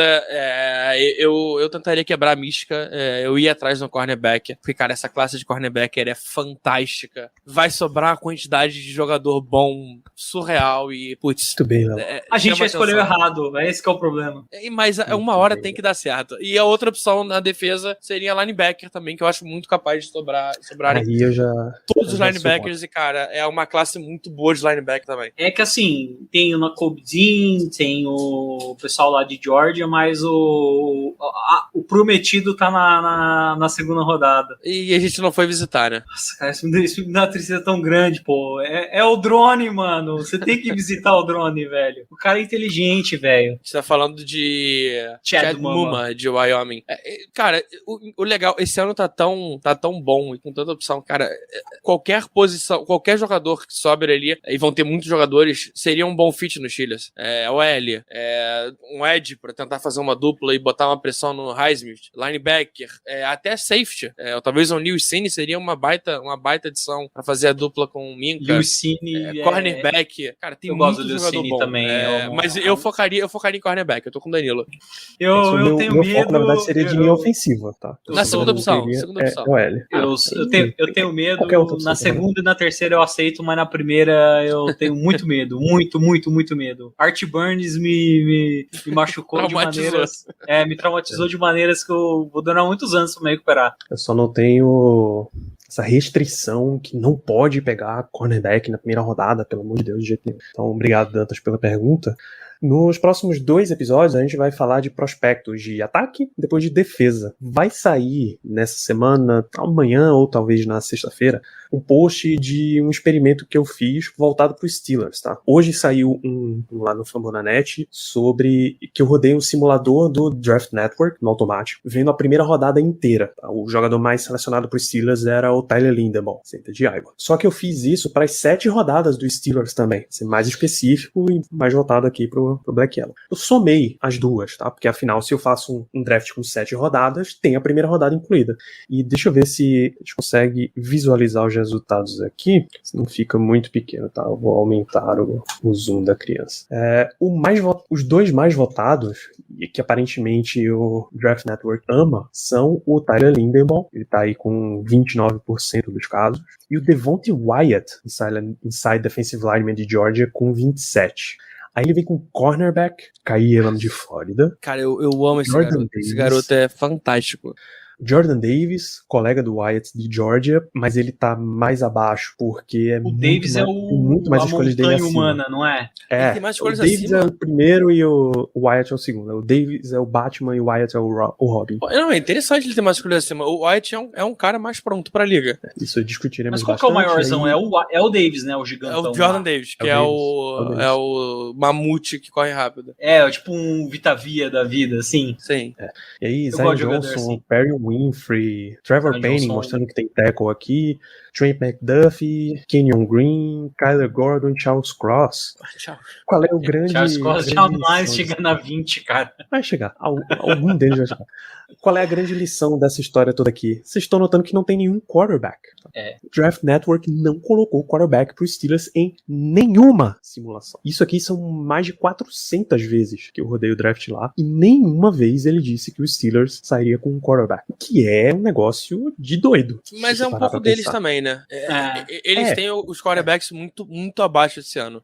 eu tentaria quebrar a mística, eu ia atrás do cornerback, porque, cara, essa classe de cornerbacker é fantástica. Vai sobrar uma quantidade de jogador bom, surreal e, putz... Muito bem, Léo. A gente escolheu errado, esse que é o problema. Mas uma hora tem que dar certo. E a outra opção na defesa seria linebacker também, que eu acho muito capaz de sobrarem aí eu já, todos os linebackers. E, cara, é uma classe muito boa de linebacker também. É que, assim, tem o Nakobe Dean, tem o pessoal lá de Georgia, mas o prometido tá na segunda rodada. E a gente não foi visitar, né? Nossa, cara, isso me dá uma tristeza tão grande, pô. É o drone, mano. Você tem que visitar o drone, velho. O cara é inteligente, velho. Você tá falando de Chad Muma, de Wyoming. Cara, o legal, esse ano tá tão bom e com tanta opção. Cara, qualquer posição, qualquer jogador que sobre ali, e vão ter muitos jogadores, seria um bom fit no Steelers. OL, um edge pra tentar fazer uma dupla e botar uma pressão no Highsmith, linebacker, até safety. Talvez o Neil Cine seria uma baita adição pra fazer a dupla com o Minka. Cornerback. Cara, tem muito jogador bom. Também. Mas eu focaria em cornerback. Eu tô com o Danilo. Eu tenho meu medo. Foco, na verdade, seria de linha ofensiva, tá? Na segunda opção. Eu tenho medo. Na segunda e na terceira eu aceito, mas na primeira eu tenho muito medo. Muito, muito, muito medo. Art Burns me machucou de maneiras. Me traumatizou de maneiras que eu vou durar muitos anos pra me recuperar. Eu só não tenho essa restrição que não pode pegar cornerback na primeira rodada, pelo amor de Deus, de jeito nenhum. Então, obrigado, Dantas, pela pergunta. Nos próximos 2 episódios, a gente vai falar de prospectos de ataque e depois de defesa. Vai sair nessa semana, amanhã ou talvez na sexta-feira, um post de um experimento que eu fiz voltado para os Steelers, tá? Hoje saiu um lá no Fambonanet sobre que eu rodei um simulador do Draft Network, no automático, vendo a primeira rodada inteira. Tá? O jogador mais selecionado para os Steelers era o Tyler Linderbaum, center de Iowa. Só que eu fiz isso para as 7 rodadas dos Steelers também, ser mais específico e mais voltado aqui pro Black Yellow. Eu somei as duas, tá? Porque afinal, se eu faço um draft com 7 rodadas, tem a primeira rodada incluída. E deixa eu ver se a gente consegue visualizar os resultados aqui, se não fica muito pequeno, tá? Eu vou aumentar o zoom da criança. Os 2 mais votados, e que aparentemente o Draft Network ama, são o Tyler Linderbaum, ele tá aí com 29% dos casos, e o Devonte Wyatt, inside defensive lineman de Georgia, com 27%. Aí ele vem com cornerback, Kyle Elam de Flórida. Cara, eu amo esse Jordan garoto. Davis. Esse garoto é fantástico. Jordan Davis, colega do Wyatt de Georgia, mas ele tá mais abaixo porque é O Davis é muito mais a escolhas dele montanha acima. humana, não é? Ele tem mais O escolhas Davis acima. é o primeiro e o Wyatt é o segundo. O Davis é o Batman e o Wyatt é o Robin. Não, é interessante ele ter mais escolhas acima. O Wyatt é um cara mais pronto pra liga. Isso discutiremos Mas qual que é o bastante. maiorzão? Aí- É o Davis, né? O É gigantão. o Jordan lá. Davis, que É é o Davis. o mamute que corre rápido. É tipo um Vitavia da vida, assim. Sim. E aí, Eu Zion gosto de jogador Johnson, assim. Perry Winfrey, Trevor Zion Penning, Johnson. mostrando que tem tackle aqui, Trent McDuffie, Kenyon Green, Kyler Gordon, Charles Cross. Tchau. Qual é o grande... Charles Cross grande jamais lição chega na 20, cara. Vai chegar. Algum deles vai chegar. Qual é a grande lição dessa história toda aqui? Vocês estão notando que não tem nenhum quarterback. É. O Draft Network não colocou quarterback pro Steelers em nenhuma simulação. Isso aqui são mais de 400 vezes que eu rodei o draft lá e nenhuma vez ele disse que o Steelers sairia com um quarterback. O que é um negócio de doido. Mas se é você um parar pouco pra deles pensar. também, né? Eles É. têm os quarterbacks muito, muito abaixo esse ano.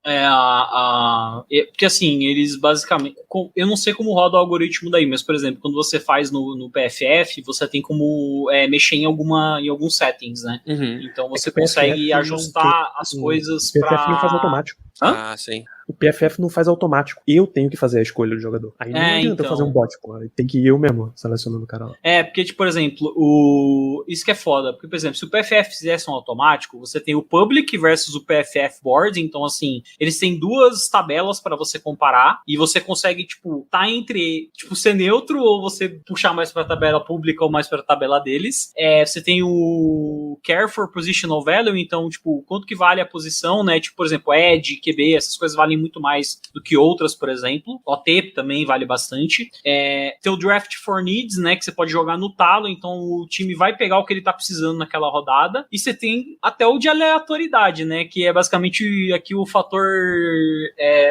Porque assim, eles basicamente. Eu não sei como roda o algoritmo daí, mas, por exemplo, quando você faz no PFF, você tem como mexer em alguns settings, né? Uhum. Então você É que o consegue PFF não ajustar as coisas O PFF não faz pra. automático. Hã? Ah, sim. O PFF não faz automático. Eu tenho que fazer a escolha do jogador. Aí não adianta então. eu fazer um bot, pô. Tem que ir eu mesmo selecionando o cara lá. Porque, tipo, por exemplo, isso que é foda. Porque, por exemplo, se o PFF fizesse um automático, você tem o Public versus o PFF Board. Então, assim, eles têm duas tabelas pra você comparar. E você consegue, tipo, tá entre, tipo, ser neutro ou você puxar mais pra tabela pública ou mais pra tabela deles. Você tem o Care for Positional Value. Então, tipo, quanto que vale a posição, né? Tipo, por exemplo, Edge, QB, essas coisas valem muito mais do que outras, por exemplo. OT também vale bastante. Tem o Draft for Needs, né, que você pode jogar no talo, então o time vai pegar o que ele tá precisando naquela rodada, e você tem até o de aleatoriedade, né, que é basicamente aqui o fator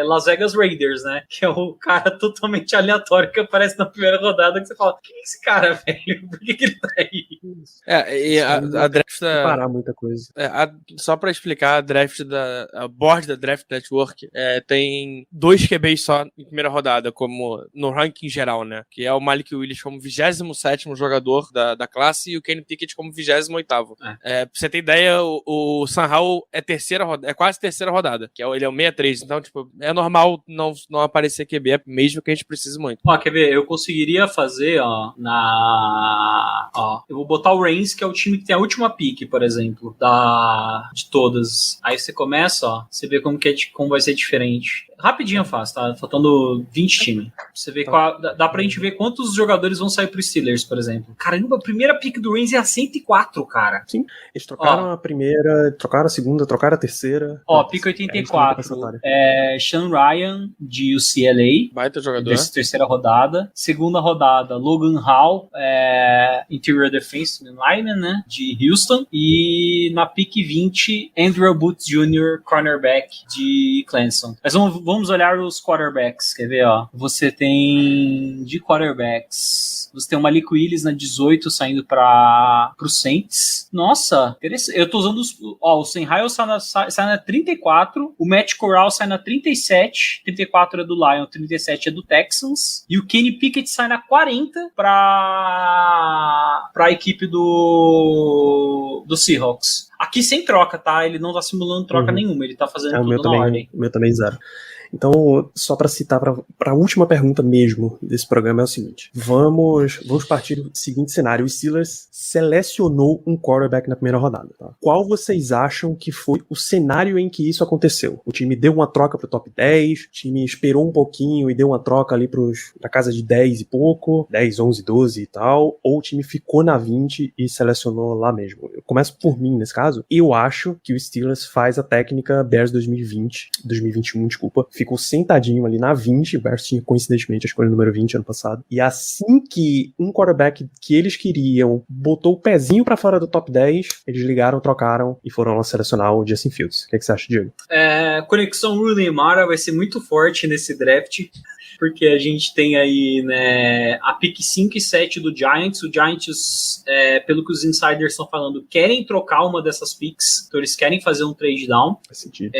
Las Vegas Raiders, né, que é o cara totalmente aleatório que aparece na primeira rodada, que você fala, quem é esse cara, velho? Por que ele tá aí? E a draft da... Parar muita coisa. Só pra explicar, a board da Draft Network tem 2 QBs só em primeira rodada, como no ranking geral, né? Que é o Malik Willis como 27º jogador da classe e o Kenny Pickett como 28º. Pra você ter ideia, o Sam Howell é quase terceira rodada, que ele é o 63, então, tipo, é normal não aparecer QB, mesmo que a gente precise muito. Ó, quer ver? Eu conseguiria fazer, eu vou botar o Reigns, que é o time que tem a última pick, por exemplo, de todas. Aí você começa, você vê como vai ser diferente. Rapidinho eu faço, tá? Faltando 20 times. Você vê dá pra gente ver quantos jogadores vão sair pro Steelers, por exemplo. Caramba, a primeira pick do Reigns é a 104, cara. Sim, eles trocaram a primeira, trocaram a segunda, trocaram a terceira. Pick 84. Sean Ryan, de UCLA. Baita jogador. Dessa terceira rodada. Segunda rodada, Logan Hall, Interior Defense Lineman, né? De Houston. E na pick 20, Andrew Booth Jr., cornerback de Clemson. Mas vamos olhar os quarterbacks. Quer ver, ó? Você tem de quarterbacks. Você tem o Malik Willis na 18 saindo pro Saints. Nossa, interessante. Eu tô usando o Sam Howell sai na 34. O Matt Corral sai na 37. 34 é do Lions, 37 é do Texans. E o Kenny Pickett sai na 40 pra equipe do Seahawks. Aqui sem troca, tá? Ele não tá simulando troca nenhuma. Ele tá fazendo tudo na ordem. O meu também zero. Então, só para citar para a última pergunta mesmo desse programa é o seguinte: vamos partir do seguinte cenário. O Steelers selecionou um quarterback na primeira rodada, tá? Qual vocês acham que foi o cenário em que isso aconteceu? O time deu uma troca pro top 10, o time esperou um pouquinho e deu uma troca ali pra casa de 10 e pouco, 10, 11, 12 e tal, ou o time ficou na 20 e selecionou lá mesmo? Eu começo por mim nesse caso. Eu acho que o Steelers faz a técnica Bears 2021, desculpa, ficou sentadinho ali na 20, o Bears tinha coincidentemente a escolha número 20 ano passado, e assim que um quarterback que eles queriam botou o pezinho pra fora do top 10, eles ligaram, trocaram e foram lá selecionar o Justin Fields. O que você acha, Diego? Conexão Rudy Mara vai ser muito forte nesse draft, porque a gente tem aí, né, a pick 5 e 7 do Giants. O Giants, pelo que os insiders estão falando, querem trocar uma dessas picks, então eles querem fazer um trade down. Faz sentido.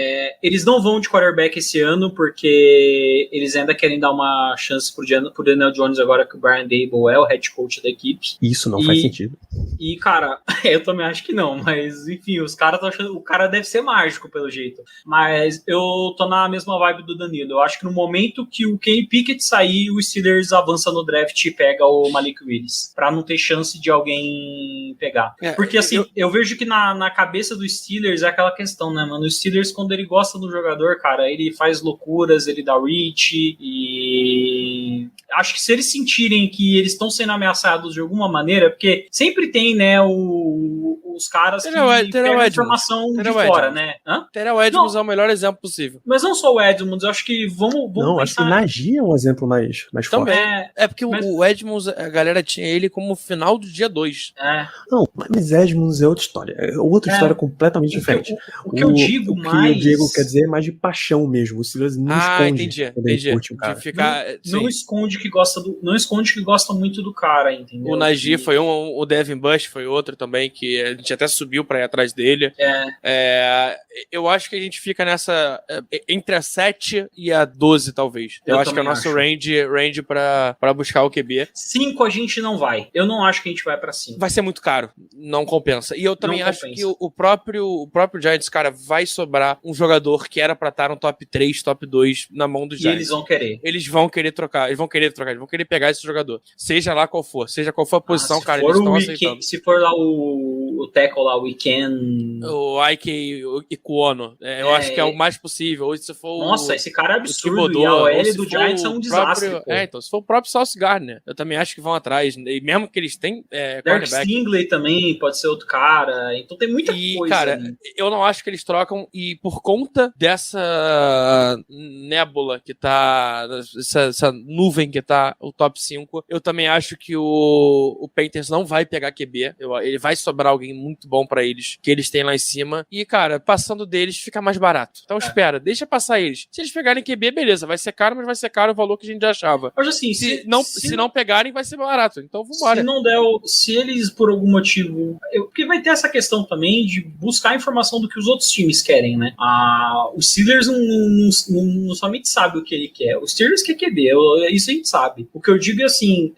Eles não vão de quarterback esse ano, porque eles ainda querem dar uma chance pro Daniel Jones agora que o Brian Daboll é o head coach da equipe. Isso não faz sentido. E, cara, eu também acho que não, mas enfim, os caras estão achando. O cara deve ser mágico, pelo jeito. Mas eu tô na mesma vibe do Danilo. Eu acho que no momento que o Kenny Pickett sair, o Steelers avança no draft e pega o Malik Willis, pra não ter chance de alguém pegar. Porque, assim, eu vejo que na cabeça do Steelers é aquela questão, né, mano? O Steelers, quando ele gosta do jogador, cara, ele faz loucuras, ele dá reach e... Acho que se eles sentirem que eles estão sendo ameaçados de alguma maneira, porque sempre tem, né, os caras que pegam a informação de fora, né? Terrell Edmonds é o melhor exemplo possível. Mas não só o Edmonds, eu acho que vamos não, pensar... acho que o Najee é um exemplo mais também. forte. Porque o Edmonds, a galera tinha ele como final do dia 2. Não, mas Edmonds é outra história. É outra história completamente diferente. O que eu digo o que mais... o Diego quer dizer é mais de paixão mesmo. O Steelers não esconde. Entendi. De ficar, não esconde que gosta muito do cara, entendeu? O Najee foi o Devin Bush foi outro também, que a gente até subiu pra ir atrás dele. Eu acho que a gente fica nessa entre a 7 e a 12, talvez. Eu acho que é o nosso range pra buscar o QB. 5 a gente não vai. Eu não acho que a gente vai pra 5. Vai ser muito caro. Não compensa. E eu também acho que o próprio Giants, cara, vai sobrar um jogador que era pra estar no top 3, top 2 na mão dos Giants. E eles vão querer. Eles vão querer trocar, eles vão querer pegar esse jogador. Seja lá qual for a posição, cara, eles estão aceitando. Se for lá o tackle lá, o Weekend... O Ike Ikuono. Eu acho que é o mais possível. Ou se for Nossa, esse cara é absurdo. E a OL do Giants é um desastre. Então, se for o próprio Sauce Gardner, eu também acho que vão atrás. E mesmo que eles têm Derek Stingley também pode ser outro cara. Então tem muita coisa. Cara, ali. Eu não acho que eles trocam. E por conta dessa nébula que tá... Essa nuvem que tá o top 5, eu também acho que o Panthers não vai pegar QB. Ele vai sobrar alguém muito bom pra eles, que eles têm lá em cima. E, cara, passando deles fica mais barato. Então espera, deixa passar eles. Se eles pegarem QB, beleza, vai ser caro, mas vai ser caro o valor que a gente já achava. Mas assim, se não pegarem, vai ser barato. Então vambora. Se não der, se eles por algum motivo... Porque vai ter essa questão também de buscar informação do que os outros times querem, né? O Steelers não somente sabe o que ele quer. O Steelers quer QB, isso a gente sabe. O que eu digo é assim...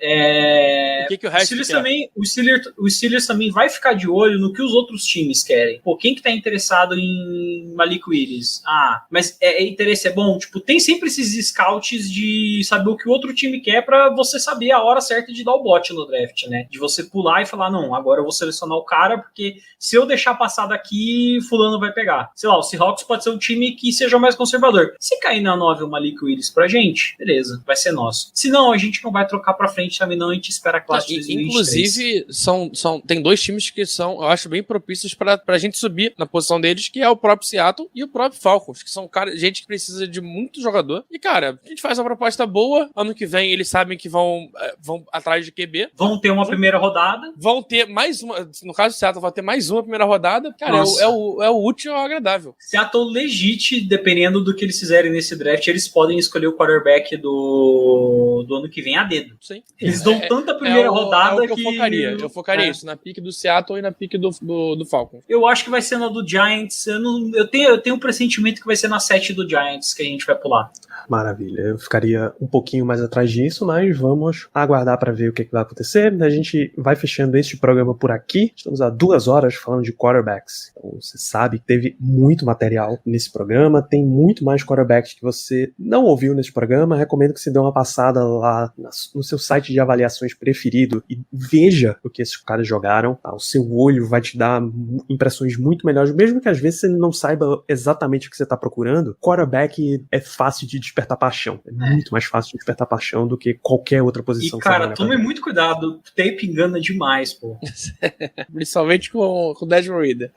O que o resto quer? O Steelers também vai ficar de olho no que os outros times querem. Pô, quem que tá interessado em Malik Willis? Mas interesse é bom? Tipo, tem sempre esses scouts de saber o que o outro time quer pra você saber a hora certa de dar o bote no draft, né? De você pular e falar, não, agora eu vou selecionar o cara, porque se eu deixar passar daqui, fulano vai pegar. Sei lá, o Seahawks pode ser um time que seja mais conservador. Se cair na 9 o Malik Willis pra gente, beleza, vai ser nosso. Se não, a gente não vai trocar pra frente também não, a gente espera a classe de 2023. Inclusive, tem dois times que são, eu acho, bem propícios pra gente subir na posição deles, que é o próprio Seattle e o próprio Falcons, que são gente que precisa de muito jogador. E, cara, a gente faz uma proposta boa, ano que vem eles sabem que vão atrás de QB. Vão ter uma primeira rodada. Vão ter mais uma, no caso do Seattle, vai ter mais uma primeira rodada. Cara, é o útil e o agradável. Seattle legit, dependendo do que eles fizerem nesse draft, eles podem escolher o quarterback do ano que vem a dedo. Sim. Eles dão tanta primeira rodada que... Eu focaria isso, na pique do Seattle e na pique do Falcons. Eu acho que vai ser na do Giants. Eu tenho um pressentimento que vai ser na 7 do Giants que a gente vai pular. Maravilha, eu ficaria um pouquinho mais atrás disso, mas vamos aguardar para ver o que vai acontecer. A gente vai fechando este programa por aqui. Estamos há 2 horas falando de quarterbacks. Então você sabe que teve muito material nesse programa, tem muito mais quarterbacks que você não ouviu nesse programa. Recomendo que você dê uma passada lá no seu site de avaliações preferido e veja o que esses caras jogaram. Tá? O seu olho vai te dar impressões muito melhores, mesmo que às vezes você não saiba exatamente o que você está procurando. Quarterback é fácil de despertar paixão. É muito mais fácil de despertar paixão do que qualquer outra posição. E, cara, tome muito cuidado. Tape engana demais, pô. Principalmente com o Desmond Ridder.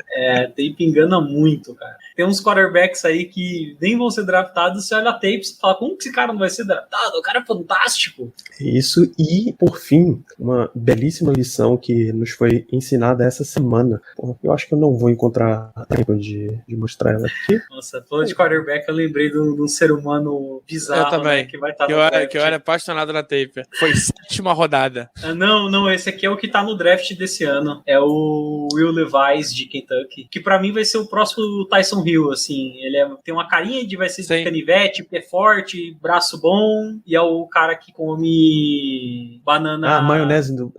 Tape engana muito, cara. Tem uns quarterbacks aí que nem vão ser draftados, você olha a tape e fala, como que esse cara não vai ser draftado? O cara é fantástico. Isso, e por fim, uma belíssima lição que nos foi ensinada essa semana. Pô, eu acho que eu não vou encontrar tempo de mostrar ela aqui. Nossa, falando de quarterback, eu lembrei de um ser humano bizarro, Eu também. né, que vai estar Que no draft. eu era apaixonado na tape. Foi 7ª rodada. Não, esse aqui é o que tá no draft desse ano. É o Will Levis de Kentucky, que pra mim vai ser o próximo Tyson Hill, assim. Ele tem uma carinha de vai ser de canivete, pé forte, braço bom, e é o cara que come banana... Ah, maionese do...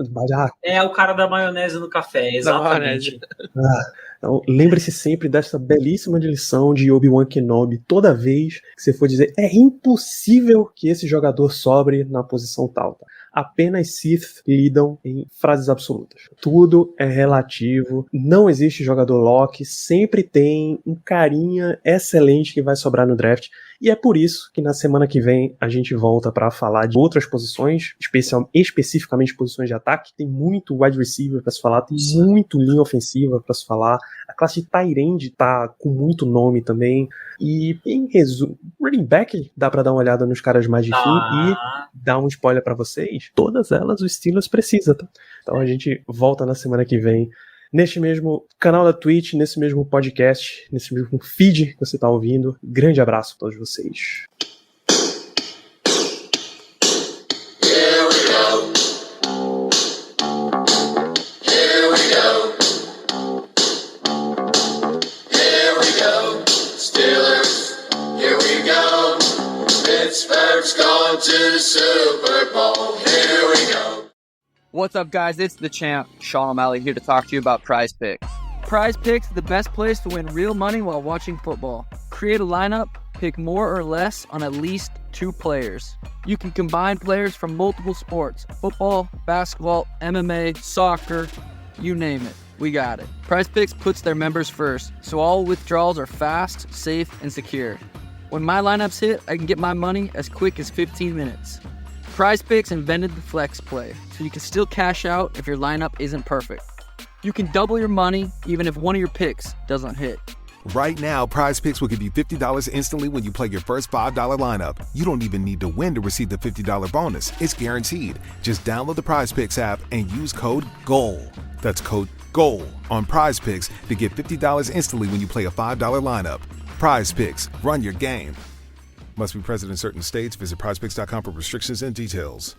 É o cara da maionese no café, exatamente. Então, lembre-se sempre dessa belíssima lição de Obi-Wan Kenobi. Toda vez que você for dizer, é impossível que esse jogador sobre na posição tal. Tá? Apenas Sith lidam em frases absolutas. Tudo é relativo, não existe jogador lock, sempre tem um carinha excelente que vai sobrar no draft. E é por isso que na semana que vem a gente volta para falar de outras posições, especificamente posições de ataque. Tem muito wide receiver para se falar, tem muito linha ofensiva para se falar. A classe de tight end tá com muito nome também. E em resumo, running back dá para dar uma olhada nos caras mais de fim e dar um spoiler para vocês. Todas elas o Steelers precisa, tá? Então a gente volta na semana que vem. Neste mesmo canal da Twitch, nesse mesmo podcast, nesse mesmo feed que você está ouvindo. Grande abraço a todos vocês. Here we go. Here we go. Here we go. Steelers, here we go. Pittsburgh's going to the Super Bowl. Here we go. What's up, guys? It's the champ, Sean O'Malley, here to talk to you about Prize Picks. Prize Picks is the best place to win real money while watching football. Create a lineup, pick more or less on at least 2 players. You can combine players from multiple sports: football, basketball, MMA, soccer, you name it. We got it. Prize Picks puts their members first, so all withdrawals are fast, safe, and secure. When my lineups hit, I can get my money as quick as 15 minutes. Prize Picks invented the flex play, so you can still cash out if your lineup isn't perfect. You can double your money even if one of your picks doesn't hit. Right now, Prize Picks will give you $50 instantly when you play your first $5 lineup. You don't even need to win to receive the $50 bonus. It's guaranteed. Just download the Prize Picks app and use code GOAL. That's code GOAL on Prize Picks to get $50 instantly when you play a $5 lineup. Prize Picks. Run your game. Must be present in certain states. Visit prizepicks.com for restrictions and details.